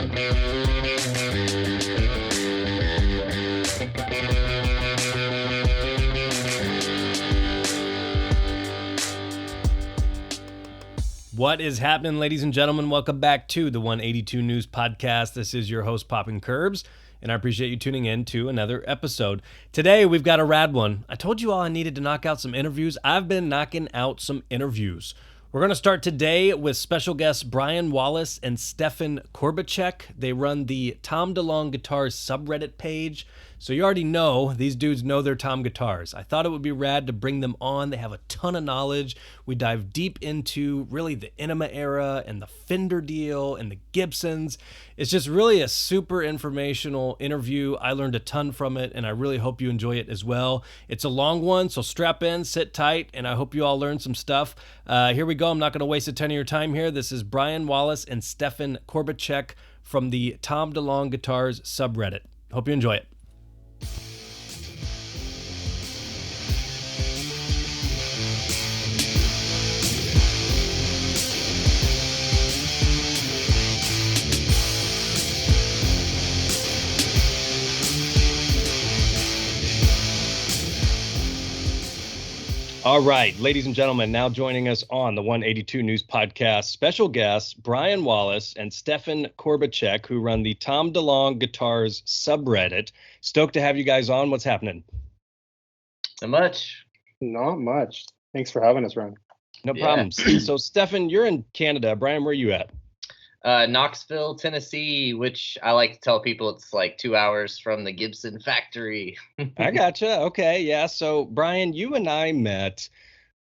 What is happening, ladies and gentlemen? Welcome back to the 182 News Podcast. This is your host, Poppin' Curbs, and I appreciate you tuning in to another episode. Today, we've got a rad one. I told you all I needed to knock out some interviews. I've been knocking out some interviews. We're going to start today with special guests Brian Wallace and Stefan Corbicek. They run the TomDeLongeGuitars subreddit page. So you already know these dudes know their Tom guitars. I thought it would be rad to bring them on. They have a ton of knowledge. We dive deep into really the Enema era and the Fender deal and the Gibsons. It's just really a super informational interview. I learned a ton from it, and I really hope you enjoy it as well. It's a long one, so strap in, sit tight, and I hope you all learn some stuff. Here we go. I'm not going to waste a ton of your time here. This is Brian Wallace and Stefan Corbicek from the TomDeLongeGuitars subreddit. Hope you enjoy it. All right, ladies and gentlemen, now joining us on the 182 News Podcast, special guests Brian Wallace and Stefan Corbicek, who run the TomDeLongeGuitars subreddit. Stoked to have you guys on. What's happening? Not much. Thanks for having us, Ryan. No problems. So, Stefan, you're in Canada. Brian, where are you at? Knoxville, Tennessee, which I like to tell people it's like 2 hours from the Gibson factory. I gotcha. Okay. Yeah. So, Brian, you and I met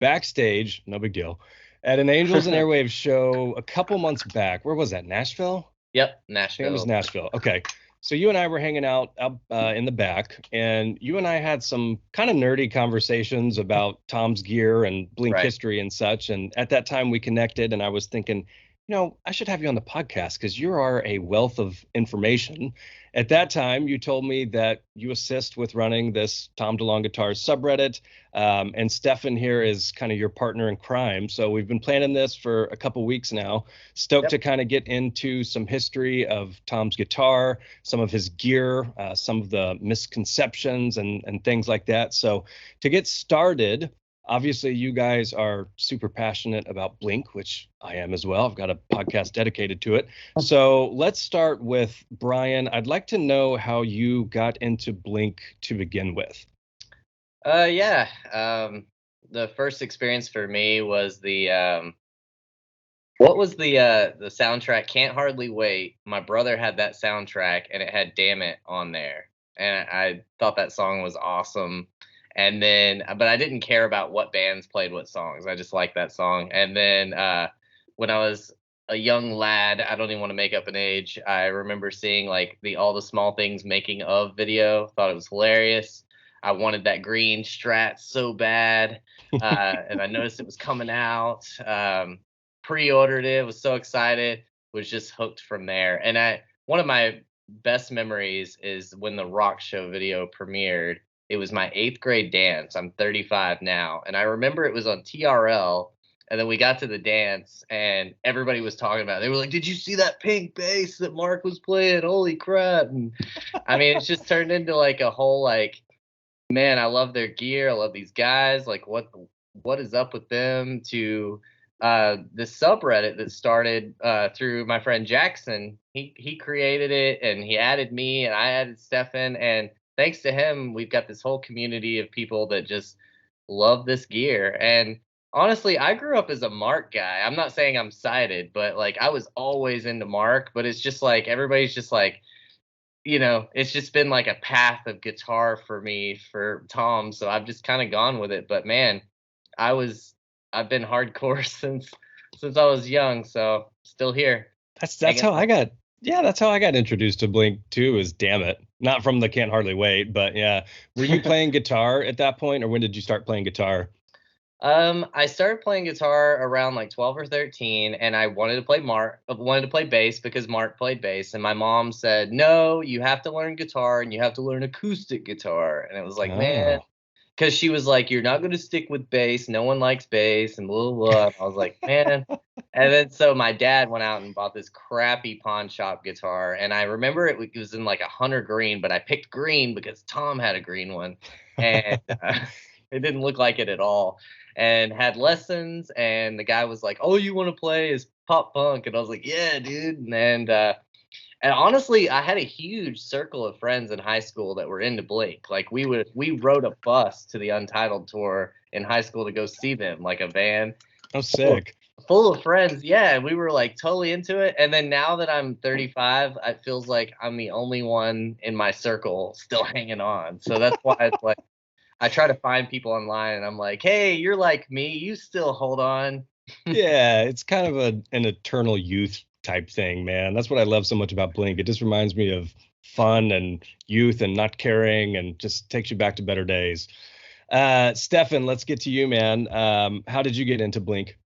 backstage, no big deal, at an Angels and Airwaves show a couple months back. Where was that? Nashville? Yep, Nashville. It was Nashville. Okay. So you and I were hanging out up in the back, and you and I had some kind of nerdy conversations about Tom's gear and Blink history and such. And at that time we connected, and I was thinking, I should have you on the podcast because you are a wealth of information. At that time, you told me that you assist with running this TomDeLongeGuitars subreddit, and Stefan here is kind of your partner in crime. So we've been planning this for a couple weeks now. Stoked to kind of get into some history of Tom's guitar, some of his gear, some of the misconceptions and things like that. So to get started, obviously, you guys are super passionate about Blink, which I am as well. I've got a podcast dedicated to it. So let's start with Brian. I'd like to know how you got into Blink to begin with. The first experience for me was the soundtrack? Can't Hardly Wait. My brother had that soundtrack, and it had Damn It on there, and I thought that song was awesome. And then, but I didn't care about what bands played what songs. I just liked that song. And then when I was a young lad, I don't even want to make up an age, I remember seeing like the All the Small Things making of video. Thought it was hilarious. I wanted that green Strat so bad. And I noticed it was coming out. Pre-ordered it, was so excited, was just hooked from there. And one of my best memories is when the Rock Show video premiered. It was my 8th grade dance. I'm 35 now. And I remember it was on TRL. And then we got to the dance and everybody was talking about it. They were like, did you see that pink bass that Mark was playing? Holy crap. And I mean, it's just turned into like a whole like, man, I love their gear. I love these guys. Like what is up with them? To this subreddit that started through my friend Jackson. He created it and he added me and I added Stefan, and thanks to him, we've got this whole community of people that just love this gear. And honestly, I grew up as a Mark guy. I'm not saying I'm sighted, but like I was always into Mark, but it's just like everybody's just like, it's just been like a path of guitar for me for Tom. So I've just kind of gone with it. But man, I've been hardcore since I was young. So still here. That's how I got. Yeah, that's how I got introduced to Blink too, is Damn It. Not from the Can't Hardly Wait, but yeah. Were you playing guitar at that point, or when did you start playing guitar? I started playing guitar around like 12 or 13, and I wanted to play bass because Mark played bass, and my mom said, no, you have to learn guitar and you have to learn acoustic guitar. And it was like, man, because she was like, you're not going to stick with bass. No one likes bass and blah, blah, blah. I was like, man, And then so my dad went out and bought this crappy pawn shop guitar, and I remember it was in like a hunter green, but I picked green because Tom had a green one, and it didn't look like it at all. And had lessons, and the guy was like, "Oh, you want to play is pop punk?" And I was like, "Yeah, dude." And honestly, I had a huge circle of friends in high school that were into Blink. Like we rode a bus to the Untitled tour in high school to go see them, like a van. Oh, sick. Full of friends, yeah, and we were like totally into it. And then now that I'm 35, it feels like I'm the only one in my circle still hanging on. So that's why it's like I try to find people online, and I'm like, hey, you're like me, you still hold on. Yeah, it's kind of an eternal youth type thing, man. That's what I love so much about Blink. It just reminds me of fun and youth and not caring, and just takes you back to better days. Stefan, let's get to you, man. How did you get into Blink?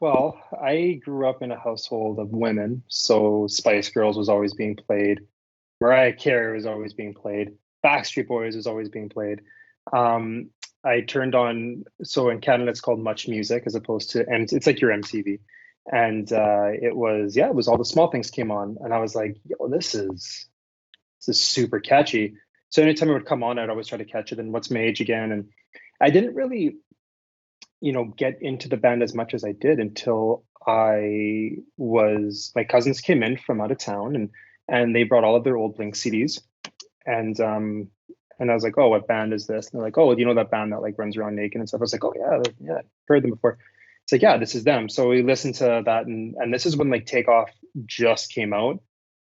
Well, I grew up in a household of women, so Spice Girls was always being played, Mariah Carey was always being played, Backstreet Boys was always being played. I turned on, so in Canada it's called Much Music as opposed to it's like your MTV, and it was all the small things came on, and I was like, yo, this is super catchy. So anytime it would come on, I'd always try to catch it. And What's My Age Again, and I didn't really get into the band as much as I did until my cousins came in from out of town, and they brought all of their old Blink CDs, and I was like, oh, what band is this? And they're like, oh, you know that band that like runs around naked and stuff. I was like, oh yeah, heard them before. It's like, yeah, this is them. So we listened to that, and this is when like Takeoff just came out.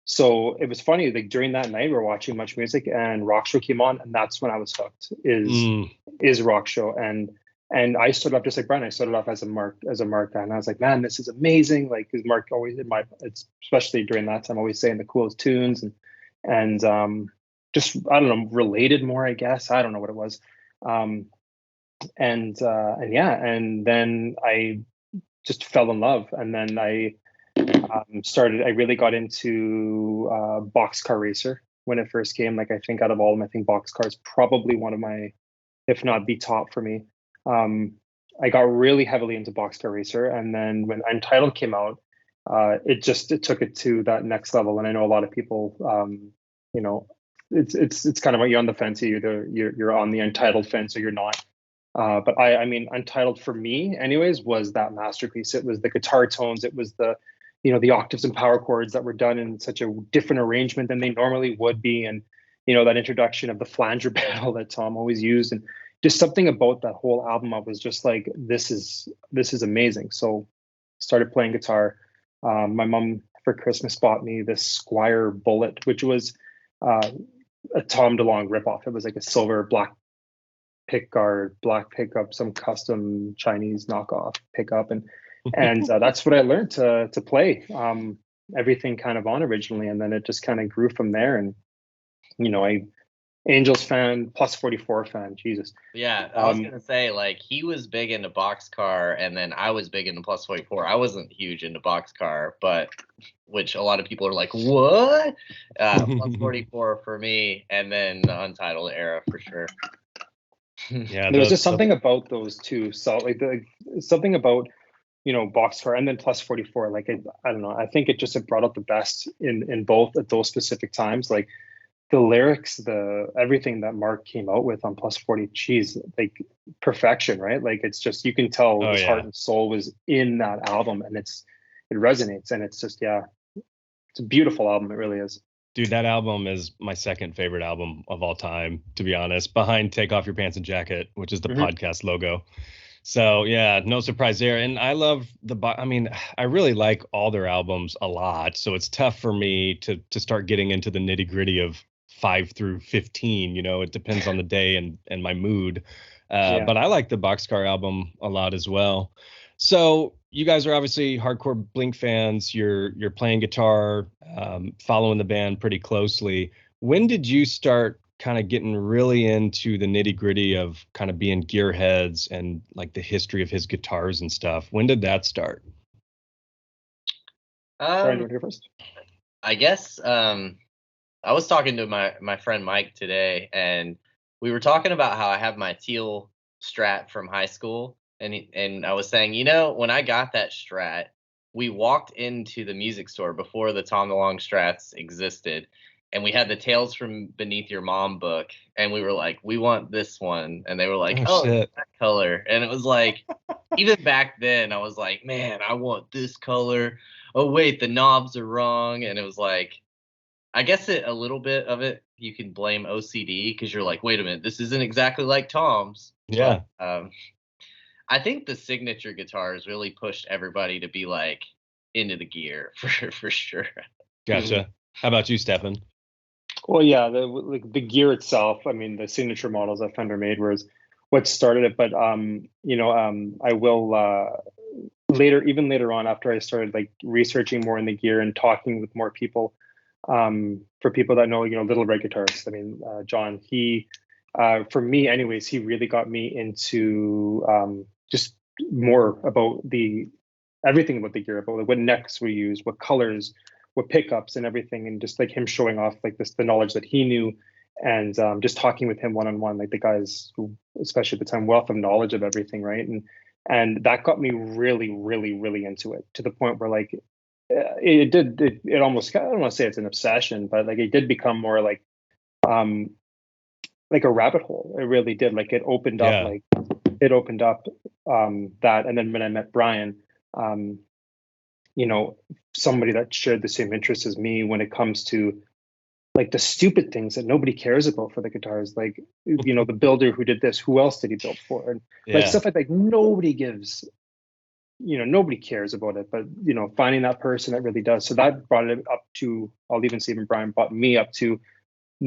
So it was funny, like during that night we were watching Much Music and Rock Show came on, and that's when I was hooked. Is Rock Show, and I started off just like Brian. I started off as a Mark fan. I was like, man, this is amazing. Like, because Mark always it's especially during that time, always saying the coolest tunes and just I don't know, related more. I guess I don't know what it was. And yeah, and then I just fell in love, and then I I really got into Boxcar Racer when it first came. Like I think out of all of them, I think Boxcar is probably one of my, if not the top for me. I got really heavily into Boxcar Racer, and then when Untitled came out, it took it to that next level. And I know a lot of people, it's kind of like you're on the fence. Either you're on the Untitled fence or you're not. But I mean, Untitled for me, anyways, was that masterpiece. It was the guitar tones. It was the octaves and power chords that were done in such a different arrangement than they normally would be, and that introduction of the flanger pedal that Tom always used, and just something about that whole album. I was just like, this is amazing. So started playing guitar. My mom for Christmas bought me this Squire Bullet, which was a Tom DeLonge ripoff. It was like a silver black pickguard, black pickup, some custom Chinese knockoff pickup, and that's what I learned to play everything kind of on originally, and then it just kind of grew from there. And I Angels fan, plus 44 fan, Jesus. Yeah, I was gonna say, like, he was big into Boxcar, and then I was big into plus 44. I wasn't huge into Boxcar, but which a lot of people are like, what? Plus 44 for me, and then the Untitled era for sure. Yeah, there was just something about those two. So like something about Boxcar and then plus 44. Like I don't know. I think it brought out the best in both at those specific times. Like the lyrics, everything that Mark came out with on plus 40, geez, like perfection, right? Like it's just, you can tell his heart and soul was in that album, and it resonates, and it's just, yeah, it's a beautiful album. It really is. Dude, that album is my second favorite album of all time, to be honest, behind Take Off Your Pants and Jacket, which is the podcast logo. So yeah, no surprise there. And I love I really like all their albums a lot. So it's tough for me to start getting into the nitty gritty of 5 through 15. It depends on the day and my mood. But I like the Boxcar album a lot as well. So you guys are obviously hardcore Blink fans. You're playing guitar, following the band pretty closely. When did you start kind of getting really into the nitty gritty of kind of being gearheads and like the history of his guitars and stuff? When did that start? Sorry, you want to hear first? I guess I was talking to my friend Mike today, and we were talking about how I have my teal Strat from high school, and I was saying, when I got that Strat, we walked into the music store before the Tom DeLonge Strats existed, and we had the Tales from Beneath Your Mom book, and we were like, we want this one, and they were like, oh shit. that color, and it was like, even back then, I was like, man, I want this color. Oh wait, the knobs are wrong, and it was like, I guess a little bit of it you can blame OCD because you're like, wait a minute, this isn't exactly like Tom's. Yeah. But, I think the signature guitars really pushed everybody to be like into the gear for sure. Gotcha. How about you, Stefan? Well, yeah, the gear itself. I mean, the signature models that Fender made was what started it. But I will later on, after I started like researching more in the gear and talking with more people, for people that know, Little Red Guitars. I mean, John, he, for me, anyways, he really got me into just more about everything about the gear, about what necks we use, what colors, what pickups, and everything, and just like him showing off like the knowledge that he knew, and just talking with him one-on-one, like the guys who, especially at the time, wealth of knowledge of everything, right? And that got me really, really, really into it, to the point where like it almost, I don't want to say it's an obsession, but like it did become more like a rabbit hole. It really did. Like it opened up that. And then when I met Brian, somebody that shared the same interests as me when it comes to like the stupid things that nobody cares about for the guitars, like the builder who did this, who else did he build for, and like stuff like nobody gives, nobody cares about it, but finding that person that really does. So that brought it up to, I'll even say even Brian brought me up to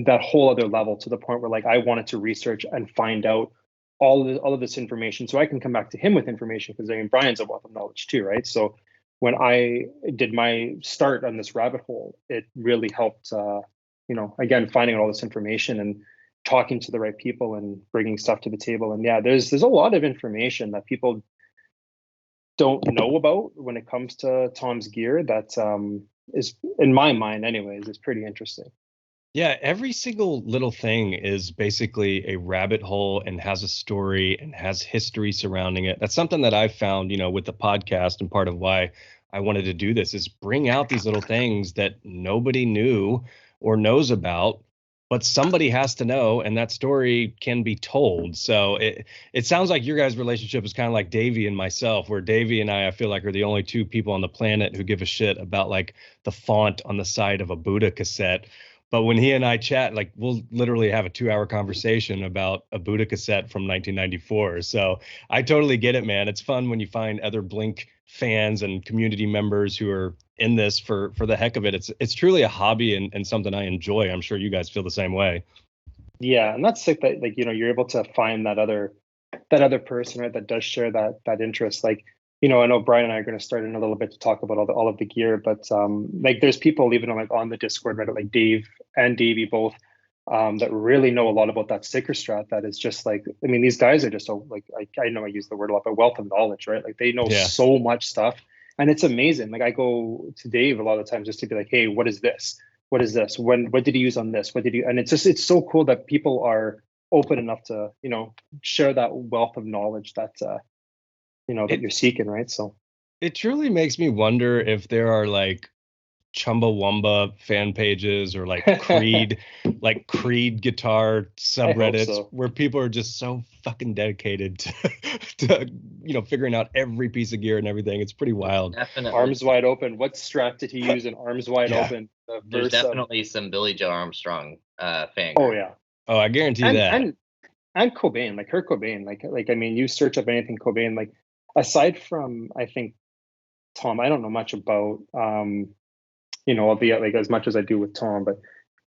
that whole other level, to the point where like I wanted to research and find out all of this information, so I can come back to him with information, because I mean Brian's a wealth of knowledge too, right? So when I did my start on this rabbit hole, it really helped, again, finding all this information and talking to the right people and bringing stuff to the table. And yeah, there's a lot of information that people don't know about when it comes to Tom's gear that is, in my mind anyways, is pretty interesting. Yeah, every single little thing is basically a rabbit hole and has a story and has history surrounding it. That's something that I've found, with the podcast, and part of why I wanted to do this is bring out these little things that nobody knew or knows about, but somebody has to know, and that story can be told. So it sounds like your guys' relationship is kind of like Davey and myself, where Davey and I feel like are the only two people on the planet who give a shit about like the font on the side of a Buddha cassette. But when he and I chat, like we'll literally have a 2-hour conversation about a Buddha cassette from 1994. So I totally get it, man. It's fun when you find other Blink fans and community members who are in this for the heck of it. It's truly a hobby and something I enjoy. I'm sure you guys feel the same way. Yeah, and that's sick that like you're able to find that other person, right, that does share that interest. Like I know Brian and I are going to start in a little bit to talk about all of the gear, but like there's people even on the Discord, Reddit, like Dave and Davey both, that really know a lot about that sticker Strat. That is just like, I mean, these guys are just so like, I know I use the word a lot, but wealth of knowledge, right? Like they know so much stuff, and it's amazing. Like I go to Dave a lot of times just to be like, hey, what is this? What is this? What did he use on this? What did you? And it's so cool that people are open enough to share that wealth of knowledge that that you're seeking, right? So it truly makes me wonder if there are like Chumbawamba fan pages or like Creed guitar subreddits where people are just so fucking dedicated to figuring out every piece of gear and everything. It's pretty wild. Definitely. Arms wide open. What Strat did he use in Arms Wide Open? There's definitely some Billy Joe Armstrong fan group. Oh yeah. Oh, I guarantee that. And Cobain, like Kurt Cobain, like I mean, you search up anything Cobain, like aside from, I think, Tom, I don't know much about albeit like as much as I do with Tom, but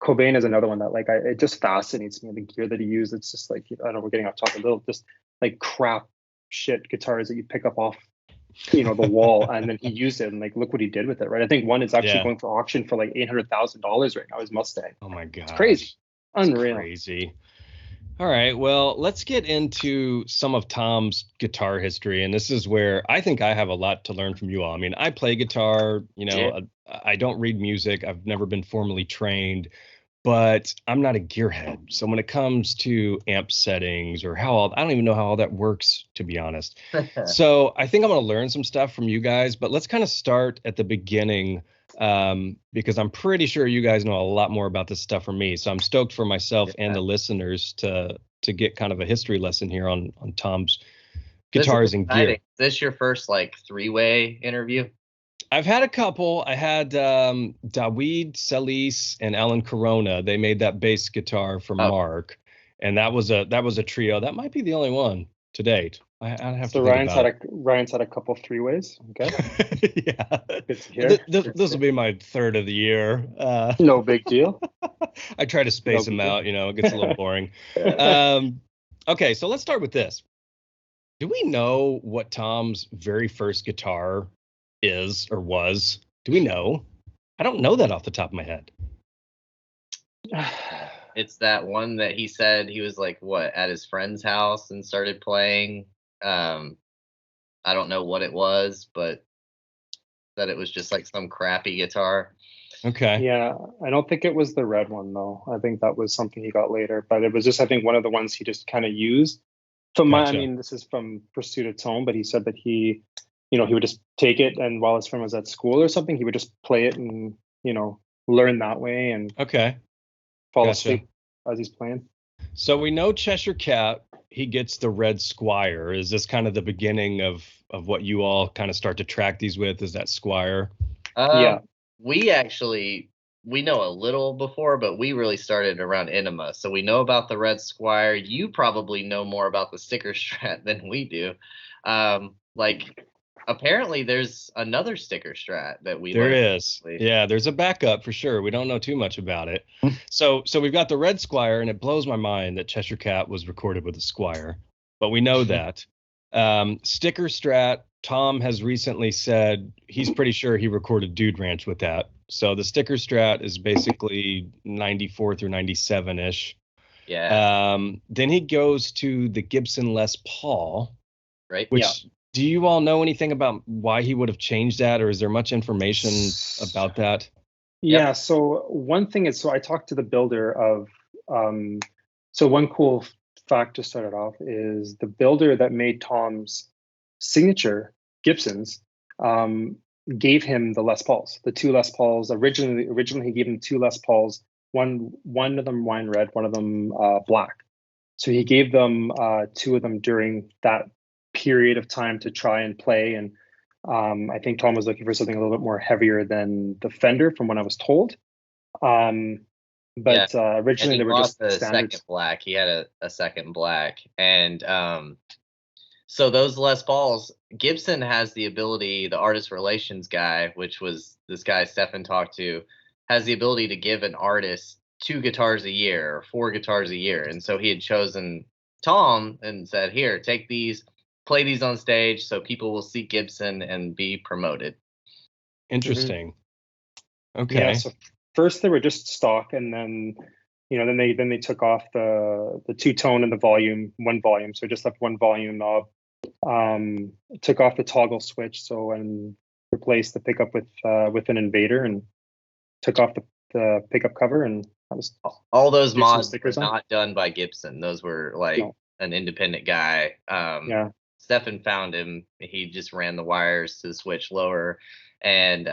Cobain is another one that like it just fascinates me, the gear that he used. It's just like, I don't know, we're getting off topic a little, just like crap shit guitars that you pick up off the wall, and then he used it, and like look what he did with it, right? I think one is actually going for auction for like $800,000 right now, his Mustang. Oh my god, it's crazy. Unreal. It's crazy. All right, well, let's get into some of Tom's guitar history, and this is where I think I have a lot to learn from you all. I mean, I play guitar, I don't read music, I've never been formally trained, but I'm not a gearhead. So when it comes to amp settings or I don't even know how all that works, to be honest. So I think I'm going to learn some stuff from you guys, but let's kind of start at the beginning, because I'm pretty sure you guys know a lot more about this stuff from me. So I'm stoked for myself and the listeners to get kind of a history lesson here on Tom's guitars and gear. Is this your first like 3-way interview? I've had a couple. I had Daweed Salis and Alan Corona. They made that bass guitar for Mark, and that was a trio. That might be the only one to date. I have to think about it. Ryan's had a couple 3-ways. Okay. Yeah. Good to hear. This will be my third of the year. No big deal. I try to space them out. It gets a little boring. Okay, so let's start with this. Do we know what Tom's very first guitar is or was? Do we know? I don't know that off the top of my head. It's that one that he said he was like at his friend's house and started playing. I don't know what it was, but that it was just like some crappy guitar. Okay. Yeah, I don't think it was the red one though. I think that was something he got later, but it was just, I think, one of the ones he just kind of used. This is from Pursuit of Tone, but he said that he would just take it, and while his friend was at school or something, he would just play it and, learn that way and fall asleep as he's playing. So we know Cheshire Cat, he gets the red Squire. Is this kind of the beginning of what you all kind of start to track these with? Is that Squire? Yeah. We know a little before, but we really started around Enema. So we know about the red Squire. You probably know more about the sticker Strat than we do. Apparently there's another sticker Strat that we There is. Yeah, there's a backup for sure. We don't know too much about it. So we've got the red Squire, and it blows my mind that Cheshire Cat was recorded with a Squire, but we know that. Sticker Strat, Tom has recently said he's pretty sure he recorded Dude Ranch with that. So the sticker Strat is basically 94 through 97-ish. Yeah. Then he goes to the Gibson Les Paul. Right. Which, do you all know anything about why he would have changed that, or is there much information about that? Yeah, so one thing is, I talked to the builder of, so one cool fact to start it off is the builder that made Tom's signature Gibsons gave him the Les Pauls, the two Les Pauls. Originally he gave him two Les Pauls, one of them wine red, one of them black. So he gave them two of them during that period of time to try and play. And I think Tom was looking for something a little bit more heavier than the Fender, from what I was told. Originally they were just the standards. Second black. He had a second black, and so those Les Pauls, Gibson has the ability, the artist relations guy, which was this guy Stefan talked to, has the ability to give an artist 2 guitars a year or 4 guitars a year. And so he had chosen Tom and said, here, take these, play these on stage so people will see Gibson and be promoted. Interesting. Mm-hmm. Okay. Yeah, so first they were just stock, and then then they took off the 2-tone and the volume, 1 volume. So just left 1 volume knob. Took off the toggle switch, and replaced the pickup with an Invader, and took off the pickup cover, and that was all those mods were not done by Gibson. Those were an independent guy. Stefan found him. He just ran the wires to the switch lower, and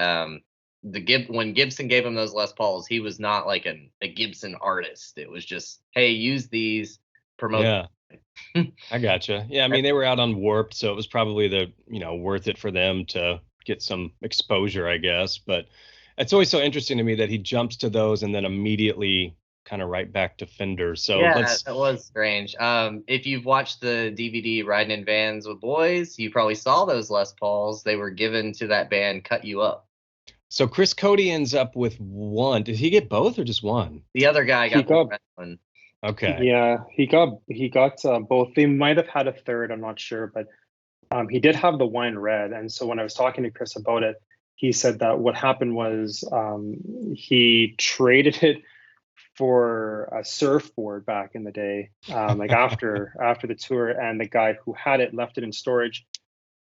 when Gibson gave him those Les Pauls, he was not like a Gibson artist. It was just, hey, use these, promote. Yeah. I gotcha. Yeah, I mean, they were out on Warped, so it was probably worth it for them to get some exposure, I guess. But it's always so interesting to me that he jumps to those and then immediately kind of right back to Fender. So that was strange. If you've watched the DVD Riding in Vans with Boys, you probably saw those Les Pauls. They were given to that band Cut You Up. So Chris Cody ends up with 1. Did he get both or just 1? The other guy got the red one. Okay. Yeah, he got both. They might have had a third, I'm not sure, but he did have the wine red. And so when I was talking to Chris about it, he said that what happened was he traded it for a surfboard back in the day, after the tour, and the guy who had it left it in storage.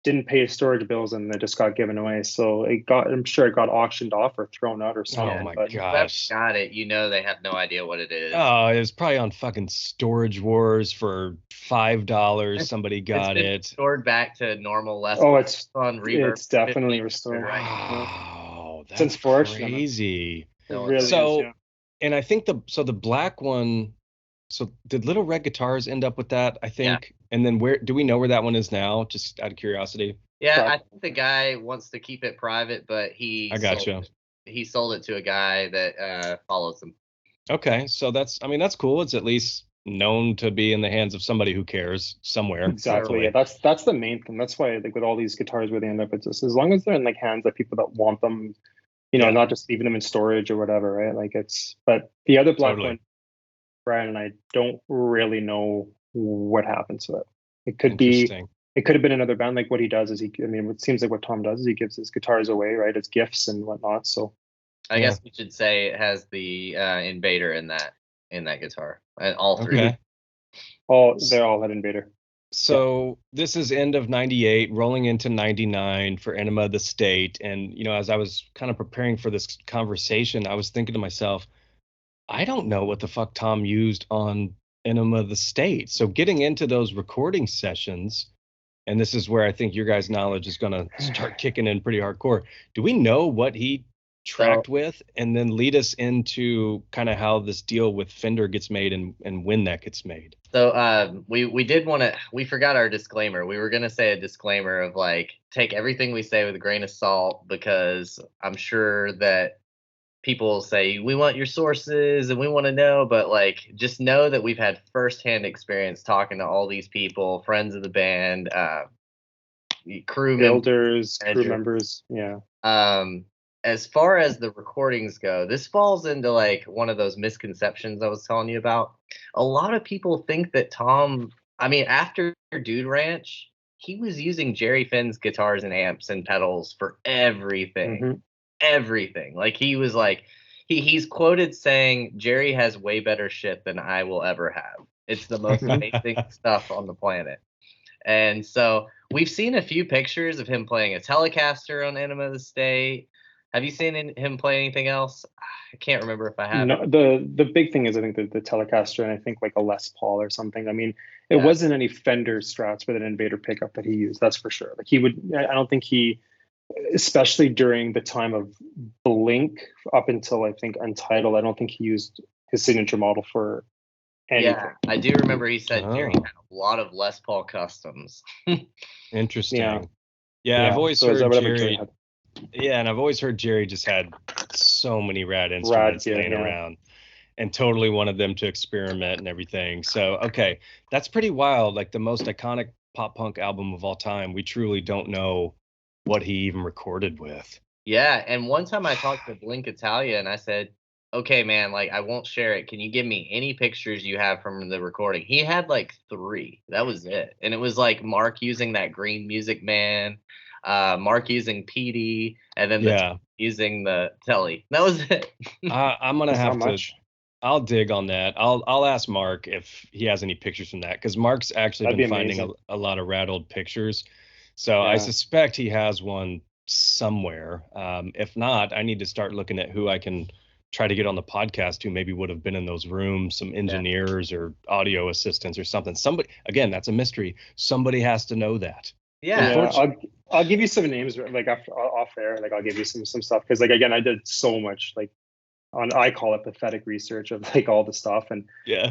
didn't pay his storage bills and they just got given away. So I'm sure it got auctioned off or thrown out or something. Oh my but gosh. Got it. You know they have no idea what it is. Oh, it was probably on fucking Storage Wars for $5. Somebody got It's it. restored back to normal Les Oh, Paul it's on Reverb. it's definitely 50, restored. right. Wow, It's that's unfortunate. crazy. It really So, is. Yeah. and I think the black one. So did Little Red Guitars end up with that? I think. And then where do we know where that one is now? Just out of curiosity. Yeah, Right. I think the guy wants to keep it private, but I gotcha. he sold it to a guy that follows him. Okay, so that's cool. It's at least known to be in the hands of somebody who cares somewhere. Exactly. Yeah, that's the main thing. That's why, like, with all these guitars where they end up, it's just as long as they're in like hands of people that want them, not just leaving them in storage or whatever, right? Like but the other black one, Brian and I don't really know what happened to it. It could have been another band. Like what he does is it seems like what Tom does is he gives his guitars away, right, as gifts and whatnot. So I guess we should say it has the Invader in that guitar, and all three. Okay. They all had Invader. So this is end of 98, rolling into 99 for Enema of the State. And, as I was kind of preparing for this conversation, I was thinking to myself, I don't know what the fuck Tom used on Enema of the State. So getting into those recording sessions, and this is where I think your guys' knowledge is going to start kicking in pretty hardcore. Do we know what he tracked with, and then lead us into kind of how this deal with Fender gets made and when that gets made? So we forgot our disclaimer. We were going to say a disclaimer of like, take everything we say with a grain of salt, because I'm sure that people say we want your sources and we want to know, but like, just know that we've had firsthand experience talking to all these people, friends of the band, crew members. Yeah. As far as the recordings go, this falls into like one of those misconceptions I was telling you about. A lot of people think that Tom, after Dude Ranch, he was using Jerry Finn's guitars and amps and pedals for everything. Mm-hmm. Everything. Like he was like, he's quoted saying, Jerry has way better shit than I will ever have. It's the most amazing stuff on the planet. And so we've seen a few pictures of him playing a Telecaster on Enema of the State. Have you seen him play anything else? I can't remember if I have. No, the big thing is I think the Telecaster, and I think like a Les Paul or something. It wasn't any Fender Strats with an Invader pickup that he used. That's for sure. Like I don't think he, especially during the time of Blink up until I think Untitled, I don't think he used his signature model for anything. Yeah, I do remember he said Jerry had a lot of Les Paul customs. Interesting. Yeah, I've always heard Jerry. Yeah, and I've always heard Jerry just had so many rad instruments laying around, and totally wanted them to experiment and everything. So, okay, that's pretty wild. Like the most iconic pop punk album of all time, we truly don't know what he even recorded with. Yeah, and one time I talked to Blink Italia, and I said, okay, man, like I won't share it. Can you give me any pictures you have from the recording? He had like 3. That was it. And it was like Mark using that Green Music Man, Mark using PD, and then using the Telly. That was it. I'm gonna have to. I'll dig on that. I'll ask Mark if he has any pictures from that, because Mark's actually been finding a lot of rad old pictures. So I suspect he has one somewhere. If not, I need to start looking at who I can try to get on the podcast who maybe would have been in those rooms, some engineers or audio assistants or something. Somebody, again, that's a mystery. Somebody has to know that. Yeah. I'll give you some names like off air. Like I'll give you some stuff, because like again, I did so much like I call it pathetic research of like all the stuff, and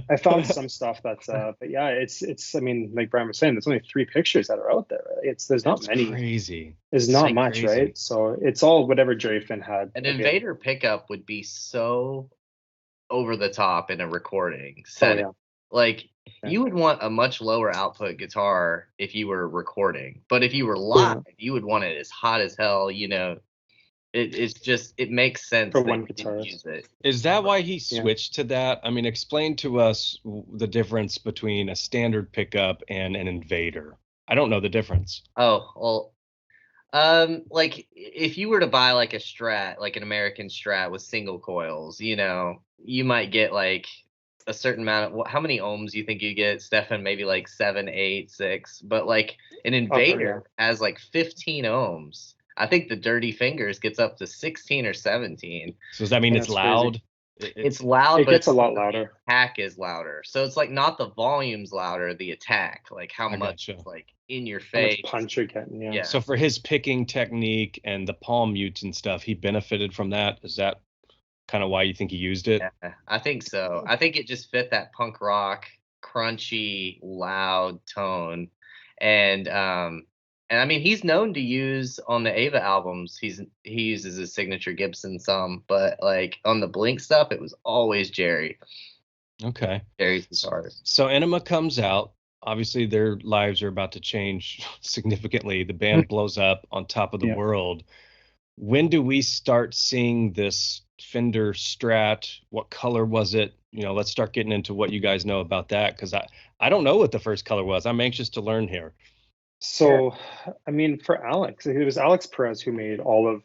I found some stuff that's but yeah, it's like Brian was saying, there's only 3 pictures that are out there. Right? There's not many. Crazy. There's not much, right? So it's all whatever Jerry Finn had. An Invader pickup would be so over the top in a recording setting. Like you would want a much lower output guitar if you were recording, but if you were live, you would want it as hot as hell. It makes sense for one guitar. Is that why he switched to that? Explain to us the difference between a standard pickup and an Invader. I don't know the difference. Oh, well, like if you were to buy like a Strat, like an American Strat with single coils, you might get like a certain amount of how many ohms you think you get, Stefan? Maybe like 7, 8, 6. But like an Invader has like 15 ohms. I think the Dirty Fingers gets up to 16 or 17. So does that mean it's loud? It's loud, but gets a lot louder. The attack is louder. So it's like not the volume's louder, the attack, like how much it's like in your face. How much punch you're getting, yeah. So for his picking technique and the palm mutes and stuff, he benefited from that. Is that kind of why you think he used it? Yeah, I think so. I think it just fit that punk rock, crunchy, loud tone. And I mean, he's known to use on the Ava albums. He uses his signature Gibson some, but like on the Blink stuff, it was always Jerry. Okay. Jerry's guitars. So Enema comes out. Obviously, their lives are about to change significantly. The band blows up on top of the world. When do we start seeing this Fender Strat? What color was it? Let's start getting into what you guys know about that, because I don't know what the first color was. I'm anxious to learn here. So, I mean, for Alex, it was Alex Perez who made all of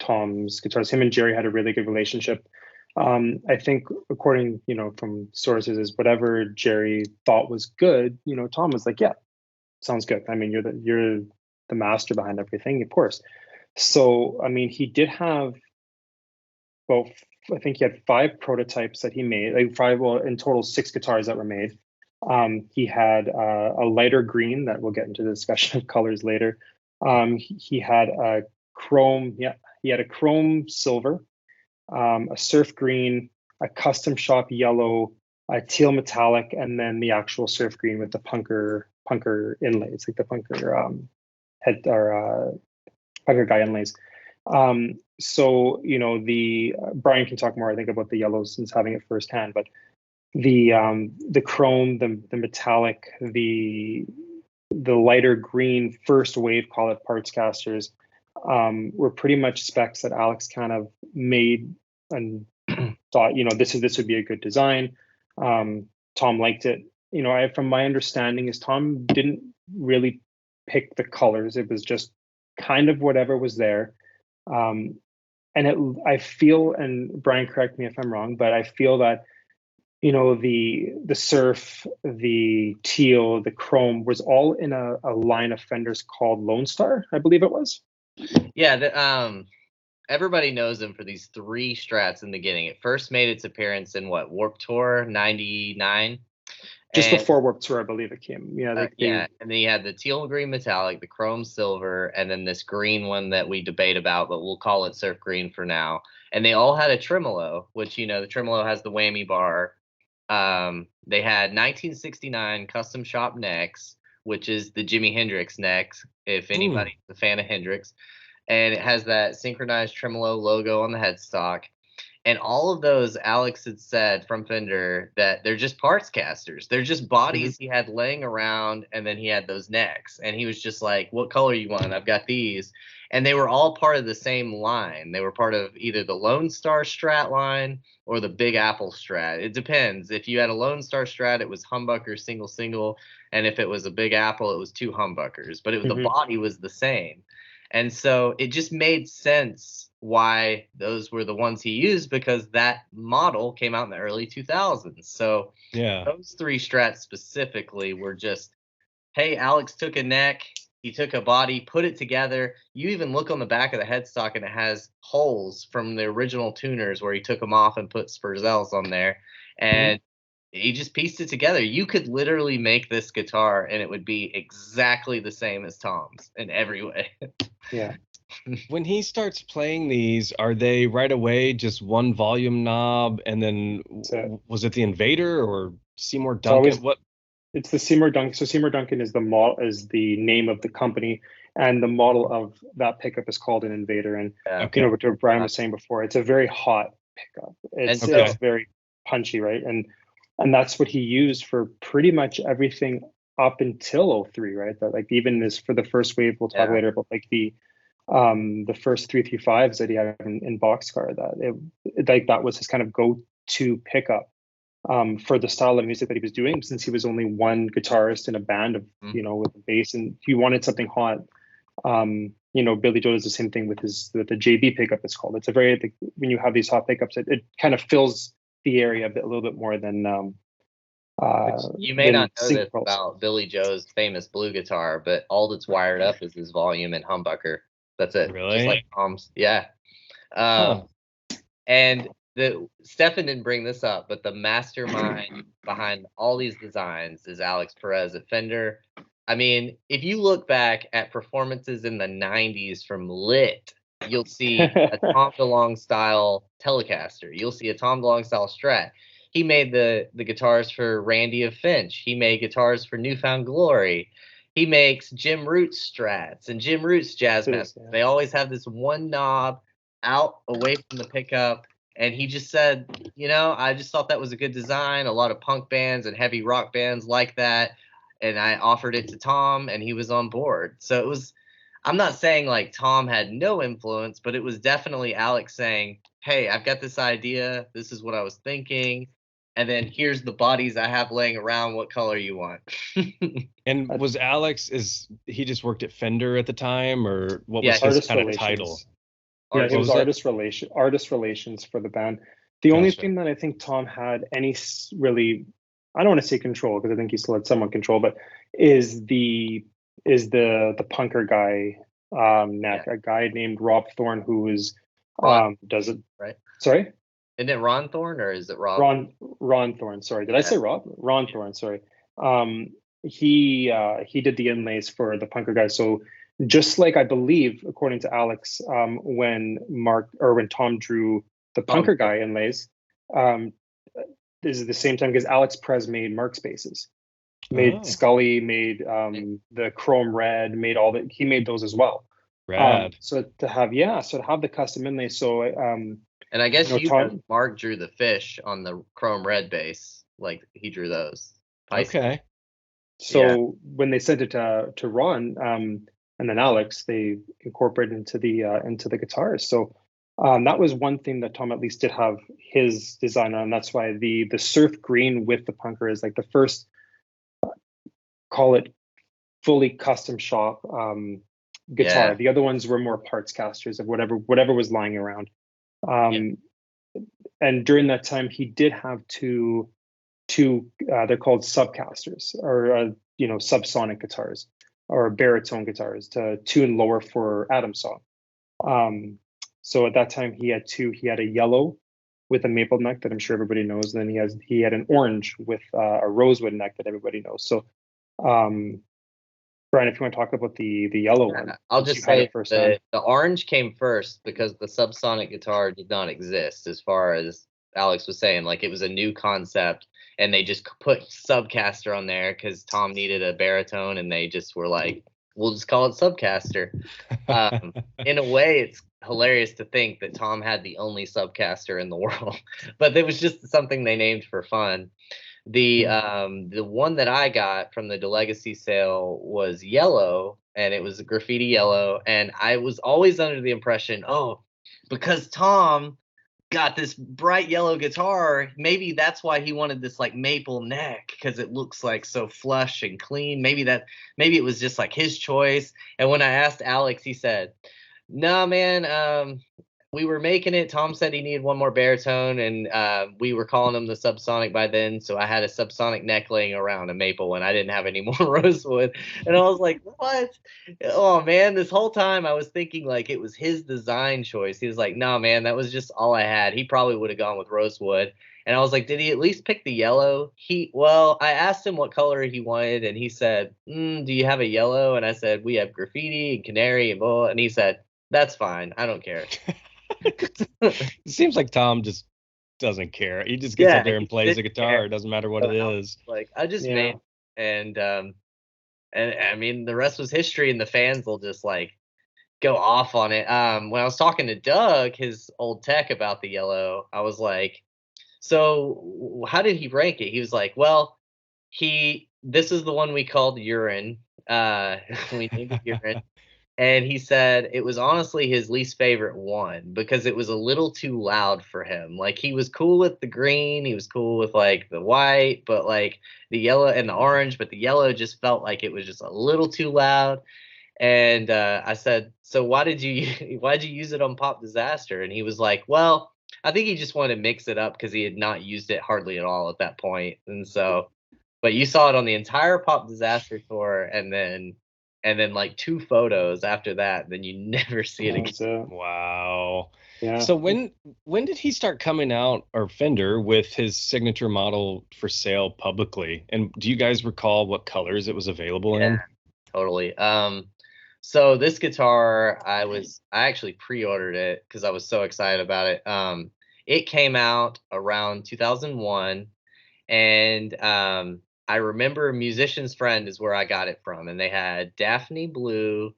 Tom's guitars. Him and Jerry had a really good relationship. I think, according, from sources, is whatever Jerry thought was good, Tom was like, yeah, sounds good. I mean, you're the master behind everything, of course. So, I mean, he did have, well, I think he had 5 prototypes that he made, like 5, well, in total 6 guitars that were made. He had a lighter green that we'll get into the discussion of colors later. He had a chrome, he had a chrome silver, a surf green, a custom shop yellow, a teal metallic, and then the actual surf green with the punker inlays, like the punker head or punker guy inlays. So the Brian can talk more, I think, about the yellows since having it firsthand, but the chrome, the metallic, the lighter green first wave, call it parts casters, were pretty much specs that Alex kind of made and thought, this would be a good design. Tom liked it. From my understanding is Tom didn't really pick the colors. It was just kind of whatever was there. I feel, and Brian, correct me if I'm wrong, but I feel that the surf, the teal, the chrome was all in a line of Fenders called Lone Star, I believe it was. Yeah, everybody knows him for these 3 Strats in the beginning. It first made its appearance in Warped Tour '99. Just before Warped Tour, I believe it came. Yeah, and then you had the teal green metallic, the chrome silver, and then this green one that we debate about, but we'll call it surf green for now. And they all had a tremolo, which the tremolo has the whammy bar. They had 1969 custom shop necks, which is the Jimi Hendrix necks, if anybody's a fan of Hendrix. And it has that synchronized tremolo logo on the headstock. And all of those, Alex had said from Fender that they're just parts casters. They're just bodies he had laying around, and then he had those necks. And he was just like, what color you want? I've got these. And they were all part of the same line. They were part of either the Lone Star Strat line or the Big Apple Strat. It depends. If you had a Lone Star Strat, it was humbucker, single. And if it was a Big Apple, it was 2 humbuckers. But the body was the same. And so it just made sense why those were the ones he used, because that model came out in the early 2000s. So those 3 Strats specifically were just, hey, Alex took a neck, he took a body, put it together. You even look on the back of the headstock and it has holes from the original tuners where he took them off and put Spurzels on there. And he just pieced it together. You could literally make this guitar and it would be exactly the same as Tom's in every way. Yeah. When he starts playing these, are they right away just one volume knob, and then was it the Invader or Seymour Duncan? It's the Seymour Duncan. So Seymour Duncan is the name of the company, and the model of that pickup is called an Invader. And what Brian was saying before, it's a very hot pickup. It's very punchy, right? And that's what he used for pretty much everything up until 03, right? That like even this for the first wave, we'll talk later about like the first 335s that he had in Boxcar, that was his kind of go-to pickup for the style of music that he was doing, since he was only one guitarist in a band of with a bass, and he wanted something hot. Billy Joe does the same thing with the JB pickup, it's called. It's a very, when you have these hot pickups, it kind of fills the area a little bit more than you may not know sync this pulse. about Billy Joe's famous blue guitar, but all that's wired up is his volume and humbucker. That's it. Really? Just like Tom's. Yeah. And Stefan didn't bring this up, but the mastermind behind all these designs is Alex Perez at Fender. I mean, if you look back at performances in the 90s from Lit, you'll see a Tom DeLonge style Telecaster. You'll see a Tom DeLonge style Strat. He made the guitars for Randy of Finch. He made guitars for Newfound Glory. He makes Jim Root's Strats and Jim Root's Jazzmasters. Yeah. They always have this one knob out away from the pickup. And he just said, you know, I just thought that was a good design. A lot of punk bands and heavy rock bands like that. And I offered it to Tom and he was on board. So it was, I'm not saying like Tom had no influence, but it was definitely Alex saying, hey, I've got this idea. This is what I was thinking. And then here's the bodies I have laying around. What color you want? And was Alex, he just worked at Fender at the time, or what Yeah, was his artist kind of relations. title? Yeah, he was was it? artist relations for the band. The only Gotcha. thing that I think Tom had any really, I don't want to say control because I think he still had somewhat control, but is the punker guy, a guy named Rob Thorne who is does it right? Sorry. Isn't it Ron Thorne or is it Rob? Ron Thorne. Sorry, did I say Rob? Ron Thorne. Sorry. He did the inlays for the punker guy. So just like I believe, according to Alex, when Tom drew the punker guy inlays, this is the same time because Alex Perez made Mark Spaces, made Scully, made the Chrome Red, made all that. He made those as well. Rad. So to have the custom inlay. So and I guess Tom, Mark drew the fish on the Chrome Red base, like he drew those. Pisces. Okay. So when they sent it to Ron and then Alex, they incorporated into the guitars. So that was one thing that Tom at least did have his design on. That's why the surf green with the punker is like the first, call it fully custom shop guitar. Yeah. The other ones were more parts casters of whatever was lying around. And during that time, he did have two they're called subcasters, or subsonic guitars or baritone guitars to tune lower for Adam's song. So at that time he had two. He had a yellow with a maple neck that I'm sure everybody knows, and then he had an orange with a rosewood neck that everybody knows. So Brian, if you want to talk about the yellow one, I'll just say the orange came first because the subsonic guitar did not exist, as far as Alex was saying. Like, it was a new concept, and they just put subcaster on there because Tom needed a baritone, and they just were like, we'll just call it subcaster. In a way, it's hilarious to think that Tom had the only subcaster in the world, but it was just something they named for fun. The one that I got from the Legacy sale was yellow, and it was a graffiti yellow, and I was always under the impression, because Tom got this bright yellow guitar, maybe that's why he wanted this like maple neck, because it looks like so flush and clean. Maybe it was just like his choice. And when I asked Alex, he said, "No, man, we were making it. Tom said he needed one more baritone, and we were calling him the subsonic by then. So I had a subsonic neck laying around, a maple, and I didn't have any more rosewood." And I was like, "What? Oh man!" This whole time I was thinking like it was his design choice. He was like, "No, man, that was just all I had. He probably would have gone with rosewood." And I was like, "Did he at least pick the yellow?" I asked him what color he wanted, and he said, "Do you have a yellow?" And I said, "We have graffiti and canary and blah." And he said, "That's fine. I don't care." It seems like Tom just doesn't care. He just gets up there and plays the guitar. It doesn't matter what it is. Like, I just made, and I mean, the rest was history, and the fans will just like go off on it. When I was talking to Doug, his old tech, about the yellow, I was like, "So how did he rank it?" He was like, "Well, this is the one we called urine. We named it urine." And he said it was honestly his least favorite one because it was a little too loud for him. Like, he was cool with the green, he was cool with like the white, but like the yellow and the orange, but the yellow just felt like it was just a little too loud. And I said, "So why'd you use it on Pop Disaster?" And he was like, "Well, I think he just wanted to mix it up because he had not used it hardly at all at that point. And so, but you saw it on the entire Pop Disaster tour, and then like 2 photos after that, then you never see it again. That's it. Wow. Yeah. So when did he start coming out, or Fender, with his signature model for sale publicly? And do you guys recall what colors it was available in? Totally. So this guitar, I actually pre-ordered it because I was so excited about it. It came out around 2001, and I remember Musician's Friend is where I got it from, and they had Daphne blue,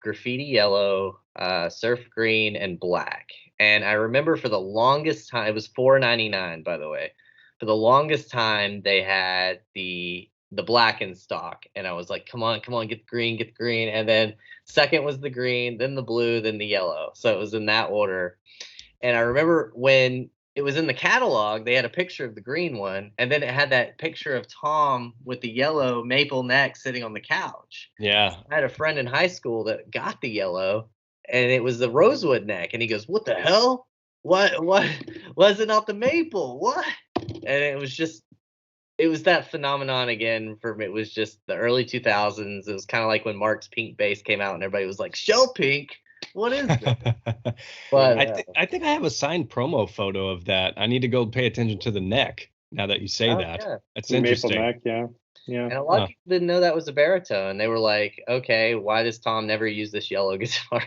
graffiti yellow, surf green, and black. And I remember for the longest time, it was $4.99, by the way. For the longest time, they had the black in stock, and I was like, come on, get the green. And then second was the green, then the blue, then the yellow. So it was in that order. And I remember when it was in the catalog, they had a picture of the green one, and then it had that picture of Tom with the yellow maple neck sitting on the couch. Yeah. I had a friend in high school that got the yellow, and it was the rosewood neck, and he goes, "What the hell? What was it not the maple? What?" And it was that phenomenon again for me. It was just the early 2000s. It was kind of like when Mark's Pink bass came out, and everybody was like, "Shell Pink, what is this?" But I think I have a signed promo photo of that. I need to go pay attention to the neck now that you say that. Yeah. That's The interesting. maple neck, yeah. And a lot of people didn't know that was a baritone. They were like, okay, why does Tom never use this yellow guitar?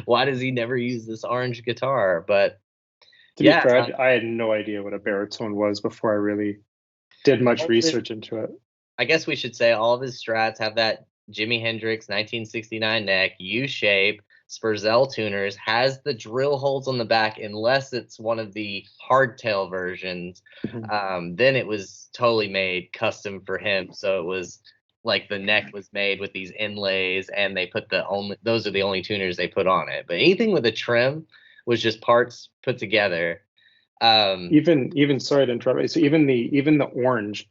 Why does he never use this orange guitar? But To be fair, I had no idea what a baritone was before I really did much research into it. I guess we should say all of his Strats have that Jimi Hendrix 1969 neck, U-shape, Spurzell tuners, has the drill holes on the back, unless it's one of the hardtail versions. Then it was totally made custom for him. So it was like the neck was made with these inlays, and they put those are the only tuners they put on it. But anything with a trim was just parts put together. Even sorry to interrupt. So even the orange.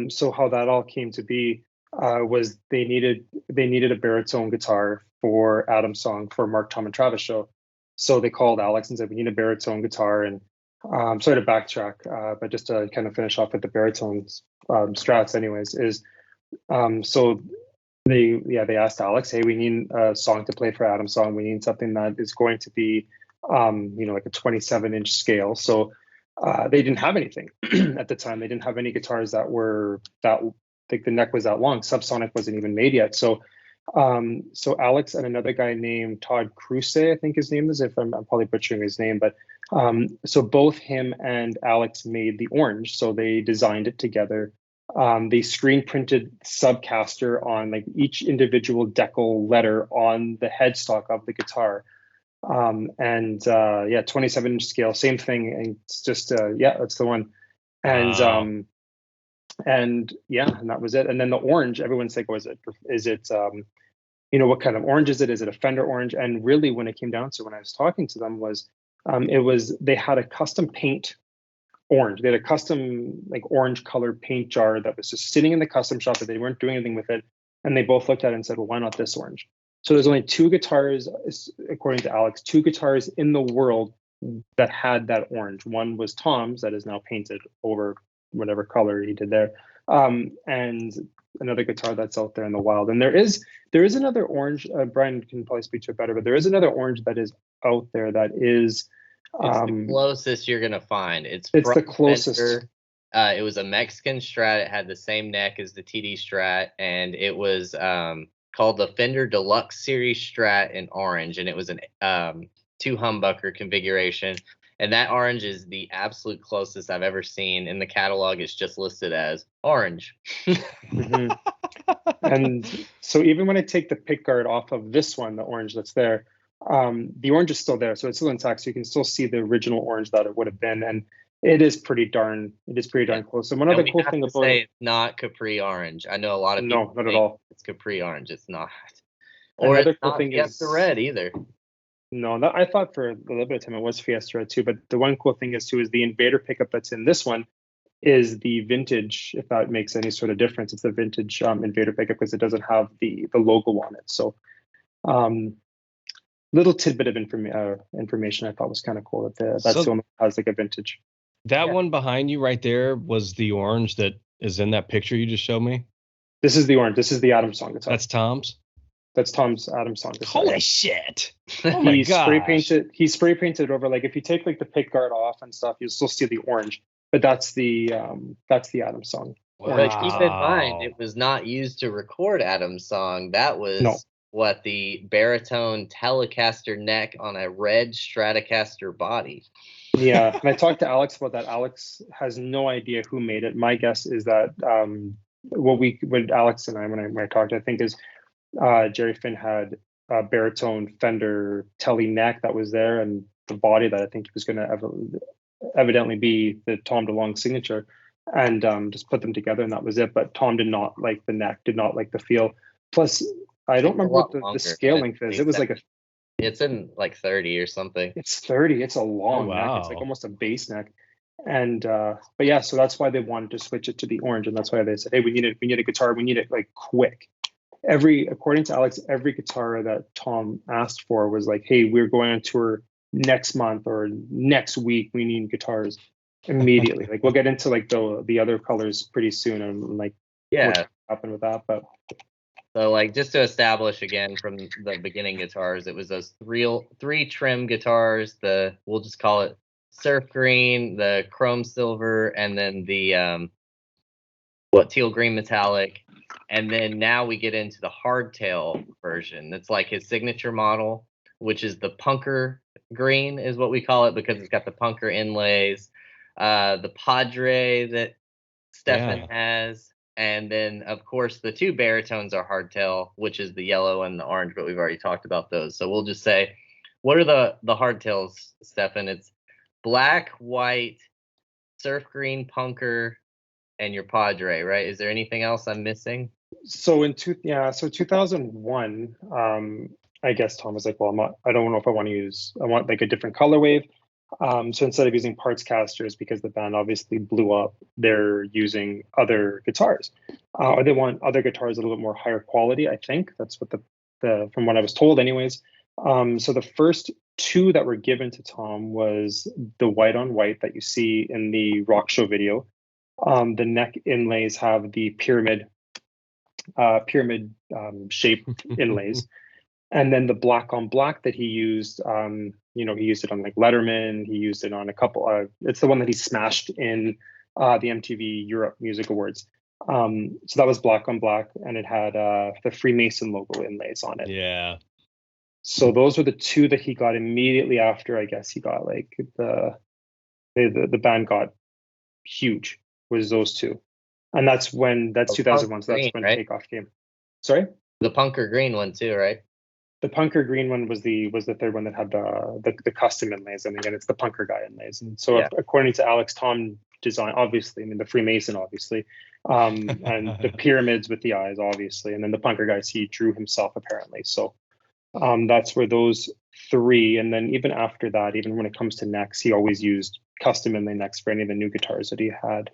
So how that all came to be was they needed a baritone guitar for Adam's song for Mark, Tom, and Travis show. So they called Alex and said, "We need a baritone guitar." And sorry to backtrack, but just to kind of finish off with the baritone Strats, anyways, is so they asked Alex, "Hey, we need a song to play for Adam's song. We need something that is going to be like a 27-inch scale." So they didn't have anything at the time. They didn't have any guitars that were that, like, the neck was that long. Subsonic wasn't even made yet. So Alex and another guy named Todd Kruse, I think his name is, if I'm probably butchering his name, but so both him and Alex made the orange. So they designed it together. They screen printed Subcaster on like each individual decal letter on the headstock of the guitar. 27-inch scale, same thing. And it's just that's the one. And Wow. and that was it. And then the orange, everyone's like, is it what kind of orange is it? Is it a Fender orange? And really, when it came down to, when I was talking to them, was they had a custom paint orange. They had a custom like orange colored paint jar that was just sitting in the custom shop, that they weren't doing anything with it. And they both looked at it and said, "Well, why not this orange?" So there's only 2 guitars, according to Alex, 2 guitars in the world that had that orange. One was Tom's, that is now painted over whatever color he did there, and another guitar that's out there in the wild. And there is another orange. Brian can probably speak to it better, but there is another orange that is out there that is. It's the closest you're gonna find. It's the closest. Fender. It was a Mexican Strat. It had the same neck as the TD Strat, and it was called the Fender Deluxe Series Strat in orange, and it was an 2 humbucker configuration. And that orange is the absolute closest I've ever seen. In the catalog, it's just listed as orange. Mm-hmm. And so even when I take the pick guard off of this one, the orange that's there, the orange is still there, so it's still intact. So you can still see the original orange that it would have been, and it is pretty darn close. And one other cool thing about it, it's not Capri orange. I know a lot of people. No, not at all. It's Capri orange. It's not. Or another it's cool not thing Fiesta is Red either. No, I thought for a little bit of time it was Fiesta Red too. But the one cool thing is the Invader pickup that's in this one is the vintage. If that makes any sort of difference, it's the vintage Invader pickup, because it doesn't have the logo on it. So little tidbit of information I thought was kind of cool that's So- the one that has like a vintage. That Yeah. one behind you right there was the orange that is in that picture you just showed me. This is the orange. This is the Adam Song guitar. That's Tom's. That's Tom's Adam Song guitar. Holy yeah. shit! Oh my He spray gosh. painted. He spray painted over. Like if you take like the pick guard off and stuff, you'll still see the orange. But that's the Adam Song. But keep in mind, it was not used to record Adam's song. That was No. what the baritone Telecaster neck on a red Stratocaster body. Yeah, and I talked to Alex about that. Alex has no idea who made it. My guess is that what Alex and I when I talked, I think is Jerry Finn had a baritone Fender Tele neck that was there, and the body that I think he was going to evidently be the Tom DeLonge signature, and just put them together, and that was it. But Tom did not like the neck, did not like the feel. Plus, I don't remember what the scale length is. It was like it's in like 30 or something. It's 30. It's a long neck. It's like almost a bass neck. And but yeah, so that's why they wanted to switch it to the orange, and that's why they said, hey, we need a guitar, we need it like quick. According to Alex, every guitar that Tom asked for was like, hey, we're going on tour next month or next week, we need guitars immediately. Like we'll get into like the other colors pretty soon, and like what happened with that. But so like just to establish again from the beginning guitars, it was those three trim guitars, we'll just call it surf green, the chrome silver, and then the teal green metallic. And then now we get into the hardtail version. That's like his signature model, which is the punker green is what we call it, because it's got the punker inlays, the Padre that Stefan has. And then, of course, the two baritones are hardtail, which is the yellow and the orange, but we've already talked about those. So we'll just say, what are the hardtails, Stefan? It's black, white, surf green, punker, and your Padre, right? Is there anything else I'm missing? So 2001, I guess Tom was like, well, I don't know if I want like a different color wave. So instead of using parts casters, because the band obviously blew up, they're using other guitars, or they want other guitars a little bit more higher quality. I think that's what the from what I was told, anyways. So the first two that were given to Tom was the white on white that you see in the rock show video. The neck inlays have the pyramid shape inlays. And then the black on black that he used, he used it on like Letterman. He used it on a couple. It's the one that he smashed in the MTV Europe Music Awards. So that was black on black, and it had the Freemason logo inlays on it. Yeah. So those were the two that he got immediately after. I guess he got like the band got huge. Was those two, and that's 2001. So that's when right? Takeoff came. Sorry. The punker green one too, right? The punker green one was the third one that had the custom inlays, and again, it's the punker guy inlays. And so, according to Alex, Tom designed, obviously, I mean, the Freemason, obviously, and the pyramids with the eyes, obviously, and then the punker guys he drew himself, apparently. So that's where those three, and then even after that, even when it comes to necks, he always used custom inlay necks for any of the new guitars that he had.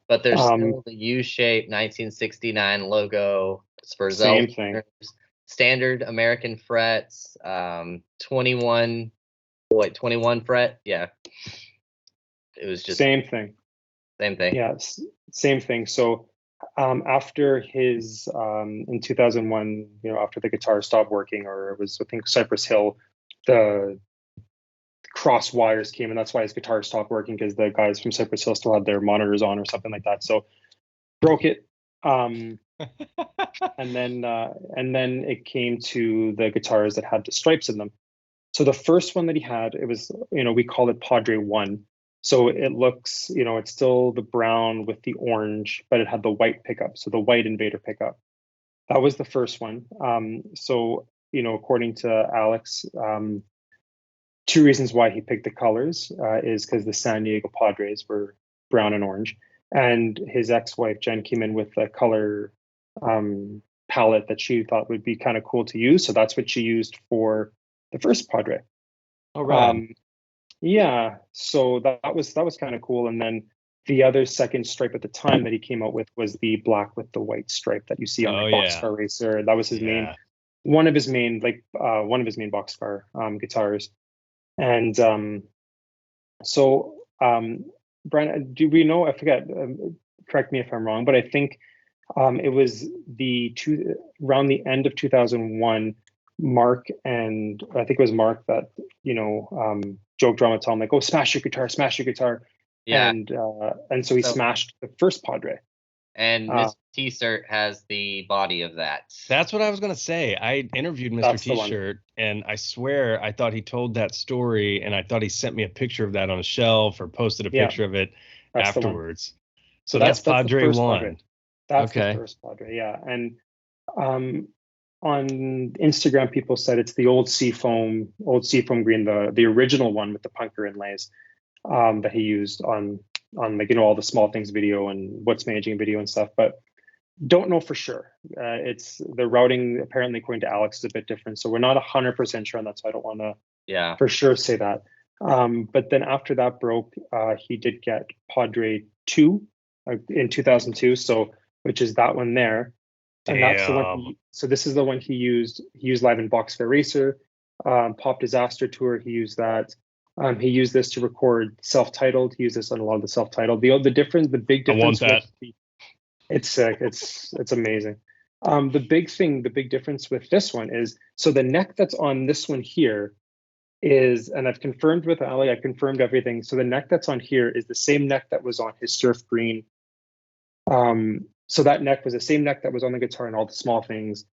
But there's still the U-shaped 1969 logo. Same thing. Standard American frets, 21 fret. Yeah. It was just same thing. Yeah, same thing. So after his in 2001, after the guitar stopped working, or it was, I think, Cypress Hill, the cross wires came, and that's why his guitar stopped working, because the guys from Cypress Hill still had their monitors on or something like that. So broke it. And then it came to the guitars that had the stripes in them. So the first one that he had, it was, we call it Padre 1. So it looks, it's still the brown with the orange, but it had the white pickup. So the white Invader pickup. That was the first one. So, according to Alex, two reasons why he picked the colors is because the San Diego Padres were brown and orange. And his ex-wife, Jen, came in with a color palette that she thought would be kind of cool to use. So that's what she used for the first Padre. Oh, right. Yeah. So that was kind of cool. And then the other second stripe at the time that he came out with was the black with the white stripe that you see on the Boxcar Racer. That was his main. one of his main boxcar guitars. And Brian, do we know? I forget. Correct me if I'm wrong, but I think it was around the end of 2001. Mark, and I think it was Mark that joked around with Tom like, "Oh, smash your guitar, smash your guitar." Yeah. And so he smashed the first Padre. And Mr. T-shirt has the body of that. That's what I was going to say. I interviewed Mr. T-shirt, and I swear I thought he told that story, and I thought he sent me a picture of that on a shelf or posted a picture of it afterwards. So that's Padre 1. That's the first Padre, yeah. And on Instagram, people said it's the old seafoam green, the original one with the punker inlays that he used on like all the Small Things video and What's Managing video and stuff, but don't know for sure. It's the routing apparently, according to Alex, is a bit different, so we're not 100% sure on that. So I don't want to for sure say that. But then after that broke, he did get Padre 2 in 2002, which is that one there. And that's the one. So this is the one he used. He used live in Boxcar Racer, Pop Disaster Tour. He used that. He used this to record self-titled. He used this on a lot of the self-titled. The big difference. I want that. It's sick. It's amazing. The big difference with this one is, so the neck that's on this one here is, and I've confirmed with Ali, I confirmed everything. So the neck that's on here is the same neck that was on his Surf Green. So that neck was the same neck that was on the guitar and all the Small Things.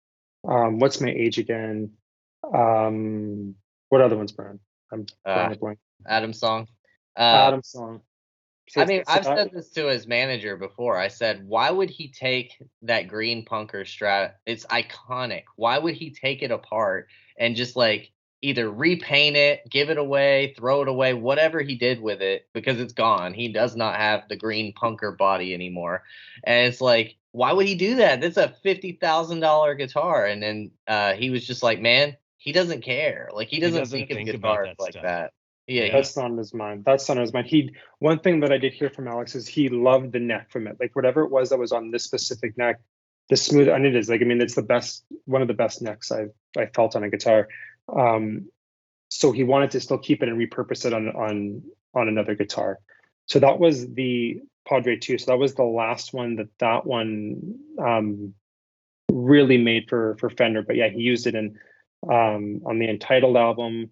What's My Age Again? What other ones, Brian? I'm blank. Adam's Song. Adam's Song. So I've said this to his manager before. I said, why would he take that green punker Strat? It's iconic. Why would he take it apart and just like either repaint it, give it away, throw it away, whatever he did with it, because it's gone. He does not have the green punker body anymore. And it's like, why would he do that? That's a $50,000 guitar. And then he was just like, man, he doesn't care. Like he doesn't think of guitars like that. Yeah, that's not in his mind. One thing that I did hear from Alex is he loved the neck from it. Like whatever it was that was on this specific neck, the smooth, and it is like, I mean, it's one of the best necks I felt on a guitar. So he wanted to still keep it and repurpose it on another guitar. So that was the Padre 2. So that was the last one that one really made for Fender. But yeah, he used it on the Untitled album,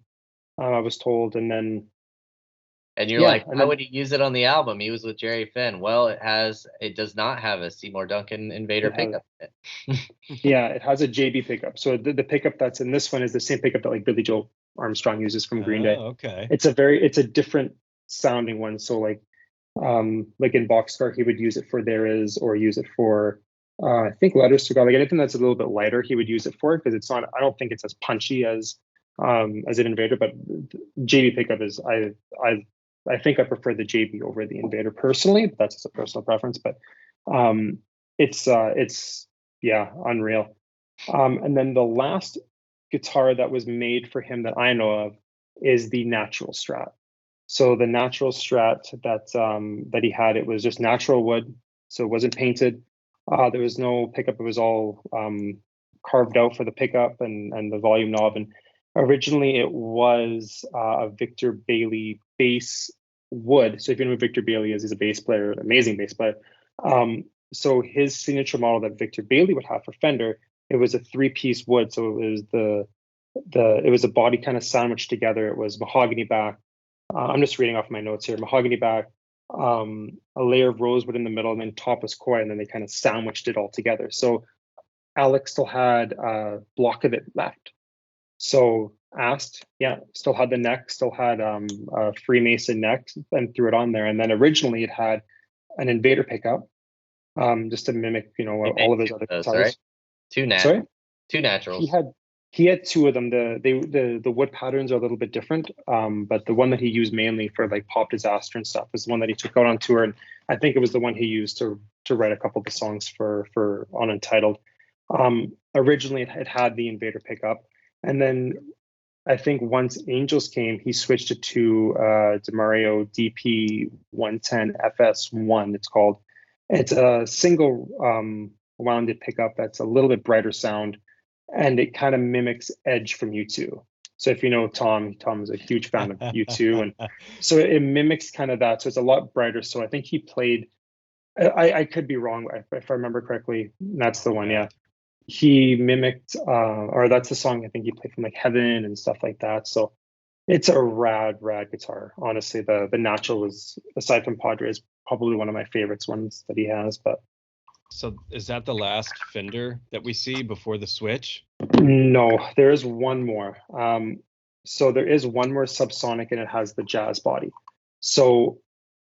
I was told, and then. And you're like, why would he use it on the album? He was with Jerry Finn. Well, it does not have a Seymour Duncan Invader pickup. Yeah, it has a JB pickup. So the pickup that's in this one is the same pickup that like Billy Joe Armstrong uses from Green Day. Okay. It's a different sounding one. So like in Boxcar, he would use it for There Is, or use it for I think Letters to God. Like anything that's a little bit lighter, he would use it for, because it's not. I don't think it's as punchy as an Invader, but JB pickup is I think I prefer the JB over the Invader personally, but that's just a personal preference. But it's unreal. And then the last guitar that was made for him that I know of is the Natural Strat. So the Natural Strat that he had, it was just natural wood, so it wasn't painted. There was no pickup; it was all carved out for the pickup and the volume knob. And originally, it was a Victor Bailey bass wood. So if you know who Victor Bailey is, he's a bass player, an amazing bass player. So his signature model that Victor Bailey would have for Fender, it was a 3-piece wood. So it was a body kind of sandwiched together. It was mahogany back. I'm just reading off my notes here. Mahogany back, a layer of rosewood in the middle, and then top was koi, and then they kind of sandwiched it all together. So Alex still had a block of it left. So still had the neck, still had a Freemason neck, and threw it on there. And then originally it had an Invader pickup, just to mimic, all of his other guitars. Right? Two naturals. He had two of them. The wood patterns are a little bit different, but the one that he used mainly for like Pop Disaster and stuff is the one that he took out on tour, and I think it was the one he used to write a couple of the songs for on Untitled. Originally it had the Invader pickup, and then I think once Angels came, he switched it to DeMario DP 110 FS1. It's called. It's a single wounded pickup that's a little bit brighter sound. and it kind of mimics Edge from U2. So if you know Tom is a huge fan of U2, and so it mimics kind of that. So it's a lot brighter. So I think he played. I could be wrong if I remember correctly. That's the one, yeah. He mimicked, or that's the song I think he played from like Heaven and stuff like that. So it's a rad guitar. Honestly, the Natural is, aside from Padres, probably one of my favorites ones that he has. But So is that the last Fender that we see before the switch? no, there is one more. So there is one more subsonic, and it has the jazz body. So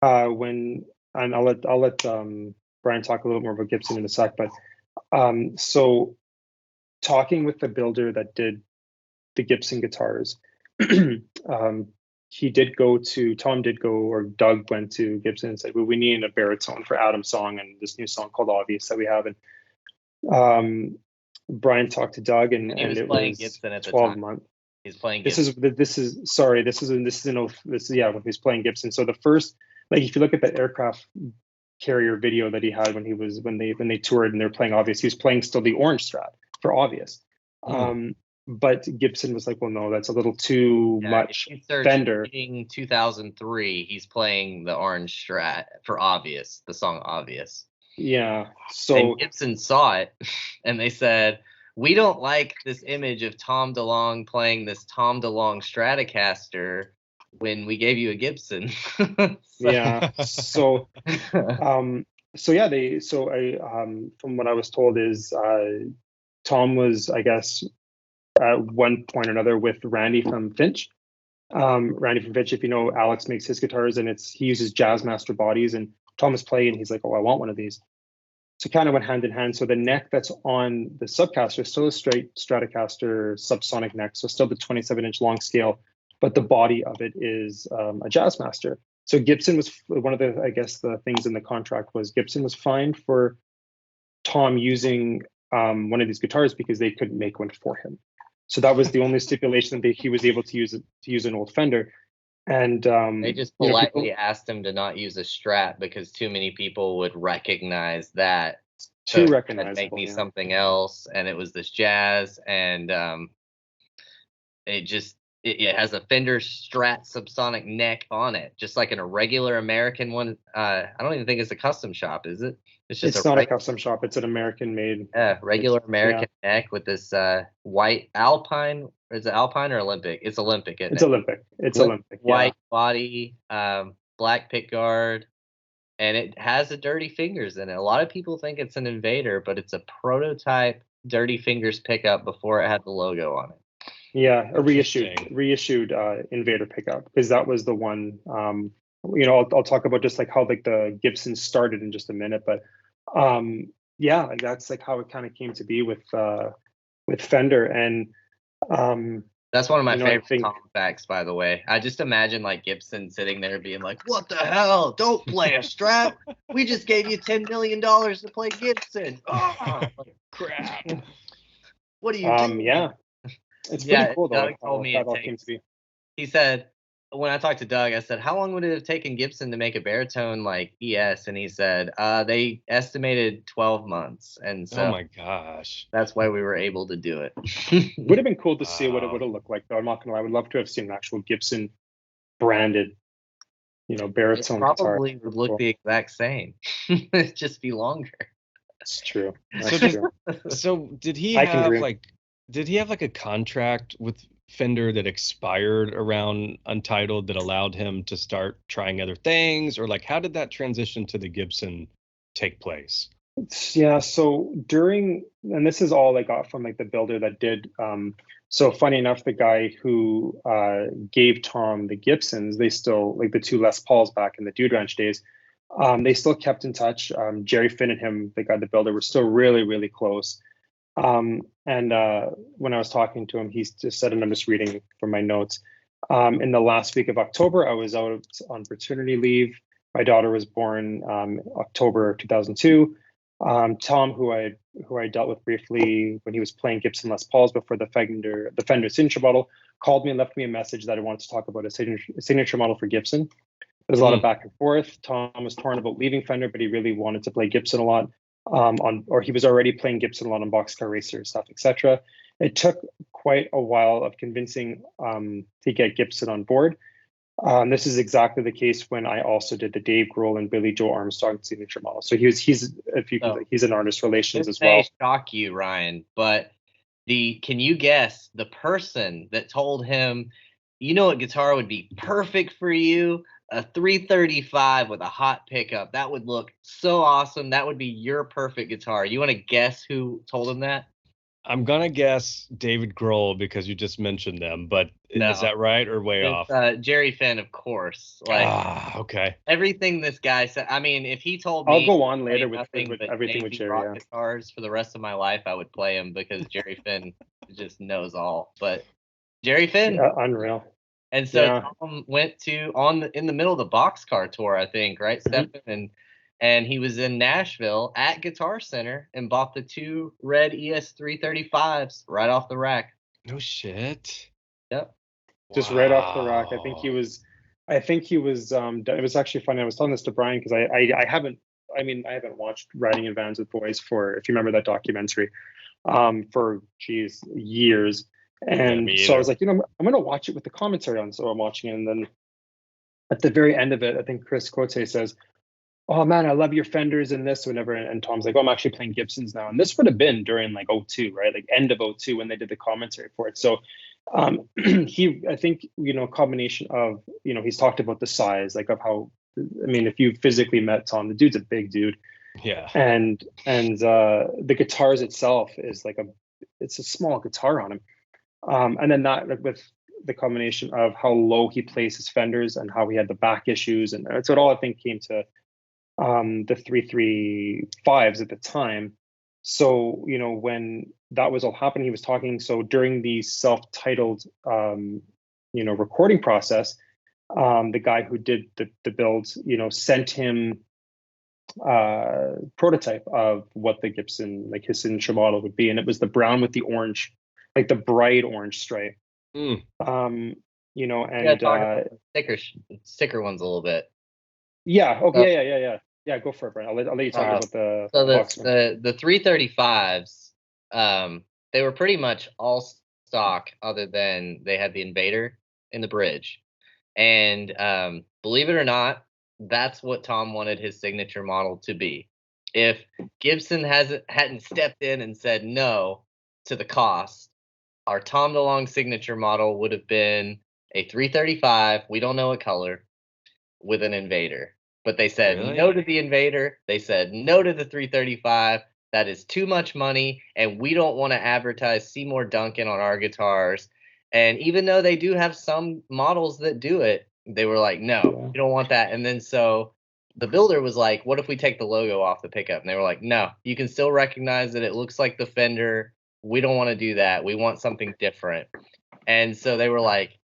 and I'll let Brian talk a little more about Gibson in a sec. But so talking with the builder that did the Gibson guitars, Tom did go, or Doug went to Gibson and said, well, we need a baritone for Adam's song and this new song called Obvious that we have. And Brian talked to Doug, and it was Gibson at 12 months. He's playing Gibson. This is he's playing Gibson. So the first, like, if you look at the aircraft carrier video that he had when they toured and they're playing Obvious, he was playing still the orange Strat for Obvious. But Gibson was like, well, no, that's a little too much. Fender. 2003, he's playing the orange Strat for Obvious, the song Obvious. Yeah. So and Gibson saw it, and they said, we don't like this image of Tom DeLonge playing this Tom DeLonge Stratocaster when we gave you a Gibson. Yeah. So from what I was told is Tom was, I guess, at one point or another with Randy from Finch. Randy from Finch, if you know, Alex makes his guitars, and he uses Jazzmaster bodies, and Tom was playing, and he's like, oh, I want one of these. So kind of went hand in hand. So the neck that's on the subcaster is still a straight Stratocaster subsonic neck, so still the 27-inch long scale, but the body of it is a Jazzmaster. So Gibson was one of the, I guess, the things in the contract was Gibson was fined for Tom using one of these guitars because they couldn't make one for him. So that was the only stipulation that he was able to use an old Fender. And they just politely asked him to not use a Strat because too many people would recognize that. Too recognizable. Make me something else, and it was this Jazz, and it has a Fender Strat subsonic neck on it, just like in a regular American one. I don't even think it's a custom shop, is it? It's not a custom shop. It's an American-made. Yeah, regular American neck with this white Alpine. Is it Alpine or Olympic? It's Olympic. It's Olympic. It's Olympic. White body, black pick guard, and it has the Dirty Fingers in it. A lot of people think it's an Invader, but it's a prototype Dirty Fingers pickup before it had the logo on it. Yeah, a reissued Invader pickup, because that was the one. I'll talk about just like how like the Gibson started in just a minute, but that's like how it kind of came to be with Fender. And that's one of my favorite Tom facts, by the way. I just imagine like Gibson sitting there being like, "What the hell? Don't play a Strat. We just gave you $10 million to play Gibson." Oh, crap! What are you doing? Yeah, it's pretty cool though. Doug told me it came to be. He said, when I talked to Doug, I said, how long would it have taken Gibson to make a baritone like ES? And he said, they estimated 12 months. And so, oh my gosh, that's why we were able to do it. Would have been cool to see what it would have looked like, though. I'm not gonna lie. I would love to have seen an actual Gibson branded, baritone guitar. Probably would look the exact same. It'd just be longer. It's true. So did he have like a contract with Fender that expired around Untitled that allowed him to start trying other things, or like how did that transition to the Gibson take place? Yeah, so and this is all I got from like the builder that did. So funny enough, the guy who gave Tom the Gibsons, they still, like the two Les Pauls back in the Dude Ranch days, they still kept in touch. Jerry Finn and him, the guy, the builder, were still really, really close. And when I was talking to him, he just said, and I'm just reading from my notes, in the last week of October, I was out on paternity leave. My daughter was born October 2002. Tom, who I dealt with briefly when he was playing Gibson Les Pauls before the Fender signature model, called me and left me a message that I wanted to talk about a signature model for Gibson. There's a lot of back and forth. Tom was torn about leaving Fender, but he really wanted to play Gibson a lot. Or he was already playing Gibson a lot on Boxcar Racer stuff, etc. it took quite a while of convincing to get Gibson on board. This is exactly the case when I also did the Dave Grohl and Billy Joe Armstrong signature model. So he's an artist relations as well. This may shock you, Ryan, but can you guess the person that told him, you know what guitar would be perfect for you? A 335 with a hot pickup. That would look so awesome. That would be your perfect guitar. You want to guess who told him that? I'm gonna guess David Grohl because you just mentioned them, but No. is that right or way off? Jerry Finn, of course. Okay. Everything this guy said. I mean, if he told I'll me, go on later with Navy everything with Jerry. rock guitars for the rest of my life, I would play him because Jerry Finn just knows all. But Jerry Finn, unreal. And so Tom went in the middle of the Boxcar tour, I think, right, Stefan? And he was in Nashville at Guitar Center and bought the 2 red ES335s right off the rack. No shit. Yep. Just right off the rack. I think he was. It was actually funny. I was telling this to Brian because I haven't watched Riding in Vans with Boys for, if you remember that documentary, for years. And so I was like, I'm going to watch it with the commentary on. So I'm watching it. And then at the very end of it, I think Chris Cote says, "Oh man, I love your Fenders and this," whenever. And Tom's like, "Oh, I'm actually playing Gibsons now." And this would have been during like 2002, right? Like end of 2002 when they did the commentary for it. So I think, combination of, he's talked about the size, like of how, if you physically met Tom, the dude's a big dude. Yeah. And the guitars itself is it's a small guitar on him. And then that with the combination of how low he plays his Fenders and how he had the back issues. And so it all, I think, came to the 335s at the time. So, when that was all happening, he was talking. So during the self-titled, recording process, the guy who did the builds, sent him prototype of what the Gibson, like his signature model would be. And it was the brown with the orange, like the bright orange stripe. And thicker ones a little bit. Yeah. Okay. Yeah. Yeah. Go for it, Brian. I'll let you talk about the. So the 335s, they were pretty much all stock, other than they had the Invader in the bridge, and believe it or not, that's what Tom wanted his signature model to be. If Gibson hadn't stepped in and said no to the cost, our Tom DeLonge signature model would have been a 335. We don't know what color, with an Invader. But they said no to the Invader. They said no to the 335. That is too much money, and we don't want to advertise Seymour Duncan on our guitars. And even though they do have some models that do it, they were like, no, we don't want that. And then so the builder was like, what if we take the logo off the pickup? And they were like, no, you can still recognize that it looks like the Fender. We don't want to do that. We want something different. And so they were like,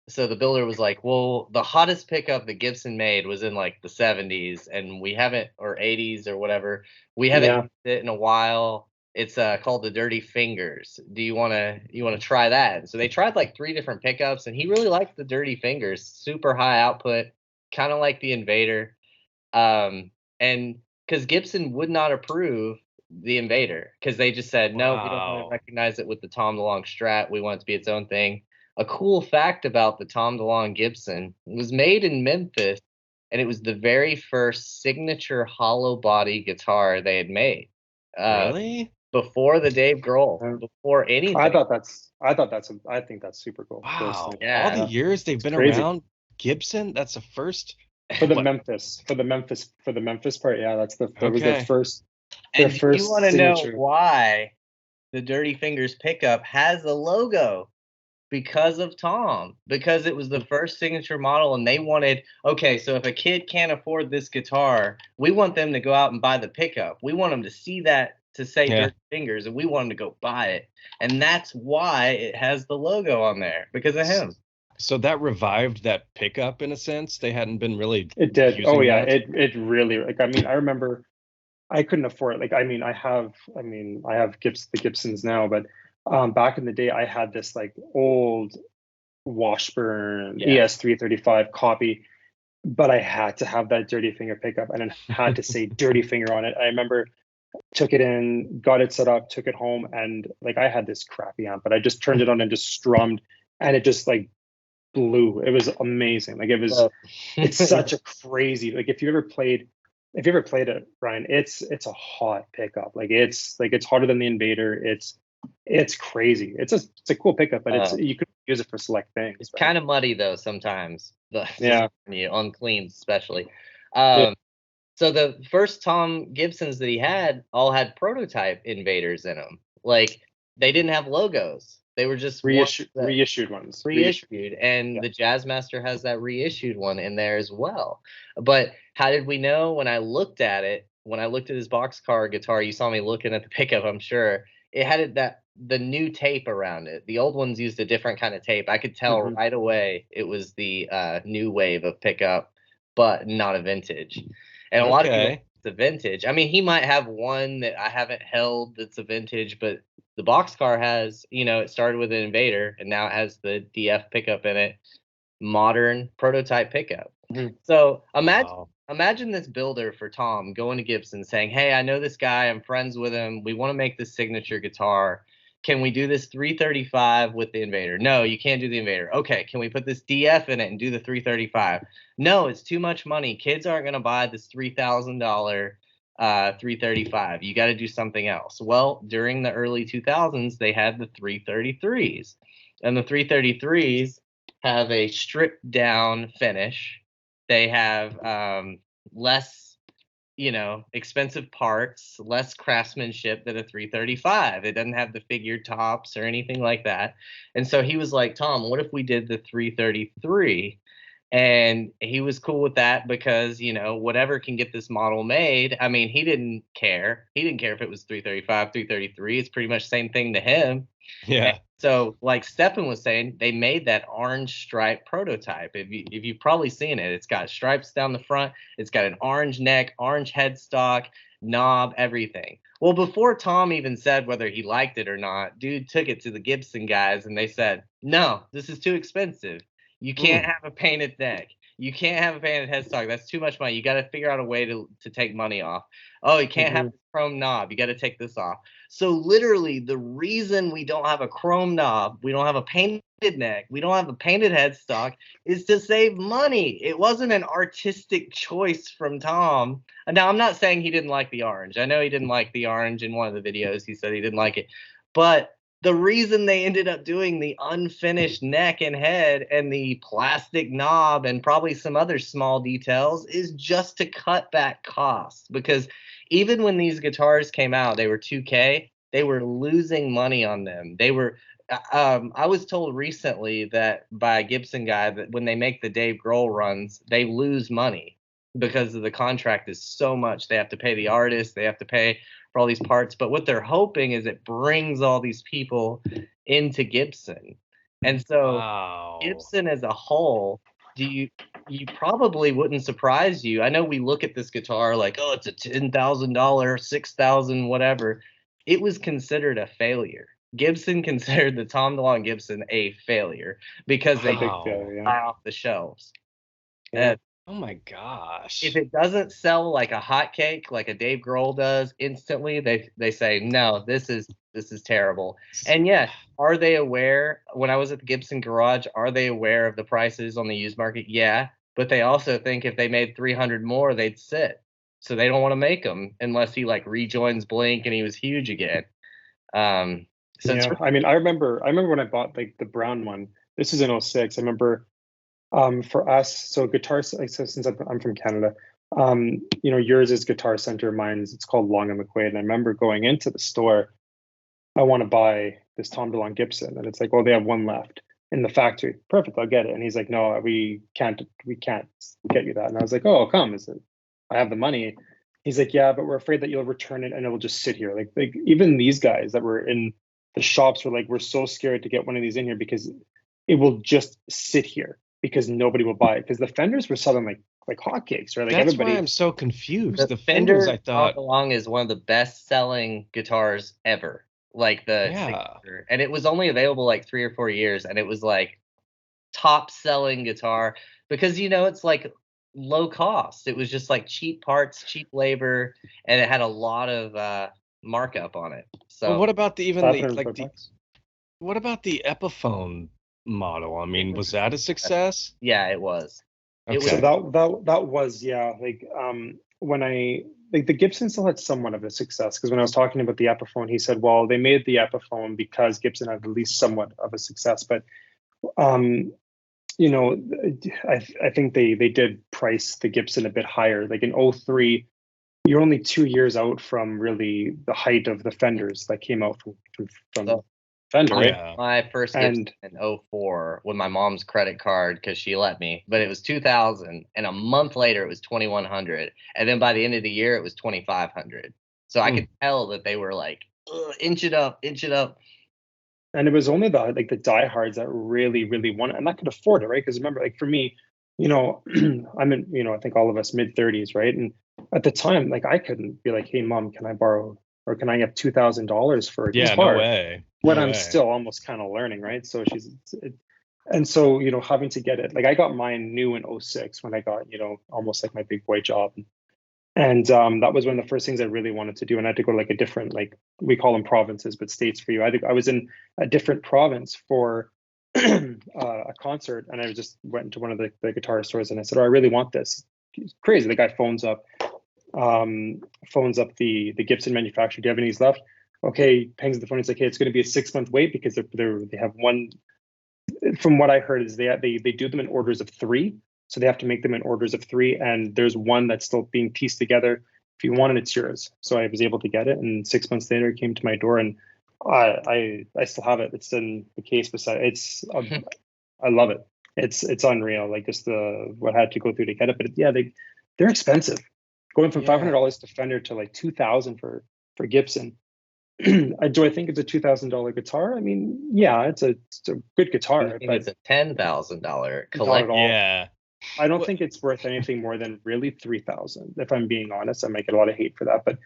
so the builder was like, well, the hottest pickup that Gibson made was in like the 70s, and we haven't, or 80s or whatever. We haven't used it in a while. It's called the Dirty Fingers. Do you want to try that? And so they tried like 3 different pickups, and he really liked the Dirty Fingers. Super high output, kind of like the Invader. And because Gibson would not approve the Invader, because they just said, no, we don't want to recognize it with the Tom DeLonge Strat. We want it to be its own thing. A cool fact about the Tom DeLonge Gibson, it was made in Memphis, and it was the very first signature hollow body guitar they had made. Really? Before the Dave Grohl, before anything. I think that's super cool. Wow. Personally. Yeah. All the years they've been around, Gibson, that's the first. For the Memphis part, yeah, that was their first. And if you want to know why the Dirty Fingers pickup has the logo? Because of Tom, because it was the first signature model, and they wanted, okay, so if a kid can't afford this guitar, we want them to go out and buy the pickup. We want them to see that, to say Dirty Fingers, and we want them to go buy it. And that's why it has the logo on there, because of him. So that revived that pickup in a sense. They hadn't been really. It did. Oh yeah, it really. I remember, I couldn't afford it. I have the Gibsons now, but back in the day, I had this like old Washburn ES335 copy, but I had to have that Dirty Finger pickup, and it had to say Dirty Finger on it. I remember took it in, got it set up, took it home, and like I had this crappy amp, but I just turned it on and just strummed, and it just like blew. It was amazing. Like it was, it's such a crazy, like if you ever played it, Ryan, it's a hot pickup. Like it's hotter than the Invader. It's crazy. It's a cool pickup, but you could use it for select things. It's kind of muddy though sometimes. Yeah. On cleans especially. Yeah. So the first Tom Gibsons that he had all had prototype Invaders in them. Like they didn't have logos. They were just reissued ones. Reissued. And the Jazzmaster has that reissued one in there as well. But how did we know? When I looked at his boxcar guitar, you saw me looking at the pickup, I'm sure. It had the new tape around it. The old ones used a different kind of tape. I could tell right away it was the new wave of pickup, but not a vintage. And a lot of people, it's a vintage. I mean, he might have one that I haven't held that's a vintage, but the boxcar has, it started with an Invader and now it has the DF pickup in it. Modern prototype pickup. So imagine this builder for Tom going to Gibson saying, hey, I know this guy, I'm friends with him, we want to make this signature guitar. Can we do this 335 with the Invader? No, you can't do the Invader. Okay, can we put this DF in it and do the 335? No, it's too much money. Kids aren't going to buy this $3,000 335. You got to do something else. Well, during the early 2000s, they had the 333s. And the 333s have a stripped down finish. They have less expensive parts, less craftsmanship than a 335. It doesn't have the figured tops or anything like that. And so he was like, Tom, what if we did the 333? And he was cool with that because, whatever can get this model made. I mean, he didn't care. He didn't care if it was 335, 333. It's pretty much the same thing to him. Yeah. And so like Stefan was saying, they made that orange stripe prototype. If you've probably seen it, it's got stripes down the front. It's got an orange neck, orange headstock, knob, everything. Well, before Tom even said whether he liked it or not, dude took it to the Gibson guys and they said, no, this is too expensive. You can't have a painted neck. You can't have a painted headstock. That's too much money. You got to figure out a way to take money off. Oh, you can't have a chrome knob. You got to take this off. So literally the reason we don't have a chrome knob, we don't have a painted neck, we don't have a painted headstock is to save money. It wasn't an artistic choice from Tom. Now, I'm not saying he didn't like the orange. I know he didn't like the orange in one of the videos. He said he didn't like it. But the reason they ended up doing the unfinished neck and head and the plastic knob and probably some other small details is just to cut back costs. Because even when these guitars came out, they were 2K, they were losing money on them. They were, I was told recently that by a Gibson guy that when they make the Dave Grohl runs, they lose money because of the contract is so much. They have to pay the artist, they have to pay for all these parts. But what they're hoping is it brings all these people into Gibson. And so Gibson as a whole, you probably wouldn't surprise you. I know we look at this guitar like, oh, it's a $10,000, $6,000, whatever. It was considered a failure. Gibson considered the Tom DeLonge Gibson a failure because they buy off the shelves. Yeah. Oh my gosh. If it doesn't sell like a hotcake, like a Dave Grohl does instantly, they say, no, this is terrible. And yeah, are they aware? When I was at the Gibson garage, are they aware of the prices on the used market? Yeah, but they also think if they made 300 more, they'd sit. So they don't want to make them unless he like rejoins Blink and he was huge again. I mean, I remember when I bought like the brown one. This is in 06. I remember for us, so guitars, since I'm from Canada, yours is Guitar Center, mine's, it's called Long and McQuaid. And I remember going into the store, I want to buy this Tom DeLonge Gibson. And it's like, well, they have one left in the factory. Perfect, I'll get it. And he's like, no, we can't get you that. And I was like, oh, come, I have the money. He's like, yeah, but we're afraid that you'll return it and it will just sit here. Like even these guys that were in the shops were like, we're so scared to get one of these in here because it will just sit here because nobody will buy it. Because the Fenders were selling like hotcakes, right? Like that's everybody. Why I'm so confused. The Fenders, Fender I thought, DeLonge is one of the best-selling guitars ever. Like signature. And it was only available like 3 or 4 years, and it was like top-selling guitar because it's like low cost. It was just like cheap parts, cheap labor, and it had a lot of markup on it. So Well, what about the 500 bucks. what about the Epiphone model? I mean, was that a success? yeah, it was. It So Okay. that was, yeah, like when I like the Gibson still had somewhat of a success, because when I was talking about the Epiphone, he said, well, they made the Epiphone because Gibson had at least somewhat of a success. But um you know, I think they did price the Gibson a bit higher. Like in '03, you're only 2 years out from really the height of the Fenders that came out from So Fender, right? Yeah. my first Gibson And in '04 with my mom's credit card because she let me, but it was 2000, and a month later it was 2100, and then by the end of the year it was 2500. So I Hmm. could tell that they were like, "Ugh, inch it up, inch it up." and it was only the diehards that really wanted, and that could afford it, right? Because remember, like for me, I'm in, I think all of us mid 30s, right? And at the time, like I couldn't be like, hey mom, can I borrow, or can I get $2,000 for a Yeah, no guitar way. when No I'm way. still almost kind of learning, right? So and so having to get it, like I got mine new in '06 when I got almost like my big boy job. And that was one of the first things I really wanted to do. And I had to go to like a different, like we call them provinces, but states for you. I was in a different province for a concert, and I just went into one of the guitar stores and I said, oh, I really want this. It's crazy. The guy phones up the Gibson manufacturer. Do you have any left? Okay, hangs the phone. He's like, hey, it's going to be a 6-month wait because they have one. From what I heard is they do them in orders of three. So they have to make them in orders of three, and there's one that's still being pieced together. If you want it, it's yours. So I was able to get it, and 6 months later, it came to my door, and I still have it. It's in the case beside. I love it. It's unreal. Like just what I had to go through to get it, but yeah, they're expensive. Going from Yeah. $500 to Fender to like 2,000 for Gibson. Do I think it's a $2,000 guitar? I mean, yeah, it's a good I guitar, think but it's a $10,000 not at collect. all. Yeah. I don't Well, think it's worth anything more than really 3,000. If I'm being honest, I might get a lot of hate for that, but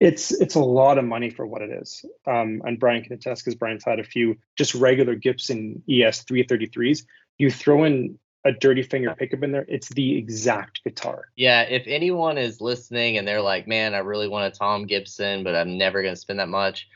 it's a lot of money for what it is. And Brian can attest because Brian's had a few just regular Gibson ES 333s. You throw in a dirty finger pickup in there, it's the exact guitar. Yeah, if anyone is listening and they're like, man, I really want a Tom Gibson, but I'm never going to spend that much,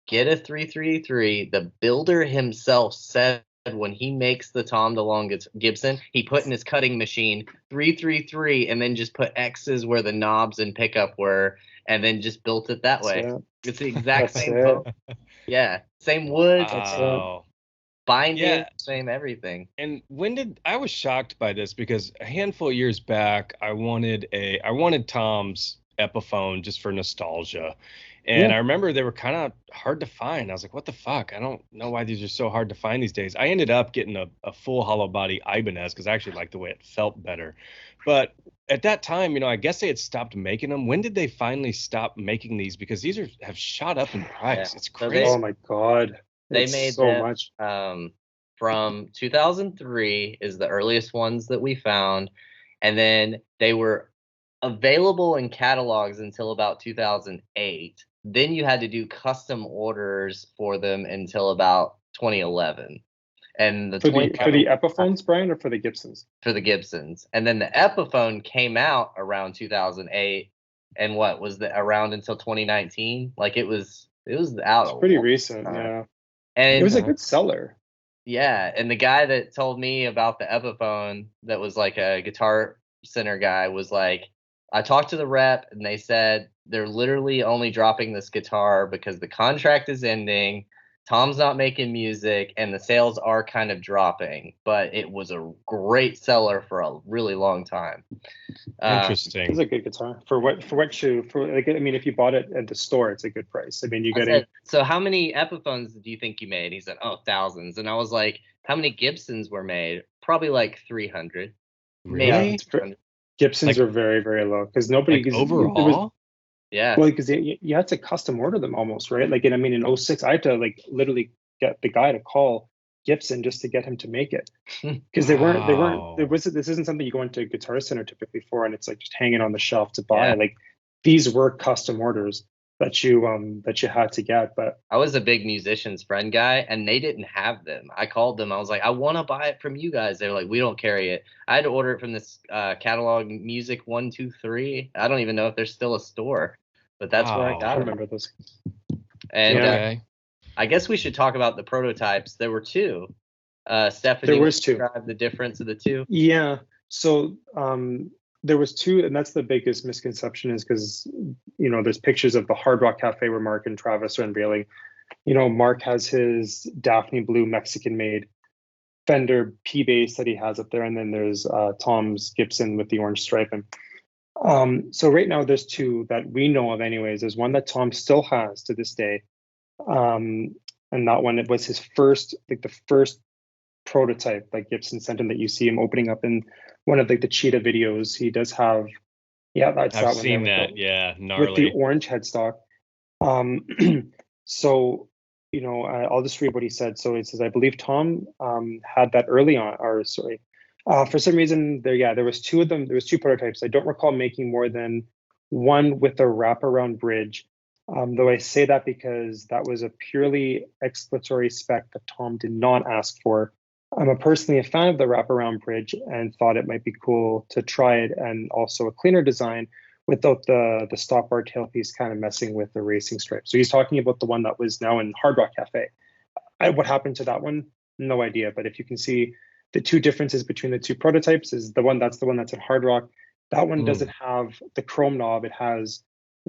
get a 333. The builder himself said when he makes the Tom DeLonge Gibson, he put in his cutting machine 333 and then just put X's where the knobs and pickup were, and then just built it that way. So It's the exact that's same it. bone. Yeah, same wood, That's it. wow. binding, Yeah. same everything. And I was shocked by this because a handful of years back, I wanted Tom's Epiphone just for nostalgia. And Yeah. I remember they were kind of hard to find. I was like, what the fuck? I don't know why these are so hard to find these days. I ended up getting a full hollow body Ibanez because I actually liked the way it felt better. But at that time, I guess they had stopped making them. When did they finally stop making these? Because these have shot up in price. Yeah. It's So crazy. Oh my God. They It's made so them much. from 2003 is the earliest ones that we found, and then they were available in catalogs until about 2008. Then you had to do custom orders for them until about 2011. And the For the 2011 Epiphones, Brian, or for the Gibsons? for the Gibsons. And then the Epiphone came out around 2008, and what was the around until 2019? Like it was out It's a pretty long recent, time. yeah. It And was a good seller. yeah, and the guy that told me about the Epiphone that was like a Guitar Center guy was like, I talked to the rep and they said they're literally only dropping this guitar because the contract is ending. Tom's not making music and the sales are kind of dropping, but it was a great seller for a really long time. Interesting. It's a good guitar for like. I mean, if you bought it at the store, it's a good price. I mean, you're I getting said, so how many Epiphones do you think you made? He said, oh, thousands. And I was like, how many Gibsons were made? Probably like 300. Really? Maybe 300. Gibsons Like- are very, very low because nobody Like because overall? Yeah. well, because you had to custom order them almost, right? Like, and I mean, in '06, I had to like literally get the guy to call Gibson just to get him to make it because Wow. this isn't something you go into a Guitar Center typically for, and it's like just hanging on the shelf to buy. Yeah. Like these were custom orders. that you had to get. But I was a big Musician's Friend guy, and they didn't have them. I called them. I was like, I want to buy it from you guys. They were like, we don't carry it. I had to order it from this catalog Music 123. I don't even know if there's still a store, but that's where I I got it. remember those. And Okay. I guess we should talk about the prototypes. There were two. Stefan, There you was want to two. describe the difference of the two? Yeah. So there was two, and that's the biggest misconception, is because there's pictures of the Hard Rock Cafe where Mark and Travis are unveiling. Mark has his Daphne Blue Mexican-made Fender P bass that he has up there, and then there's Tom's Gibson with the orange striping. So right now there's two that we know of, anyways. There's one that Tom still has to this day, and that one, it was his first, like the first prototype that Gibson sent him, that you see him opening up in one of the Cheetah videos. He does have, that's I've that one seen there that. Yeah, with gnarly. the orange headstock. So I'll just read what he said. So it says, I believe Tom had that early on, or sorry, for some reason there was two of them. There was two prototypes. I don't recall making more than one with a wraparound bridge. Though I say that because that was a purely exploratory spec that Tom did not ask for. I'm personally a fan of the wraparound bridge and thought it might be cool to try it, and also a cleaner design without the stop bar tailpiece kind of messing with the racing stripe. So he's talking about the one that was now in Hard Rock Cafe. What happened to that one? No idea. But if you can see the two differences between the two prototypes, is the one that's in Hard Rock. That one doesn't have the chrome knob. It has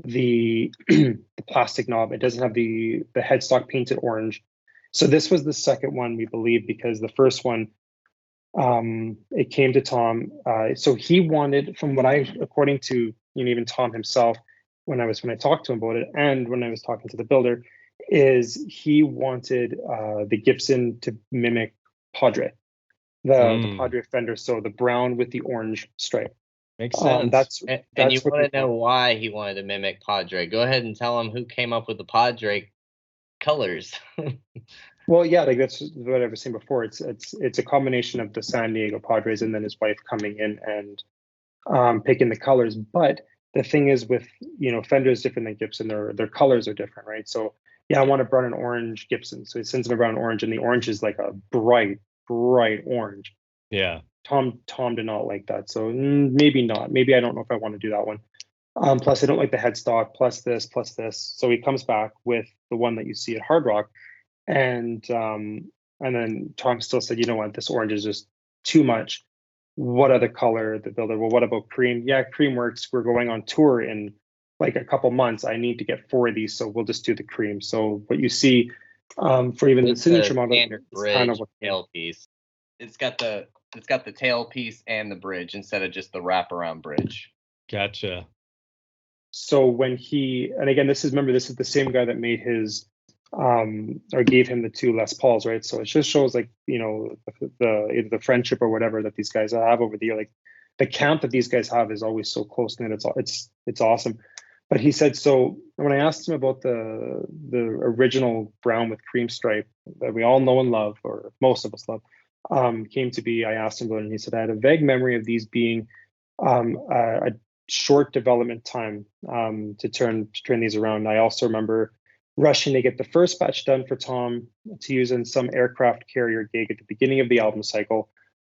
the the plastic knob. It doesn't have the headstock painted orange. So this was the second one, we believe, because the first one, it came to Tom. So he wanted, from what according to even Tom himself, when I talked to him about it, and when I was talking to the builder, is he wanted the Gibson to mimic Padre, the Padre Fender. So the brown with the orange stripe. Makes sense. That's And you want to know why he wanted to mimic Padre? Go ahead and tell him who came up with the Padre colors. Well, yeah, like that's what I was saying before. It's a combination of the San Diego Padres and then his wife coming in and picking the colors. But the thing is, with Fender is different than Gibson. Their colors are different, right? So yeah, I want a brown and orange Gibson. So he sends him a brown and orange, and the orange is like a bright orange. Yeah. Tom did not like that. So maybe not. Maybe I don't know if I want to do that one. Plus, I don't like the headstock. Plus this. So he comes back with the one that you see at Hard Rock. And then Tom still said, you know what, this orange is just too much. What other color? The builder, well, what about cream? Yeah, cream works. We're going on tour in like a couple months. I need to get 4 of these, so we'll just do the cream. So what you see for even the signature model, standard bridge kind of what tailpiece. It's got the tailpiece and the bridge instead of just the wraparound bridge. Gotcha. So when and again, this is the same guy that made his or gave him the 2 Les Pauls, right? So it just shows like either the friendship or whatever that these guys have over the year. Like the camp that these guys have is always so close knit. It's awesome. But he said, so when I asked him about the original brown with cream stripe that we all know and love, or most of us love, came to be, I asked him about it, and he said, I had a vague memory of these being a short development time to turn these around. I also remember rushing to get the first batch done for Tom to use in some aircraft carrier gig at the beginning of the album cycle,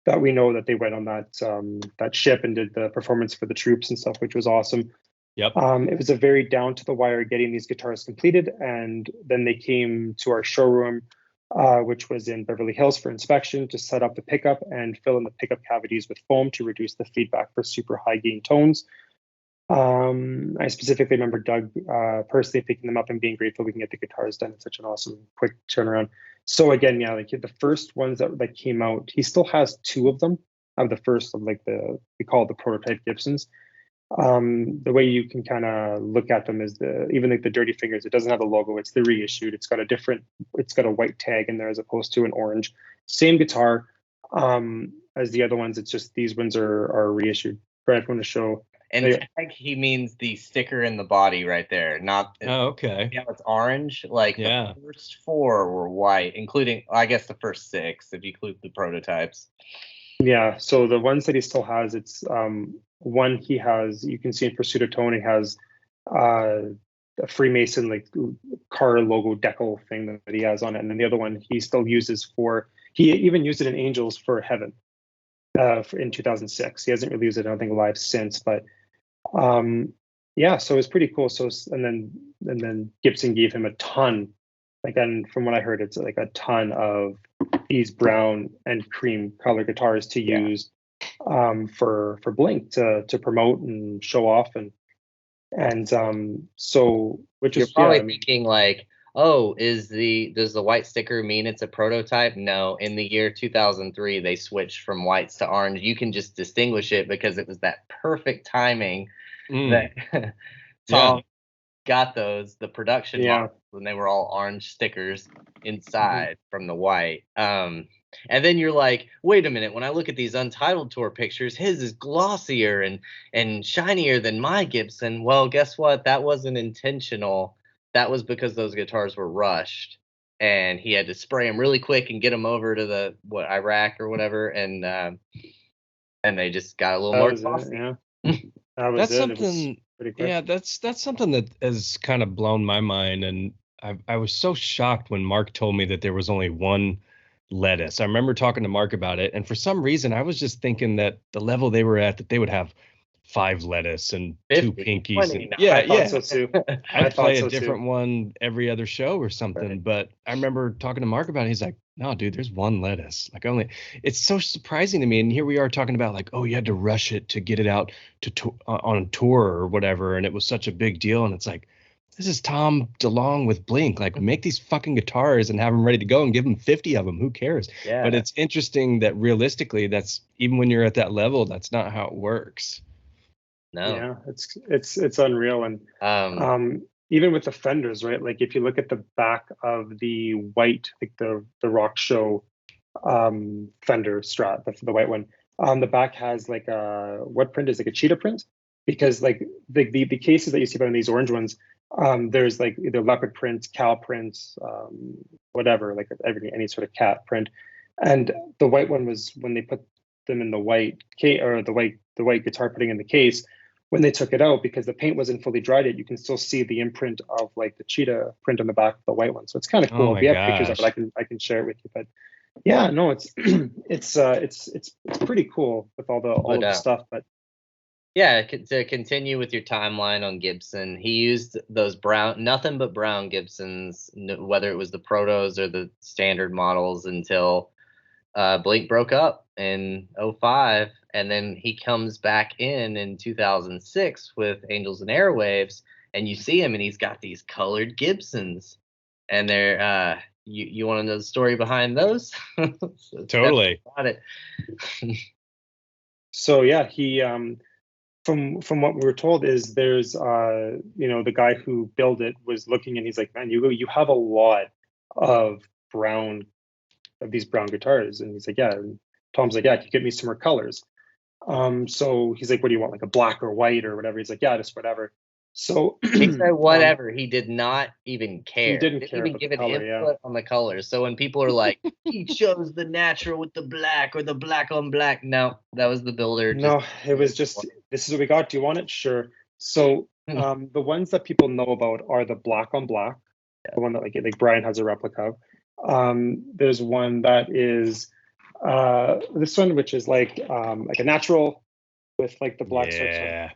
that we know that they went on that ship and did the performance for the troops and stuff, which was awesome. Yep. It was a very down to the wire getting these guitars completed, and then they came to our showroom, which was in Beverly Hills, for inspection, to set up the pickup and fill in the pickup cavities with foam to reduce the feedback for super high gain tones. I specifically remember Doug personally picking them up and being grateful we can get the guitars done. It's such an awesome quick turnaround. So again, yeah, like the first ones that came out, he still has 2 of them, of the first of like we call it the prototype Gibsons. The way you can kind of look at them is even like the Dirty Fingers, it doesn't have a logo, it's the reissued. It's got a white tag in there as opposed to an orange. Same guitar as the other ones, it's just these ones are reissued for everyone to show. And tag, he means the sticker in the body right there, not. Oh, okay. Yeah, it's orange. Like the first 4 were white, including, I guess, the first 6 if you include the prototypes. Yeah. So the ones that he still has, it's one he has. You can see in Pursuit of Tone, he has a Freemason like car logo decal thing that he has on it, and then the other one he still uses for. He even used it in Angels for Heaven in 2006. He hasn't really used it, I don't think, live since, but yeah, so it's pretty cool. So and then Gibson gave him a ton, like, and from what I heard, it's like a ton of these brown and cream color guitars to use for Blink to promote and show off and so which You're is probably thinking like, oh, does the white sticker mean it's a prototype? No, in the year 2003 they switched from whites to orange. You can just distinguish it because it was that perfect timing that Tom got the production models when they were all orange stickers inside from the white. And then you're like, wait a minute, when I look at these Untitled Tour pictures, his is glossier and shinier than my Gibson. Well, guess what? That wasn't intentional. That was because those guitars were rushed and he had to spray them really quick and get them over to Iraq or whatever, and they just got a little more glossy. That's something. Yeah, that's something that has kind of blown my mind, and I was so shocked when Mark told me that there was only one lettuce. I remember talking to Mark about it, and for some reason I was just thinking that the level they were at, that they would have 5 lettuce and 2 pinkies. And, I thought so too. I'd play a different one every other show or something. Right. But I remember talking to Mark about it. He's like, no, dude, there's one lettuce. Like, it's so surprising to me. And here we are talking about like, oh, you had to rush it to get it out on tour or whatever. And it was such a big deal. And it's like, this is Tom DeLonge with Blink. Like, make these fucking guitars and have them ready to go and give them 50 of them. Who cares? Yeah. But it's interesting that realistically, that's, even when you're at that level, that's not how it works. No. Yeah, it's unreal. And even with the Fenders, right? Like, if you look at the back of the white, like the Rock Show Fender Strat, the white one, the back has like what print is like a cheetah print, because like the cases that you see on these orange ones, there's like either leopard print, cow print, whatever, like any sort of cat print. And the white one was, when they put them in the white case, or the white guitar putting in the case, when they took it out, because the paint wasn't fully dried yet, you can still see the imprint of like the cheetah print on the back of the white one. So it's kind of cool. If you have pictures of it, I can share it with you. But yeah, no, it's it's pretty cool with all of the stuff. But yeah, to continue with your timeline on Gibson, he used those nothing but brown Gibsons, whether it was the protos or the standard models, until Blink broke up in 2005, and then he comes back in 2006 with Angels and Airwaves, and you see him and he's got these colored Gibsons, and they're you want to know the story behind those? So totally. Got it. So yeah, he from what we were told is there's the guy who built it was looking, and he's like, man, you have a lot of these brown guitars. And he's like, yeah. And Tom's like, yeah, can you get me some more colors? So he's like, what do you want, like a black or white or whatever? He's like, yeah, just whatever. So he said whatever. He did not even care. He didn't care even give an input on the colors. So when people are like, he chose the natural with the black or the black on black, no, that was the builder. No, it was just, this is what we got. Do you want it? Sure. So the ones that people know about are the black on black, the one that like Brian has a replica of. There's one that is this one, which is like a natural with like the black stripes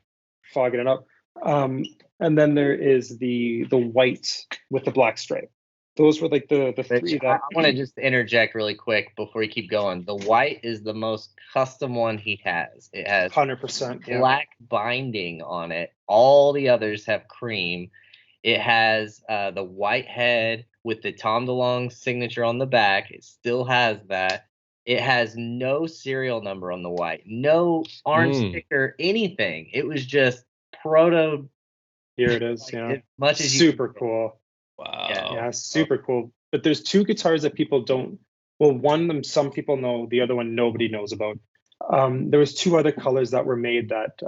fogging it up. And then there is the white with the black stripe. Those were like the three that I want to just interject really quick before you keep going. The white is the most custom one he has. It has 100% black binding on it. All the others have cream. It has the white head with the Tom DeLonge signature on the back. It still has that. It has no serial number on the white, no orange sticker, anything. It was just proto. Here it is. As much as super cool. Wow. Yeah, super cool. But there's 2 guitars that people don't. Well, one of them some people know. The other one nobody knows about. There was 2 other colors that were made that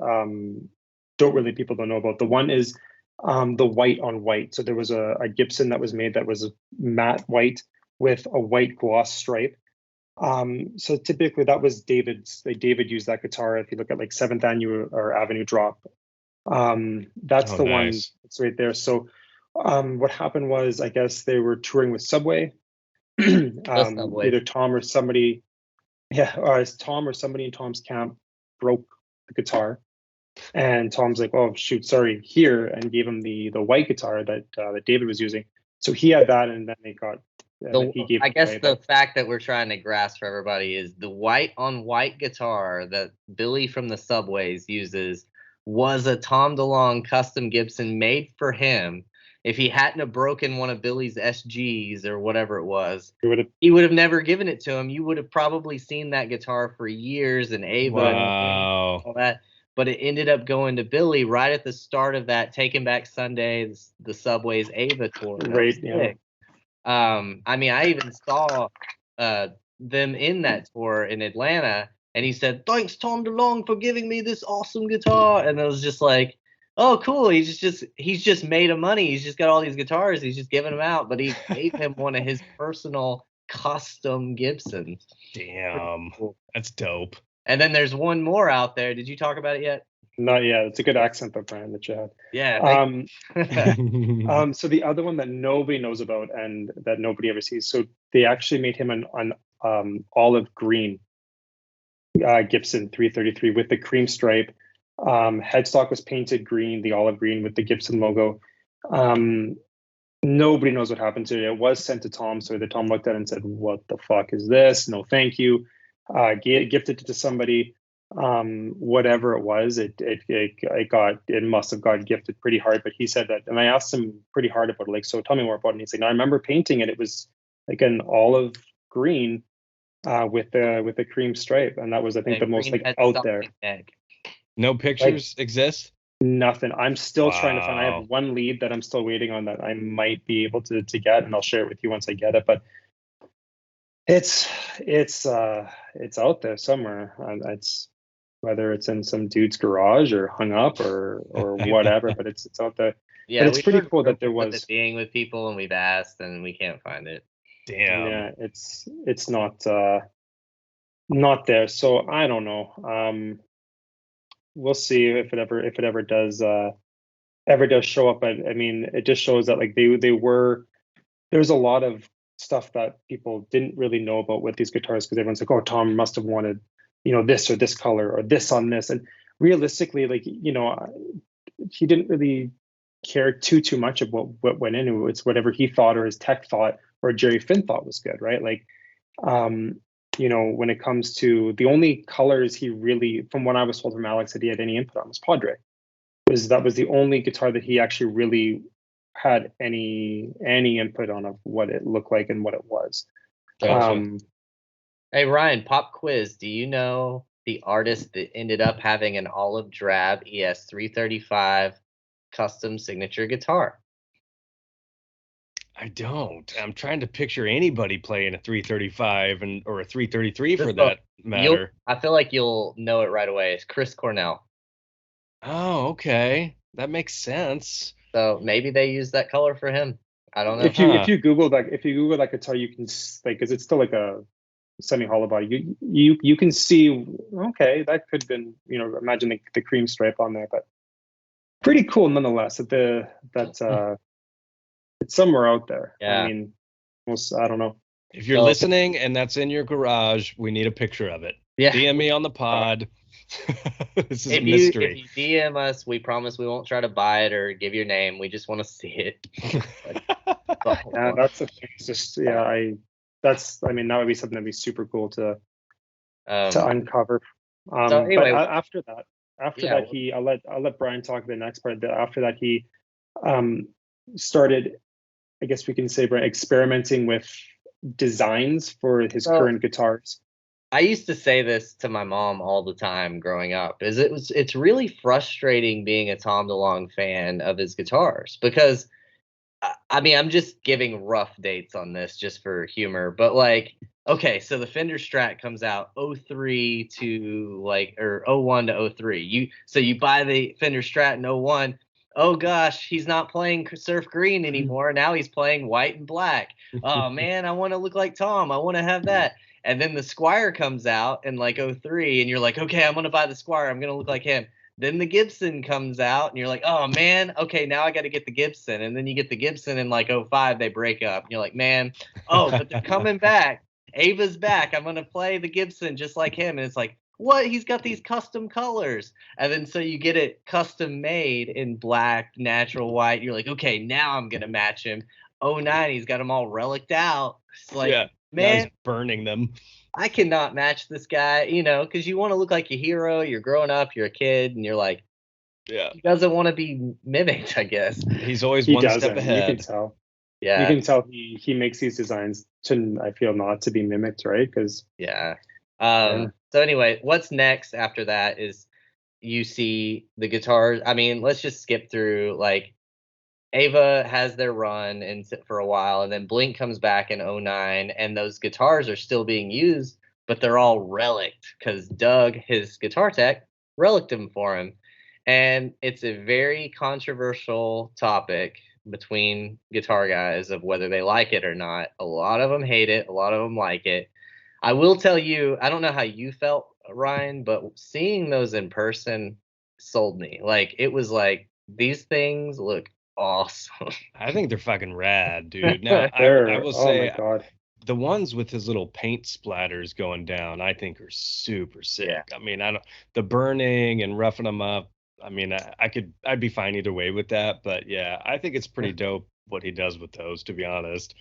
people don't know about. The one is the white on white. So there was a Gibson that was made that was matte white with a white gloss stripe. So typically that was David's. Like David used that guitar. If you look at like 7th Avenue Drop, that's the one that's right there. So What happened was, I guess they were touring with Subway. Subways. Either Tom or somebody, it's Tom or somebody in Tom's camp broke the guitar, and Tom's like, "Oh shoot, sorry," here, and gave him the white guitar that David was using. So he had that, and then they got. He gave I it guess away, the but fact that we're trying to grasp for everybody is the white on white guitar that Billy from the Subways uses was a Tom DeLonge custom Gibson made for him. If he hadn't have broken one of Billy's SGs or whatever it was, he would have never given it to him. You would have probably seen that guitar for years and Ava and all that. But it ended up going to Billy right at the start of that Taking Back Sundays, the Subways Ava tour. right, yeah. I mean, I even saw them in that tour in Atlanta, and he said, "Thanks, Tom DeLonge, for giving me this awesome guitar." And I was just like, "Oh, cool! He's just made of money. He's just got all these guitars. He's just giving them out." But he gave him one of his personal custom Gibsons. Damn, cool. That's dope. And then there's one more out there. Did you talk about it yet? Not yet. It's a good accent, though, Brian, that you had. Yeah. So the other one that nobody knows about and that nobody ever sees. So they actually made him an olive green Gibson 333 with the cream stripe. Headstock was painted green, the olive green with the Gibson logo. Nobody knows what happened to it. It was sent to Tom, so the Tom looked at it and said, "What the fuck is this? No, thank you." Gifted it to somebody. Whatever it was, it must have got gifted pretty hard. But he said that, and I asked him pretty hard about it, like, so tell me more about it. And he's like, "No, I remember painting it. It was like an olive green with the cream stripe, and that was, I think, the most like out there." No pictures exist. Nothing. I'm still trying to find. I have one lead that I'm still waiting on that I might be able to get, and I'll share it with you once I get it. But it's out there somewhere. It's whether it's in some dude's garage or hung up or whatever, but it's out there. Yeah, but it's pretty cool that there was being with people, and we've asked and we can't find it. Damn. Yeah, it's not there. So I don't know. We'll see if it ever does show up. But I mean, it just shows that like there's a lot of stuff that people didn't really know about with these guitars, because everyone's like, "Oh, Tom must have wanted, this or this color or this on this." And realistically, like, he didn't really care too much of what went into it. It's whatever he thought or his tech thought or Jerry Finn thought was good, right? Like, when it comes to the only colors he really, from what I was told from Alex, that he had any input on was Padre. That was the only guitar that he actually really had any input on of what it looked like and what it was. Gotcha. Hey Ryan, pop quiz. Do you know the artist that ended up having an olive drab ES 335 custom signature guitar? I don't. I'm trying to picture anybody playing a 335 or a 333 for that matter. I feel like you'll know it right away. It's Chris Cornell. Oh, okay. That makes sense. So maybe they used that color for him. I don't know. If you Google that guitar, you can, like, because it's still like a semi-hollow body. You can see, okay, that could have been, imagine the cream stripe on there, but pretty cool nonetheless. That it's somewhere out there. Yeah. I mean, I don't know. If you're listening and that's in your garage, we need a picture of it. Yeah. DM me on the pod. This is a mystery. If you DM us, we promise we won't try to buy it or give your name. We just want to see it. Yeah, that's the thing. It's just, that would be something that'd be super cool to uncover. So anyway, but after that, I'll let Brian talk the next part. After that, he started, I guess we can say, Brian, experimenting with designs for his current guitars. I used to say this to my mom all the time growing up. It's really frustrating being a Tom DeLonge fan of his guitars, because I mean, I'm just giving rough dates on this just for humor, but like, okay, so the Fender Strat comes out 03 to or 01 to 03. You buy the Fender Strat in 01. Oh gosh, he's not playing surf green anymore. Now he's playing white and black. Oh man, I want to look like Tom. I want to have that. And then the Squire comes out in 03, and you're like, okay, I'm gonna buy the Squire. I'm gonna look like him. Then the Gibson comes out, and you're like, oh man, okay, now I got to get the Gibson. And then you get the Gibson in like '05, they break up. And you're like, man, oh, but they're coming back. Ava's back. I'm gonna play the Gibson just like him. And it's like, what? He's got these custom colors. And then so you get it custom made in black, natural white. You're like, okay, now I'm gonna match him. '09, he's got them all reliced out. It's like, Now man, he's burning them. I cannot match this guy, because you want to look like a hero. You're growing up, you're a kid, and you're like, Yeah. he doesn't want to be mimicked, I guess. He's always He one step doesn't. ahead. You can tell. Yeah. You can tell he makes these designs to, I feel, not to be mimicked, right? Because Yeah. So anyway, what's next after that is you see the guitars. I mean, let's just skip through. Like, Ava has their run and for a while, and then Blink comes back in '09, and those guitars are still being used, but they're all relicked because Doug, his guitar tech, relicked them for him. And it's a very controversial topic between guitar guys of whether they like it or not. A lot of them hate it, a lot of them like it. I will tell you, I don't know how you felt, Ryan, but seeing those in person sold me. Like, it was like, these things look awesome. I think they're fucking rad, dude. Now, I will oh say my god, the ones with his little paint splatters going down, I think are super sick. Yeah. I mean, the burning and roughing them up. I mean, I'd be fine either way with that. But yeah, I think it's pretty dope what he does with those, to be honest.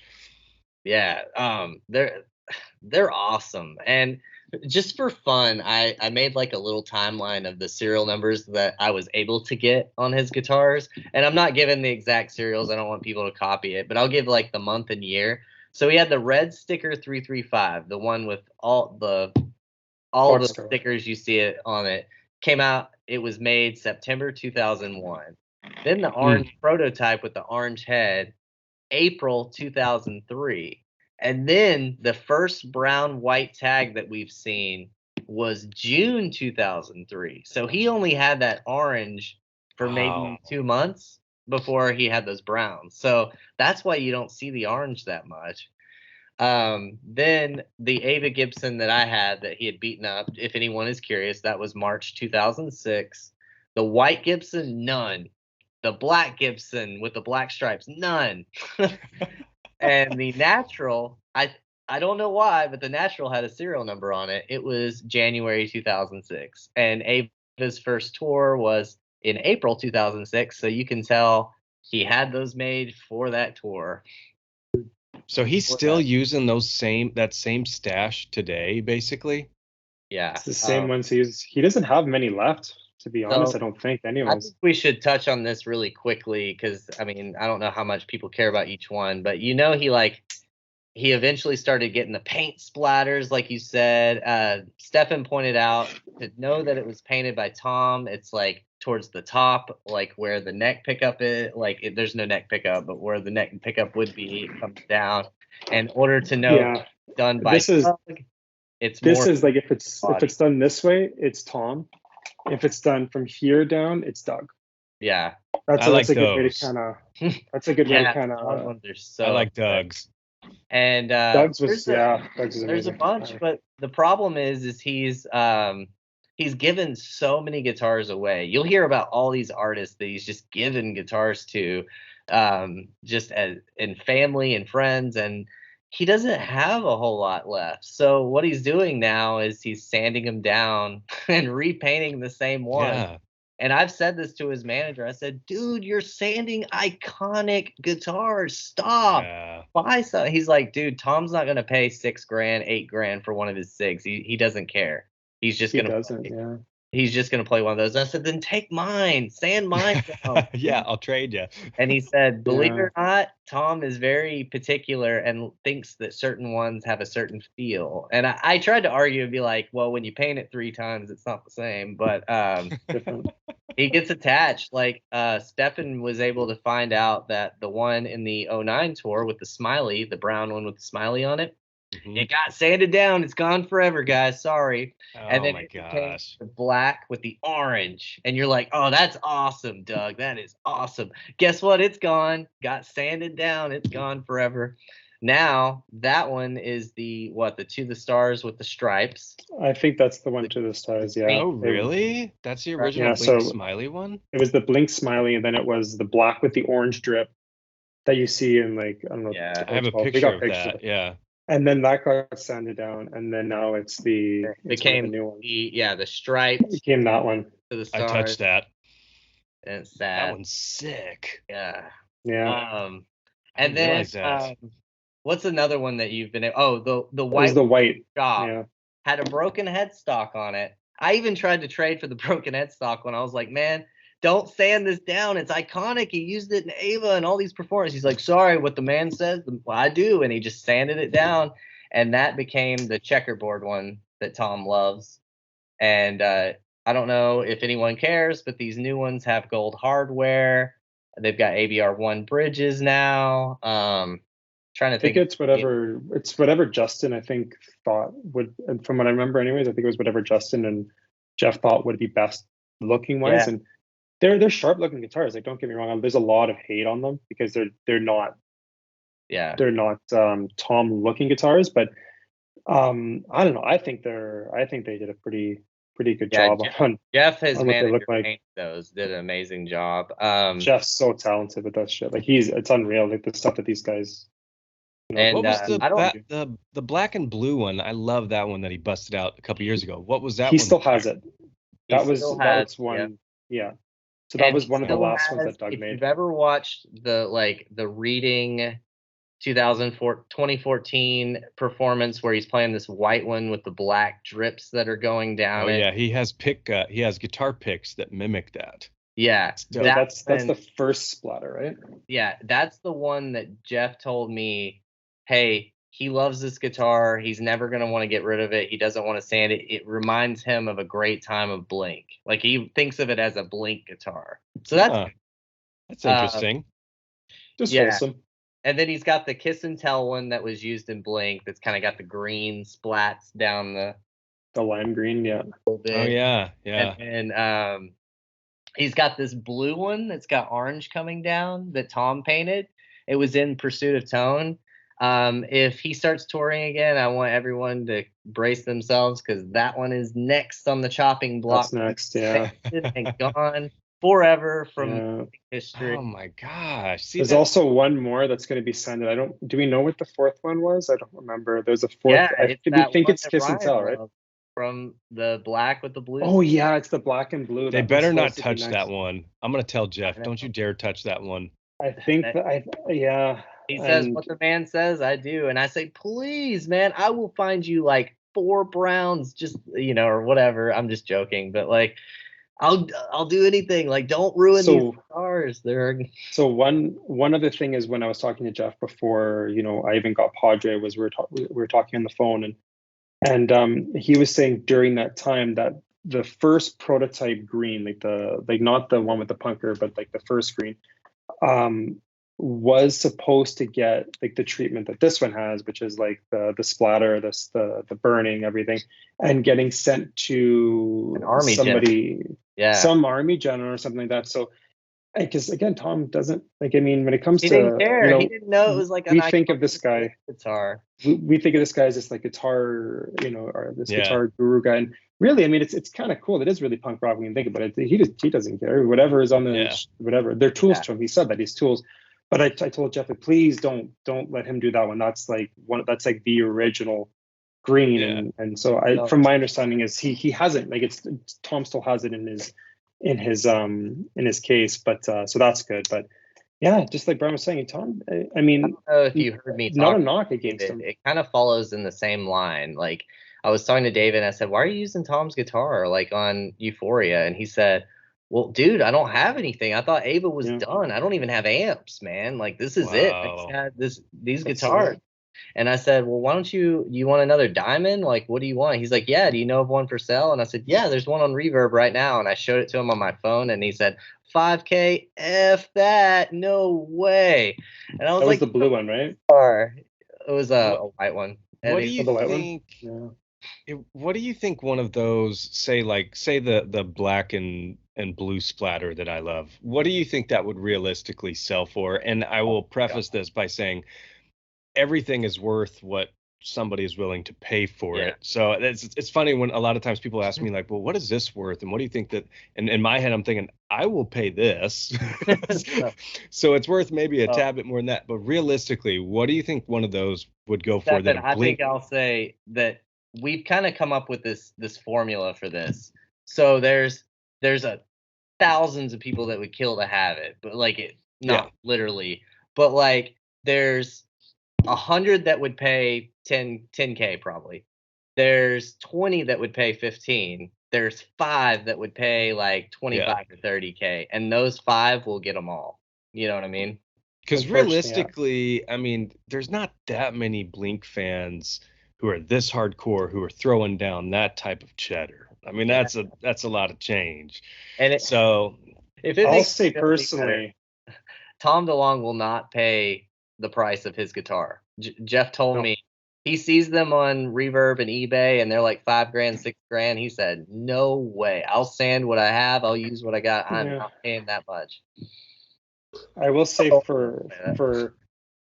Yeah, they're awesome. And just for fun, I made like a little timeline of the serial numbers that I was able to get on his guitars. And I'm not giving the exact serials. I don't want people to copy it, but I'll give like the month and year. So he had the red sticker 335, the one with all the stickers you see it on it. Came out, it was made September 2001. Then the orange prototype with the orange head, April 2003. And then the first brown white tag that we've seen was June 2003. So he only had that orange for maybe 2 months before he had those browns. So that's why you don't see the orange that much. Then the Ava Gibson that I had that he had beaten up, if anyone is curious, that was March 2006. The white Gibson, none. The black Gibson with the black stripes, none. And the natural, I don't know why, but the natural had a serial number on it. It was January 2006. And Ava's first tour was in April 2006. So you can tell he had those made for that tour. So he's still using that same stash today, basically? Yeah. It's the same ones he uses. He doesn't have many left, to be honest, I don't think, anyways. I think we should touch on this really quickly because, I mean, I don't know how much people care about each one, but he eventually started getting the paint splatters, like you said. Stefan pointed out to know that it was painted by Tom. It's like towards the top, like where the neck pickup is. There's no neck pickup, but where the neck pickup would be, it comes down. In order to know done by Doug, it's like if it's done this way, it's Tom. If it's done from here down, it's Doug. Yeah, that's a good way to kind of. That's a good way to kind of. I like Doug's. And Doug's was there's a bunch, but the problem is he's given so many guitars away. You'll hear about all these artists that he's just given guitars to, just as in family and friends, and he doesn't have a whole lot left. So what he's doing now is he's sanding them down and repainting the same one. Yeah. And I've said this to his manager. I said, dude, you're sanding iconic guitars. Stop. Yeah. Buy some. He's like, dude, Tom's not going to pay $6,000, $8,000 for one of his SIGs. He doesn't care. He's just going to. He's just going to play one of those. I said, then take mine, sand mine down. Yeah, I'll trade you. And he said, believe it or not, Tom is very particular and thinks that certain ones have a certain feel. And I tried to argue and be like, well, when you paint it 3 times, it's not the same. But he gets attached. Like Stefan was able to find out that the one in the '09 tour with the smiley, the brown one with the smiley on it, it got sanded down. It's gone forever, guys. Sorry. And then it became the black with the orange. And you're like, oh, that's awesome, Doug. That is awesome. Guess what? It's gone. Got sanded down. It's gone forever. Now that one is the To the Stars with the stripes. I think that's the one, To the Stars. Yeah. Oh, really? That's the original Yeah, Blink so- Smiley one? It was the Blink Smiley, and then it was the black with the orange drip that you see in, like, I don't know. Yeah. I have a We picture got of pictures that. Yeah. And then that got sanded down, and then now it's one of Became the new ones. the stripes It became that one. to the I stars. touched that. And it's sad. That one's sick. Yeah. Yeah. And then realize that. what's another one that you've been? Oh, the It was white the white. shop Yeah. had a broken headstock on it. I even tried to trade for the broken headstock when I was like, man, don't sand this down. It's iconic. He used it in Ava and all these performances. He's like, sorry, what the man says, well, I do. And he just sanded it down. And that became the checkerboard one that Tom loves. And I don't know if anyone cares, but these new ones have gold hardware. They've got ABR1 bridges now. Trying to I think it's whatever Justin, I think, thought would, and from what I remember anyways, I think it was whatever Justin and Jeff thought would be best looking wise. Yeah. And they're sharp looking guitars. Like, don't get me wrong, there's a lot of hate on them because they're not Tom looking guitars, but I don't know. I think they did a pretty good job on Jeff has on what they managed look to like. paint those, did an amazing job. Jeff's so talented with that shit. Like, it's unreal, like the stuff that these guys. And What was the black and blue one? I love that one that he busted out a couple years ago. What was that? He one? still has it. That was one. Yeah. So that And was one of the still last ones has- that Doug if made. you've ever watched the Reading 2014 performance where he's playing this white one with the black drips that are going down. Oh yeah, he has guitar picks that mimic that. Yeah, So that's the first splatter, right? Yeah, that's the one that Jeff told me, hey, he loves this guitar. He's never going to want to get rid of it. He doesn't want to sand it. It reminds him of a great time of Blink. Like, he thinks of it as a Blink guitar. So that's interesting. Just wholesome. And then he's got the Kiss and Tell one that was used in Blink that's kind of got the green splats down the lime green, yeah. Oh yeah. And he's got this blue one that's got orange coming down that Tom painted. It was in Pursuit of Tone. If he starts touring again, I want everyone to brace themselves because that one is next on the chopping block. That's next, yeah. And gone forever from history. Oh my gosh! There's also one more that's going to be sanded. Do we know what the fourth one was? I don't remember. There's a fourth. Yeah, we think it's Kiss and Tell, right? From the black with the blue. Oh yeah, it's the black and blue. They better not touch that one. I'm gonna tell Jeff, don't you dare touch that one. I think yeah. He says what the man says, I do, and I say, please, man, I will find you like 4 browns, just or whatever. I'm just joking, but like, I'll do anything. Like, don't ruin these guitars. So one other thing is, when I was talking to Jeff before, I even got Padre, was we were talking on the phone, and he was saying during that time that the first prototype green, like not the one with the punker, but like the first green, was supposed to get like the treatment that this one has, which is like the splatter, the burning, everything, and getting sent to an army somebody, some army general or something like that. So, because again, Tom doesn't like. I mean, when it comes he to didn't care. He didn't know it was like. We think of this guy guitar. We think of this guy as this like guitar, or this guitar guru guy. And really, I mean, it's kind of cool. It is really punk rock when you think about it. He doesn't care. Whatever is on the whatever. They're tools to him. He said that he's tools. But I told Jeff, like, please don't let him do that one. That's like the original green. And so from my understanding is he hasn't, like, it's Tom still has it in his case, but so that's good. But yeah, just like Brian was saying, Tom, I mean, I don't know if you heard me not a knock against him. It kind of follows in the same line. Like, I was talking to David and I said, why are you using Tom's guitar like on Euphoria? And he said, well, dude, I don't have anything. I thought Ava was done. I don't even have amps, man. Like, this is it. I just had these guitars. And I said, well, why don't you want another diamond? Like, what do you want? He's like, yeah, do you know of one for sale? And I said, yeah, there's one on Reverb right now. And I showed it to him on my phone, and he said, $5K, F that, no way. And I was like, the blue one, right? It was a white one. What do you think? What do you think one of those, say the black and blue splatter that I love, what do you think that would realistically sell for? And I will preface this by saying, everything is worth what somebody is willing to pay for Yeah. it. So it's funny when a lot of times people ask me like, well, what is this worth? And what do you think that, and in my head, I'm thinking, I will pay this. So it's worth maybe a tad bit more than that. But realistically, what do you think one of those would go for? Stefan, I think I'll say that we've kind of come up with this formula for this. So there's thousands of people that would kill to have it, but like not literally, but like there's 100 that would pay 10K probably. There's 20 that would pay 15. There's 5 that would pay like 25 to 30K, and those 5 will get them all. You know what I mean? Because realistically, I mean, there's not that many Blink fans who are this hardcore who are throwing down that type of cheddar. I mean, that's a lot of change. And I'll say personally, Tom DeLonge will not pay the price of his guitar. Jeff told me he sees them on Reverb and eBay, and they're like $5,000, $6,000. He said, "No way! I'll sand what I have. I'll use what I got. I'm not paying that much." I will say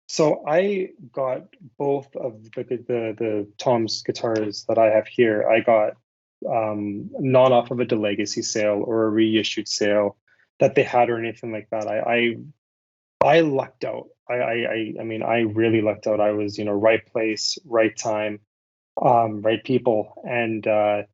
so I got both of the Tom's guitars that I have here. I got not off of a Legacy sale or a reissued sale that they had or anything like that. I lucked out. I mean, I really lucked out. I was, right place, right time, right people. And, I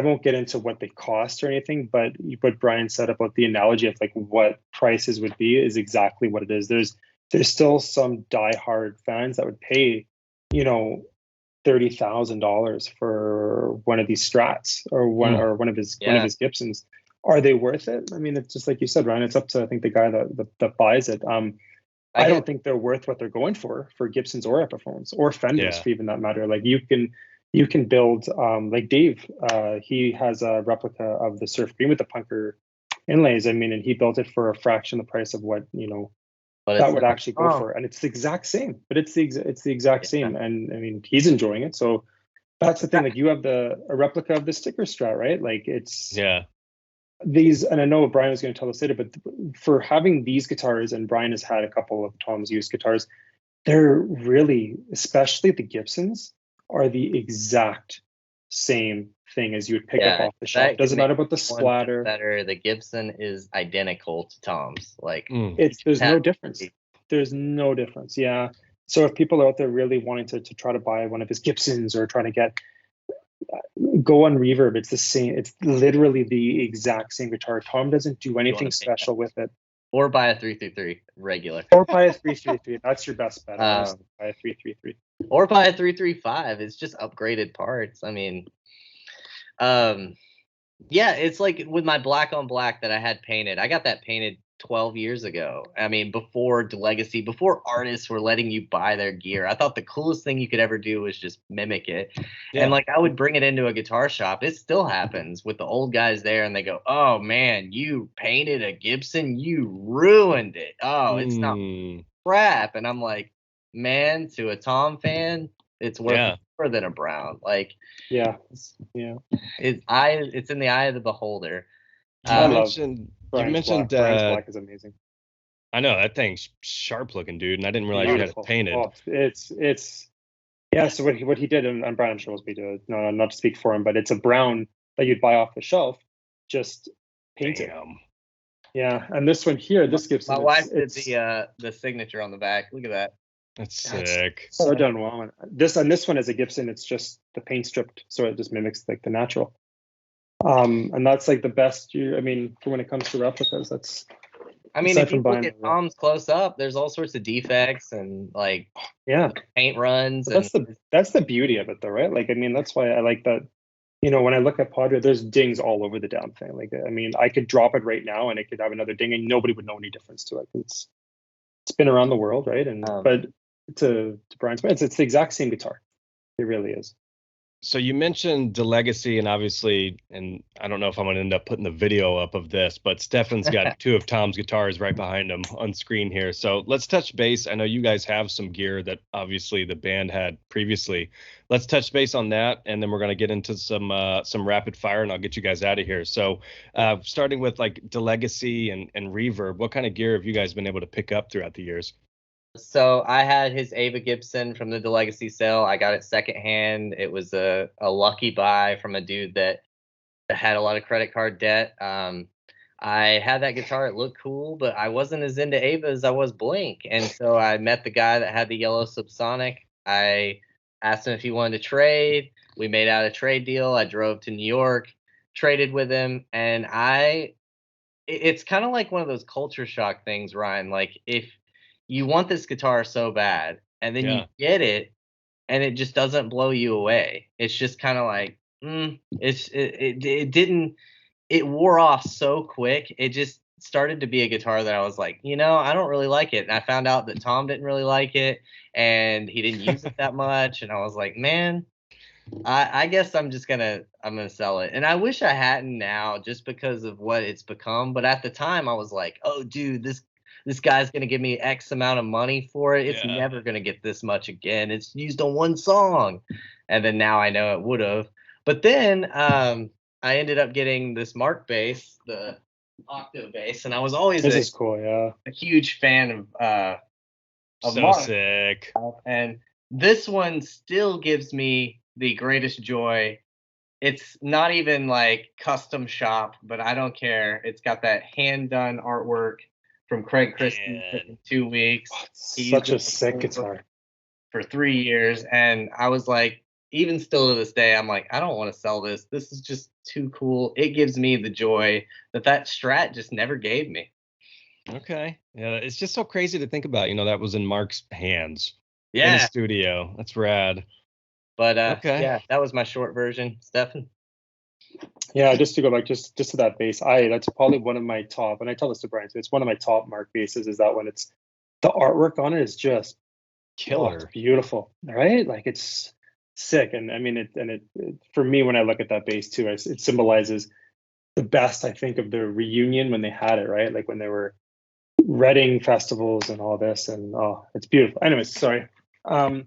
won't get into what they cost or anything, but what Brian said about the analogy of like what prices would be is exactly what it is. There's still some diehard fans that would pay, $30,000 for one of these Strats or one of his Gibsons. Are they worth it? I mean, it's just like you said, Ryan. It's up to, I think, the guy that buys it. I don't think they're worth what they're going for Gibsons or Epiphones or Fenders, for even that matter. Like you can build like Dave. He has a replica of the Surf Green with the punker inlays. I mean, and he built it for a fraction of the price of what that would actually go for, and it's the exact same. But it's the exact same, and I mean, he's enjoying it. So that's the thing. Like you have a replica of the sticker Strat, right? Like it's these, and I know Brian was going to tell us later, but for having these guitars, and Brian has had a couple of Tom's used guitars, they're really, especially the Gibsons, are the exact same thing as you would pick up off the shelf. Doesn't matter about the splatter. The Gibson is identical to Tom's. Like there's no difference. There's no difference. Yeah. So if people are out there really wanting to try to buy one of his Gibsons or trying to go on Reverb, it's the same. It's literally the exact same guitar. Tom doesn't do anything special with it. Or buy a 333 regular. Or buy a 333. That's your best bet. Buy a 333. Or buy a 335. It's just upgraded parts. I mean, it's like with my black on black that I had painted. I got that painted 12 years ago. I mean, before Legacy, before artists were letting you buy their gear. I thought the coolest thing you could ever do was just mimic it. Yeah. And like I would bring it into a guitar shop. It still happens with the old guys there, and they go, "Oh man, you painted a Gibson, you ruined it. Oh, it's not crap." And I'm like, man, to a Tom fan, it's worth more than a Brown. Like, it's in the eye of the beholder. You mentioned Brian's black is amazing. I know that thing's sharp looking, dude, and I didn't realize you had it painted. Oh, it's So what he did, and Brian shows me to not to speak for him, but it's a brown that you'd buy off the shelf, just painted. Yeah, and this one here, this Gibson. My wife did the signature on the back. Look at that. That's sick. So done well. This one is a Gibson. It's just the paint stripped, so it just mimics like the natural. And that's like the best. For when it comes to replicas, that's. I mean, if you look at Tom's close up, there's all sorts of defects and like paint runs. That's the beauty of it, though, right? Like, I mean, that's why I like that. When I look at Padre, there's dings all over the damn thing. Like, I mean, I could drop it right now and it could have another ding, and nobody would know any difference to it. It's been around the world, right? And but to Brian's point, it's the exact same guitar. It really is. So you mentioned the Legacy, and obviously, and I don't know if I'm going to end up putting the video up of this, but Stefan's got two of Tom's guitars right behind him on screen here. So let's touch base. I know you guys have some gear that obviously the band had previously. Let's touch base on that, and then we're going to get into some rapid fire, and I'll get you guys out of here. So starting with like the Legacy and Reverb, what kind of gear have you guys been able to pick up throughout the years? So I had his Ava Gibson from the Legacy sale. I got it secondhand. It was a lucky buy from a dude that had a lot of credit card debt. I had that guitar. It looked cool, but I wasn't as into Ava as I was Blink. And so I met the guy that had the yellow Subsonic. I asked him if he wanted to trade. We made out a trade deal. I drove to New York, traded with him, and it's kind of like one of those culture shock things, Ryan. Like if you want this guitar so bad and then you get it and it just doesn't blow you away. It's just kind of like, it didn't, it wore off so quick. It just started to be a guitar that I was like, I don't really like it. And I found out that Tom didn't really like it and he didn't use it that much. And I was like, man, I guess I'm gonna sell it. And I wish I hadn't now just because of what it's become. But at the time I was like, oh dude, this guy's gonna give me X amount of money for it. It's never gonna get this much again. It's used on one song. And then now I know it would have. But then I ended up getting this Mark bass, the octave bass, and I was always this is cool, yeah. a huge fan of So Mark. sick. And this one still gives me the greatest joy. It's not even like custom shop, but I don't care. It's got that hand done artwork from Craig Christie in 2 weeks. Such a sick guitar for 3 years. And I was like, even still to this day, I'm like, I don't want to sell this. This is just too cool. It gives me the joy that Strat just never gave me. Okay. Yeah, it's just so crazy to think about. That was in Mark's hands. Yeah. In the studio. That's rad. But yeah, that was my short version, Stefan. Yeah, just to go back just to that bass, that's probably one of my top, and I tell this to Brian too, it's one of my top Mark basses, is that when it's the artwork on it is just killer. It's beautiful, right? Like it's sick. And I mean it for me, when I look at that bass too, it symbolizes the best, I think, of the reunion when they had it, right? Like when they were Reading festivals and all this, and it's beautiful. Anyways, sorry. I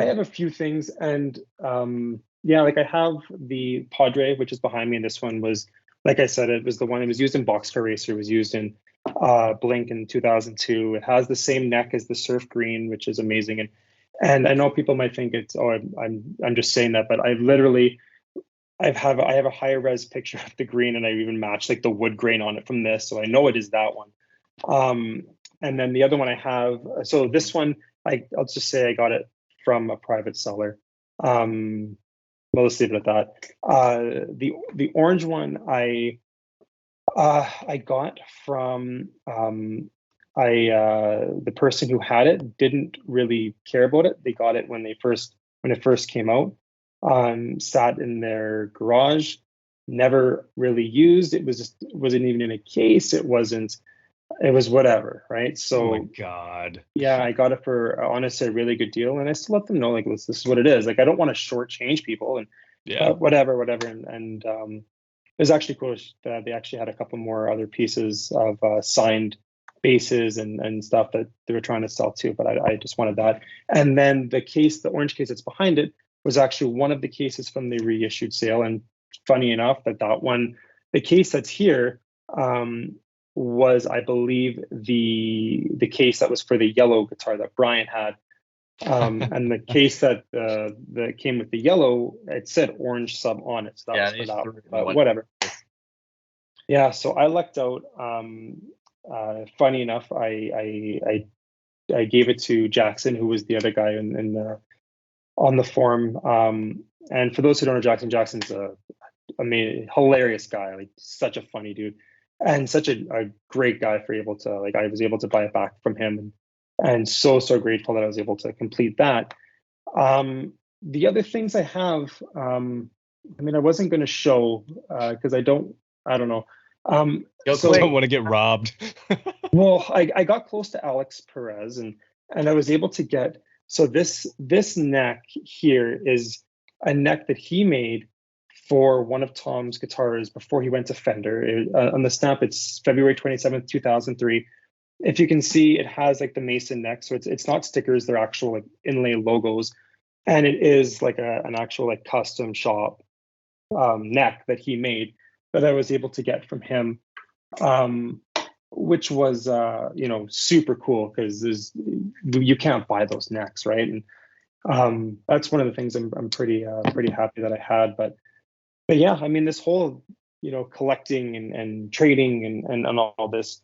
have a few things, and like I have the Padre, which is behind me, and this one was, like I said, it was the one. It was used in Boxcar Racer. It was used in Blink in 2002. It has the same neck as the Surf Green, which is amazing. And I know people might think it's I'm just saying that, but I have a higher res picture of the green, and I even matched like the wood grain on it from this, so I know it is that one. And then the other one I have, so this one I'll just say I got it from a private seller. Well, let's leave it at that. The orange one I got from the person who had it didn't really care about it. They got it when it first came out. Sat in their garage, never really used. It wasn't even in a case. It was whatever, right? So, oh my God. Yeah, I got it for honestly a really good deal, and I still let them know like this is what it is. Like I don't want to shortchange people, and whatever. And it was actually cool that they actually had a couple more other pieces of signed basses and stuff that they were trying to sell too, but I just wanted that. And then the orange case that's behind it was actually one of the cases from the reissued sale. And funny enough, that one, the case that's here, was, I believe, the case that was for the yellow guitar that Brian had. And the case that came with the yellow, it said orange sub on it. So that was for that, but whatever. Yeah, so I lucked out. Funny enough, I gave it to Jackson, who was the other guy on the forum. And for those who don't know Jackson's hilarious guy, like such a funny dude. And such a great guy I was able to buy it back from him, and so grateful that I was able to complete that. The other things I have, I wasn't going to show because I don't know. Don't want to get robbed. Well, I got close to Alex Perez, and I was able to get, so this neck here is a neck that he made for one of Tom's guitars before he went to Fender. On the stamp, it's February 27th, 2003. If you can see, it has like the Mason neck, so it's not stickers, they're actual like inlay logos, and it is like an actual like custom shop neck that he made that I was able to get from him. which was super cool because you can't buy those necks, right? And that's one of the things I'm pretty happy that I had. But yeah, I mean, this whole collecting and trading and all this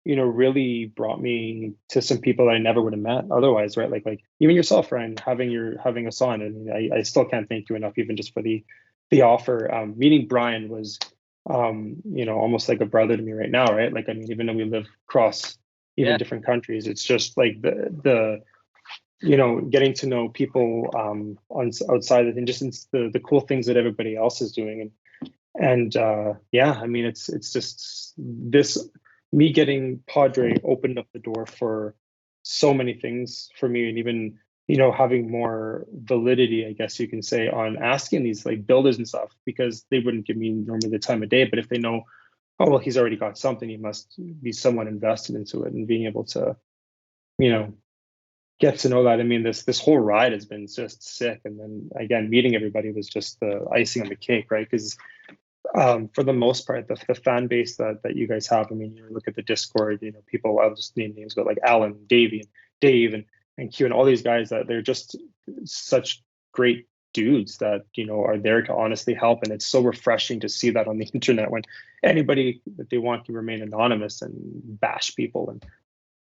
really brought me to some people that I never would have met otherwise, right? Like even yourself, Ryan, having us on, and I still can't thank you enough, even just for the offer. Meeting Brian was almost like a brother to me right now, right? Like, I mean, even though we live across even different countries, it's just like the getting to know people outside of it, and just the cool things that everybody else is doing. And yeah, I mean, it's just this, me getting Padre opened up the door for so many things for me, and even having more validity, I guess you can say, on asking these like builders and stuff, because they wouldn't give me normally the time of day. But if they know, oh well, he's already got something, he must be somewhat invested into it, and being able to get to know that. I mean, this whole ride has been just sick. And then again, meeting everybody was just the icing on the cake, right? Because for the most part, the fan base that you guys have, I mean, you look at the Discord, people, I'll just name names, but like Alan, Davey, and Dave, and Q, and all these guys, that they're just such great dudes that are there to honestly help. And it's so refreshing to see that on the internet, when anybody that they want can remain anonymous and bash people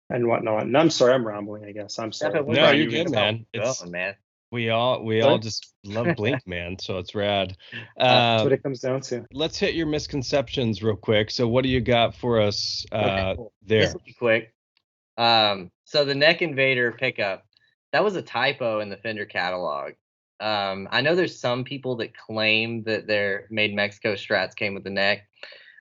and whatnot. And I'm sorry, I'm rambling, I guess. I'm sorry. No, you're good, man. Man. We all just love Blink, man. So it's rad. That's what it comes down to. Let's hit your misconceptions real quick. So what do you got for us there? This will be quick. So the neck Invader pickup, that was a typo in the Fender catalog. I know there's some people that claim that their Made in Mexico Strats came with the neck.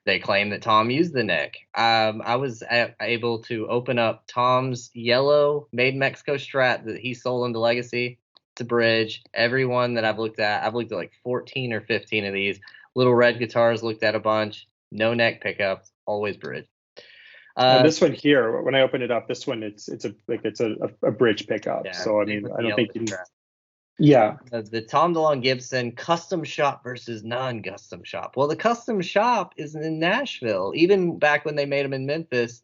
They claim that Tom used the neck. I was able to open up Tom's yellow Made in Mexico Strat that he sold into Legacy. It's a bridge. Every one that I've looked at like 14 or 15 of these. Little red guitars, looked at a bunch. No neck pickups, always bridge. And this one here, when I open it up, this one it's a bridge pickup. Yeah, so I mean, I don't think you. Strat. Yeah. The Tom DeLonge Gibson custom shop versus non-custom shop. Well, the custom shop is in Nashville. Even back when they made them in Memphis,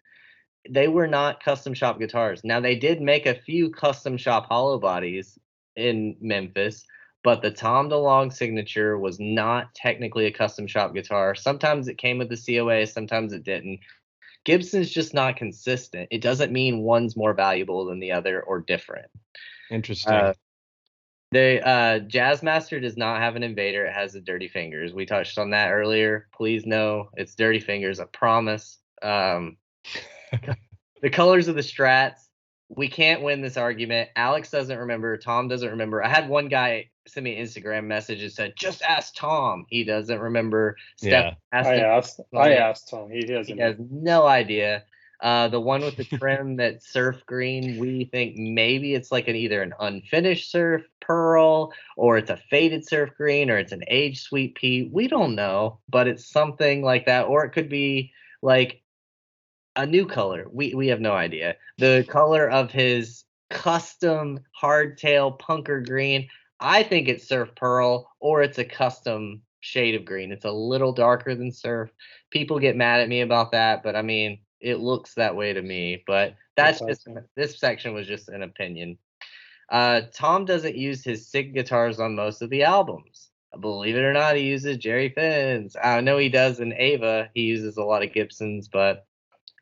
they were not custom shop guitars. Now, they did make a few custom shop hollow bodies in Memphis, but the Tom DeLonge signature was not technically a custom shop guitar. Sometimes it came with the COA, sometimes it didn't. Gibson's just not consistent. It doesn't mean one's more valuable than the other or different. Interesting. The Jazzmaster does not have an Invader. It has the Dirty Fingers. We touched on that earlier. Please know it's Dirty Fingers. I promise. The colors of the Strats. We can't win this argument. Alex doesn't remember. Tom doesn't remember. I had one guy send me an Instagram message and said, "Just ask Tom." He doesn't remember. Yeah. I asked Tom. He has no idea. The one with the trim that's surf green, we think maybe it's like either an unfinished surf pearl, or it's a faded surf green, or it's an aged sweet pea. We don't know, but it's something like that. Or it could be like a new color. We have no idea. The color of his custom hardtail punker green, I think it's surf pearl, or it's a custom shade of green. It's a little darker than surf. People get mad at me about that, but I mean, it looks that way to me. But that's just awesome. This section was just an opinion. Tom doesn't use his SIG guitars on most of the albums. Believe it or not, he uses Jerry Finn's. I know he does in Ava. He uses a lot of Gibsons, but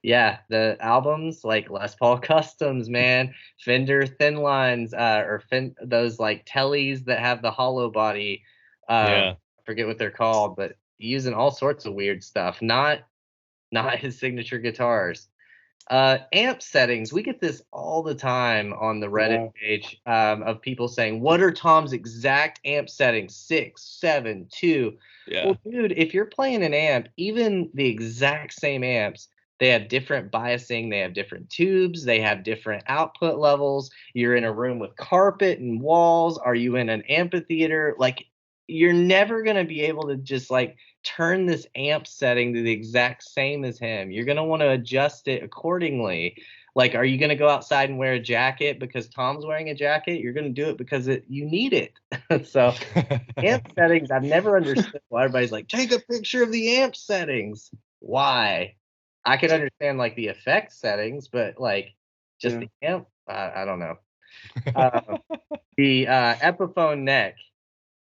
yeah, the albums like Les Paul Customs, man, Fender Thin Lines, those like tellies that have the hollow body. I forget what they're called, but using all sorts of weird stuff. Not his signature guitars. Amp settings. We get this all the time on the Reddit page of people saying, "What are Tom's exact amp settings? 6, 7, 2." Yeah. Well, dude, if you're playing an amp, even the exact same amps, they have different biasing, they have different tubes, they have different output levels. You're in a room with carpet and walls. Are you in an amphitheater? Like, you're never going to be able to just like turn this amp setting to the exact same as him. You're going to want to adjust it accordingly. Like, are you going to go outside and wear a jacket because Tom's wearing a jacket? You're going to do it because you need it. So amp settings, I've never understood why everybody's like, take a picture of the amp settings. Why? I could understand like the effect settings, but like just the amp, I don't know. The Epiphone neck,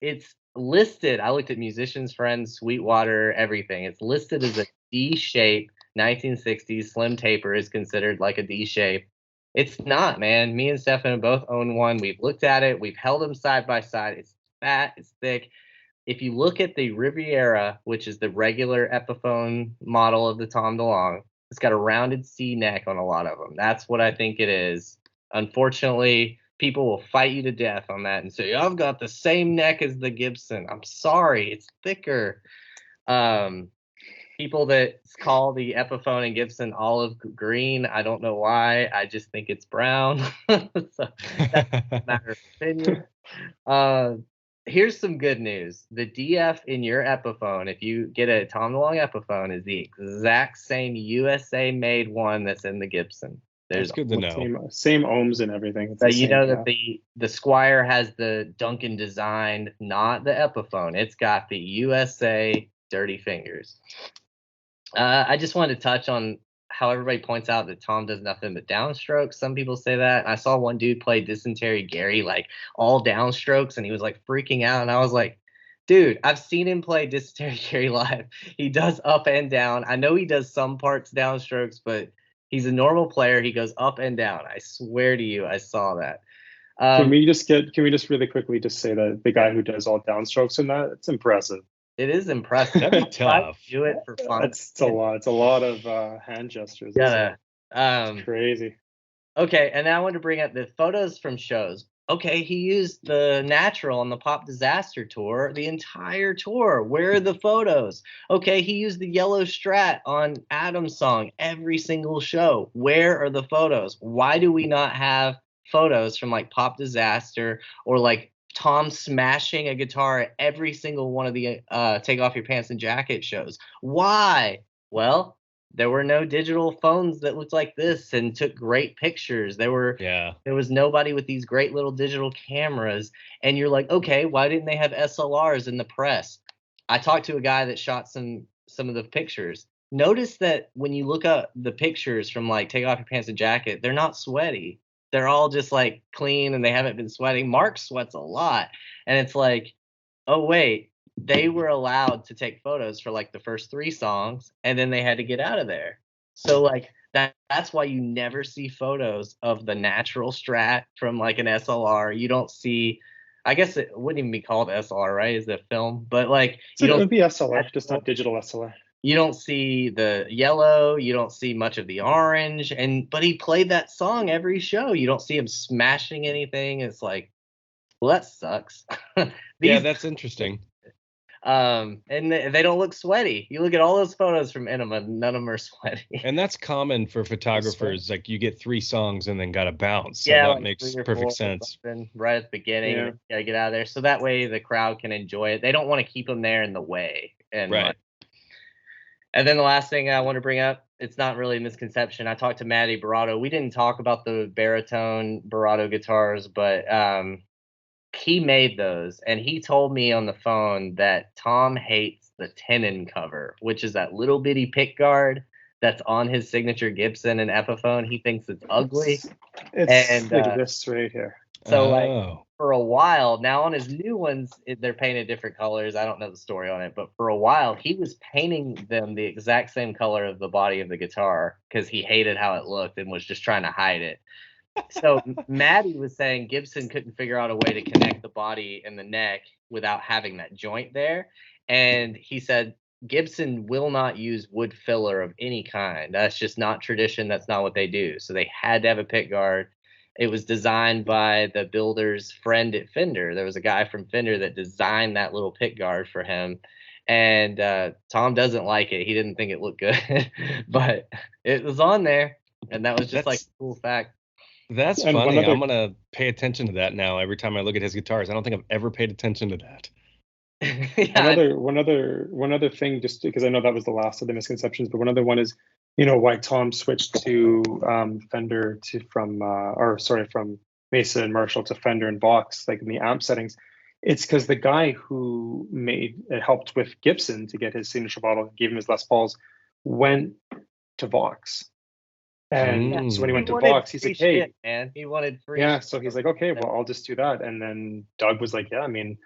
it's listed. I looked at Musician's Friend, Sweetwater, everything. It's listed as a D shape. 1960s slim taper is considered like a D shape. It's not, man. Me and Stefan both own one. We've looked at it. We've held them side by side. It's fat. It's thick. If you look at the Riviera, which is the regular Epiphone model of the Tom DeLonge, it's got a rounded C neck on a lot of them. That's what I think it is. Unfortunately, people will fight you to death on that and say, I've got the same neck as the Gibson. I'm sorry, it's thicker. People that call the Epiphone and Gibson olive green, I don't know why. I just think it's brown. So that's a matter of opinion. Here's some good news. The DF in your Epiphone, if you get a Tom DeLonge Epiphone, is the exact same USA made one that's in the Gibson. That's good to know. Same ohms and everything. So you know that the Squire has the Duncan design, not the Epiphone. It's got the USA dirty fingers. I just wanted to touch on how everybody points out that Tom does nothing but downstrokes. Some people say that. I saw one dude play Dysentery Gary, like all downstrokes, and he was like freaking out. And I was like, dude, I've seen him play Dysentery Gary live. He does up and down. I know he does some parts downstrokes, but he's a normal player. He goes up and down. I swear to you, I saw that. Can we just really quickly just say that the guy who does all downstrokes in that, it's impressive. It is impressive. That'd be tough. Do it for fun. It's a lot. It's a lot of hand gestures. Yeah. It's crazy. Okay, and now I want to bring up the photos from shows. Okay, he used the Natural on the Pop Disaster tour, the entire tour. Where are the photos? Okay, he used the yellow Strat on Adam's song every single show. Where are the photos? Why do we not have photos from like Pop Disaster or like Tom smashing a guitar at every single one of the Take Off Your Pants and Jacket shows? Why? Well, there were no digital phones that looked like this and took great pictures. There was nobody with these great little digital cameras. And you're like, okay, why didn't they have SLRs in the press? I talked to a guy that shot some of the pictures. Notice that when you look up the pictures from like Take Off Your Pants and Jacket, they're not sweaty. They're all just like clean and they haven't been sweating. Mark sweats a lot. And it's like, oh, wait, they were allowed to take photos for like the first 3 songs and then they had to get out of there. So like that's why you never see photos of the Natural Strat from like an SLR. You don't see, I guess it wouldn't even be called SLR, right? Is the film? But like, it would be SLR, just not digital SLR. You don't see the yellow, you don't see much of the orange, but he played that song every show. You don't see him smashing anything. It's like, well, that sucks. Yeah, that's interesting. And they don't look sweaty. You look at all those photos from Enema, none of them are sweaty. And that's common for photographers. Like you get 3 songs and then gotta bounce. So yeah, that like makes perfect sense. Right at the beginning, Yeah. You gotta get out of there. So that way the crowd can enjoy it. They don't want to keep them there in the way. And right. And then the last thing I want to bring up, it's not really a misconception. I talked to Matty Barato. We didn't talk about the baritone Barato guitars, but he made those. And he told me on the phone that Tom hates the tenon cover, which is that little bitty pick guard that's on his signature Gibson and Epiphone. He thinks it's ugly. It's like this right here. So like for a while now on his new ones, they're painted different colors. I don't know the story on it, but for a while he was painting them the exact same color of the body of the guitar because he hated how it looked and was just trying to hide it. So Maddie was saying Gibson couldn't figure out a way to connect the body and the neck without having that joint there. And he said Gibson will not use wood filler of any kind. That's just not tradition. That's not what they do. So they had to have a pick guard. It was designed by the builder's friend at Fender. There was a guy from Fender that designed that little pick guard for him. And Tom doesn't like it. He didn't think it looked good, but it was on there. And that was just like a cool fact. That's funny. I'm going to pay attention to that now. Every time I look at his guitars, I don't think I've ever paid attention to that. Yeah. One other thing, just because I know that was the last of the misconceptions, but one other one is, why Tom switched to Fender from Mesa and Marshall to Fender and Vox, like in the amp settings. It's because the guy who helped with Gibson to get his signature model, gave him his Les Pauls, went to Vox. And so when he went to wanted Vox, he's free like, hey, shit, man. He wanted free yeah. shit. So he's like, okay, well, I'll just do that. And then Doug was like, yeah, I mean,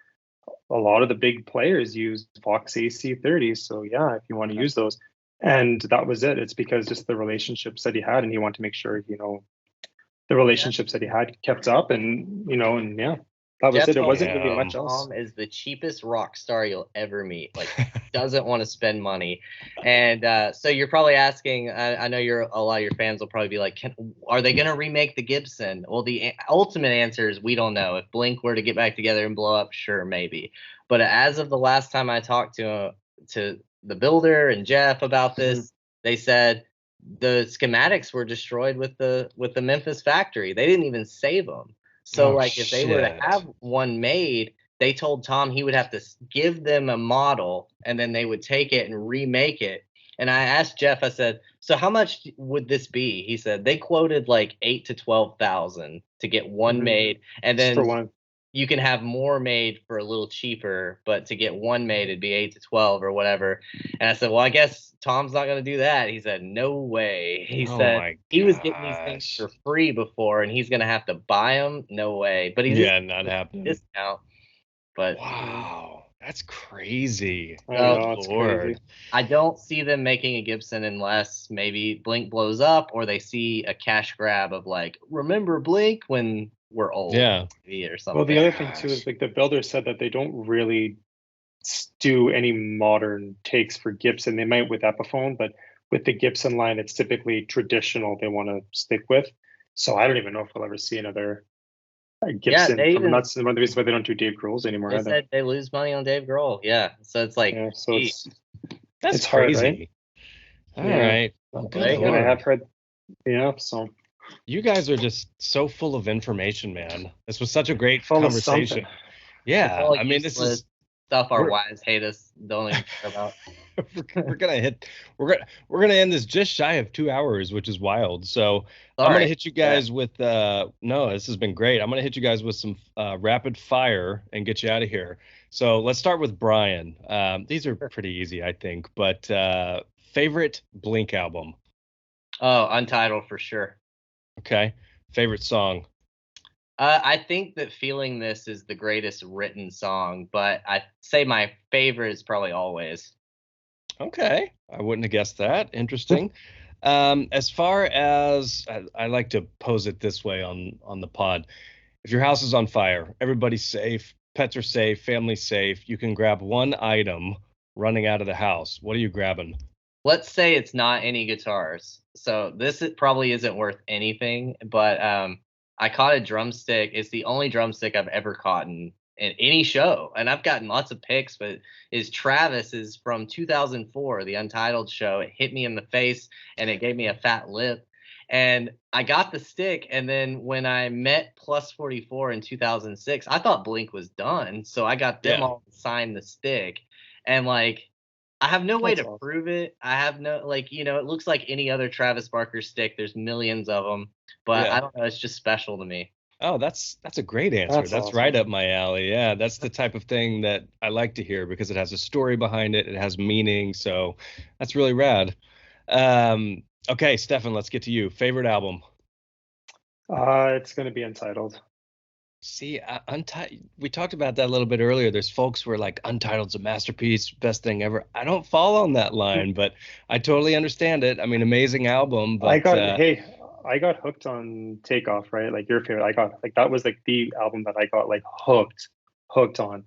a lot of the big players use Vox AC30s. So yeah, if you want to use those. And that was it. It's because just the relationships that he had, and he wanted to make sure, the relationships that he had kept up, and and yeah, that was Jeff it. It told wasn't me really much else. Tom is the cheapest rock star you'll ever meet. Like, doesn't want to spend money. And so you're probably asking, I know a lot of your fans will probably be like, are they going to remake the Gibson? Well, the ultimate answer is we don't know. If Blink were to get back together and blow up, sure, maybe. But as of the last time I talked to the builder and Jeff about this, they said the schematics were destroyed with the Memphis factory. They didn't even save them. So if they were to have one made, they told Tom he would have to give them a model, and then they would take it and remake it. And I asked Jeff, I said, so how much would this be? He said they quoted like 8,000 to 12,000 to get one made, and then for one. You can have more made for a little cheaper, but to get one made, it'd be 8 to 12 or whatever. And I said, well, I guess Tom's not going to do that. He said, no way. He said he was getting these things for free before, and he's going to have to buy them. No way. But he's not happening. Discount. But wow, that's crazy. I know, it's crazy. I don't see them making a Gibson unless maybe Blink blows up, or they see a cash grab of like, remember Blink when we're old, or something. Well, the other thing too is like the builder said that they don't really do any modern takes for Gibson. They might with Epiphone, but with the Gibson line, it's typically traditional they want to stick with. So I don't even know if we'll ever see another Gibson. That's one of the reasons why they don't do Dave Grohl's anymore. They said they lose money on Dave Grohl. Yeah, so it's like, it's hard, right? All right. Well, I have heard. Yeah, so. You guys are just so full of information, man. This was such a great conversation. Yeah, I mean, this is stuff our wives hate us. Don't even care about. we're gonna end this just shy of 2 hours, which is wild. So I'm gonna hit you guys with no, this has been great. I'm gonna hit you guys with some rapid fire and get you out of here. So let's start with Brian. These are pretty easy, I think. But favorite Blink album? Oh, Untitled for sure. Okay. Favorite song? I think that Feeling This is the greatest written song, but I say my favorite is probably Always. Okay. I wouldn't have guessed that. Interesting. As far as I like to pose it this way on the pod. If your house is on fire, everybody's safe, pets are safe, family's safe, you can grab one item running out of the house. What are you grabbing? Let's say it's not any guitars. So this probably isn't worth anything, but I caught a drumstick. It's the only drumstick I've ever caught in any show. And I've gotten lots of pics, but Travis is from 2004, the Untitled show. It hit me in the face and it gave me a fat lip. And I got the stick. And then when I met Plus 44 in 2006, I thought Blink was done. So I got them all to sign the stick. And like, I have no way to prove it. I have no, it looks like any other Travis Barker stick. There's millions of them, but I don't know. It's just special to me. Oh, that's a great answer. That's awesome. Right up my alley. Yeah, that's the type of thing that I like to hear because it has a story behind it. It has meaning. So that's really rad. Okay, Stefan, let's get to you. Favorite album? It's going to be Untitled. See, we talked about that a little bit earlier. There's folks who are like, Untitled's a masterpiece, best thing ever. I don't fall on that line, but I totally understand it. I mean, amazing album. But I got hooked on Takeoff, right? Like your favorite. I got that was like the album that I got like hooked on.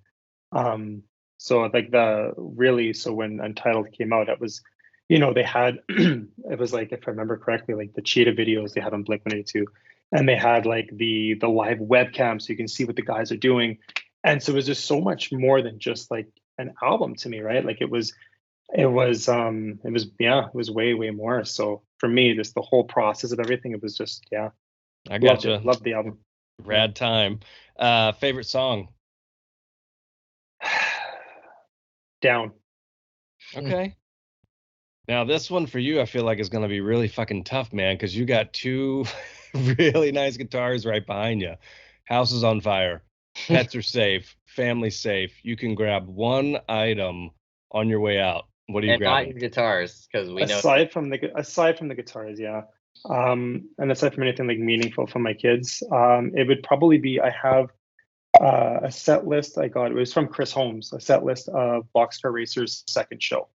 So like so when Untitled came out, it was, they had it was like, if I remember correctly, like the Cheetah videos they had on Blink-182. And they had like the live webcam so you can see what the guys are doing. And so it was just so much more than just like an album to me, right? Like it was way, way more. So for me, just the whole process of everything, it was just, I gotcha. Loved the album. Rad time. Favorite song? Down. Okay. Now this one for you, I feel like is going to be really fucking tough, man, because you got two really nice guitars right behind you. House is on fire. Pets are safe. Family safe. You can grab one item on your way out. What are you And not grabbing? your guitars, because we know. Aside from the guitars, yeah. And aside from anything like meaningful for my kids, it would probably be I have a set list I got. It was from Chris Holmes, a set list of Boxcar Racer's second show.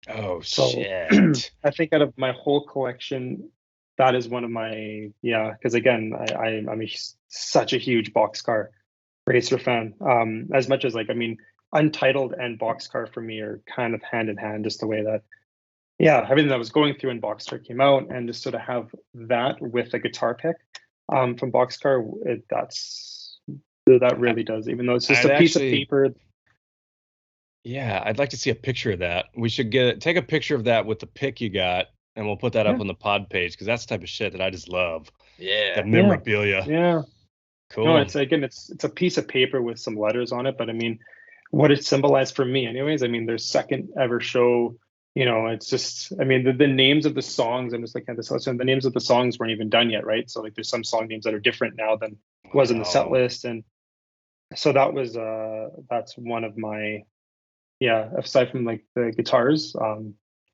Oh So shit! I think out of my whole collection, that is one of my because again, I'm such a huge Boxcar Racer fan. As much as like I mean, Untitled and Boxcar for me are kind of hand in hand, just the way that everything that was going through in Boxcar came out, and just sort of have that with a guitar pick from Boxcar, that really does. Even though it's just a piece of paper. Yeah, I'd like to see a picture of that. We should take a picture of that with the pick you got, and we'll put that up on the pod page, because that's the type of shit that I just love. Yeah. That memorabilia. Yeah. Cool. No, it's a piece of paper with some letters on it, but I mean, what it symbolized for me, anyways. I mean, their second ever show. It's just, I mean, the names of the songs. I'm just looking at this list, and the names of the songs weren't even done yet, right? So like, there's some song names that are different now than was in the set list, and so that was that's one of my aside from like the guitars,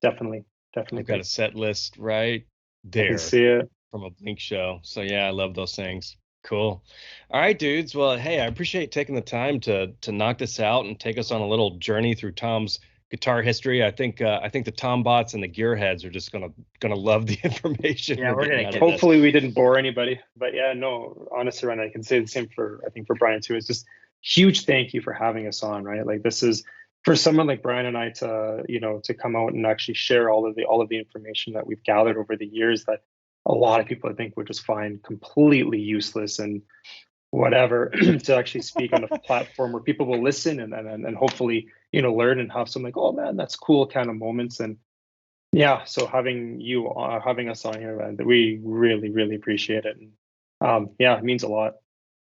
definitely. I've got a set list right there. I can see it from a Blink show. So yeah, I love those things. Cool. All right, dudes. Well, hey, I appreciate taking the time to knock this out and take us on a little journey through Tom's guitar history. I think the Tom bots and the gearheads are just gonna love the information. Yeah, we're gonna hopefully we didn't bore anybody. But yeah, no, honestly, Ryan, I can say the same for Brian too. It's just huge thank you for having us on, right? Like, this is for someone like Brian and I to come out and actually share all of the information that we've gathered over the years that a lot of people I think would just find completely useless and whatever, to actually speak on a platform where people will listen and hopefully learn and have some like, oh man, that's cool kind of moments. And so having us on here, man, we really appreciate it. And it means a lot.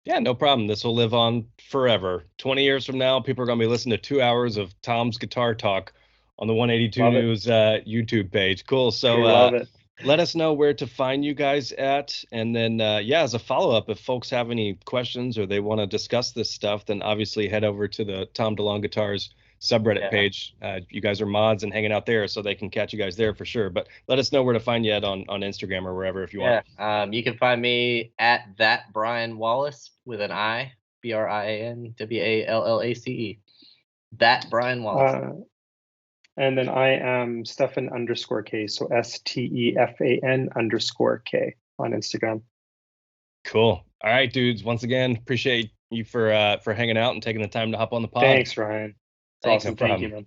Yeah, no problem. This will live on forever. 20 years from now, people are going to be listening to 2 hours of Tom's guitar talk on the 182 Love News YouTube page. Cool. So love it. Let us know where to find you guys at. And then, as a follow-up, if folks have any questions or they want to discuss this stuff, then obviously head over to the TomDeLongeGuitars subreddit page. You guys are mods and hanging out there, so they can catch you guys there for sure. But let us know where to find you at on Instagram or wherever if you want. You can find me at that Brian Wallace with an I, BrianWallace. That Brian Wallace. And then I am Stefan _K, so STEFAN _K on Instagram. Cool. All right, dudes. Once again, appreciate you for hanging out and taking the time to hop on the pod. Thanks, Ryan. It's awesome. No problem. Thank you, man.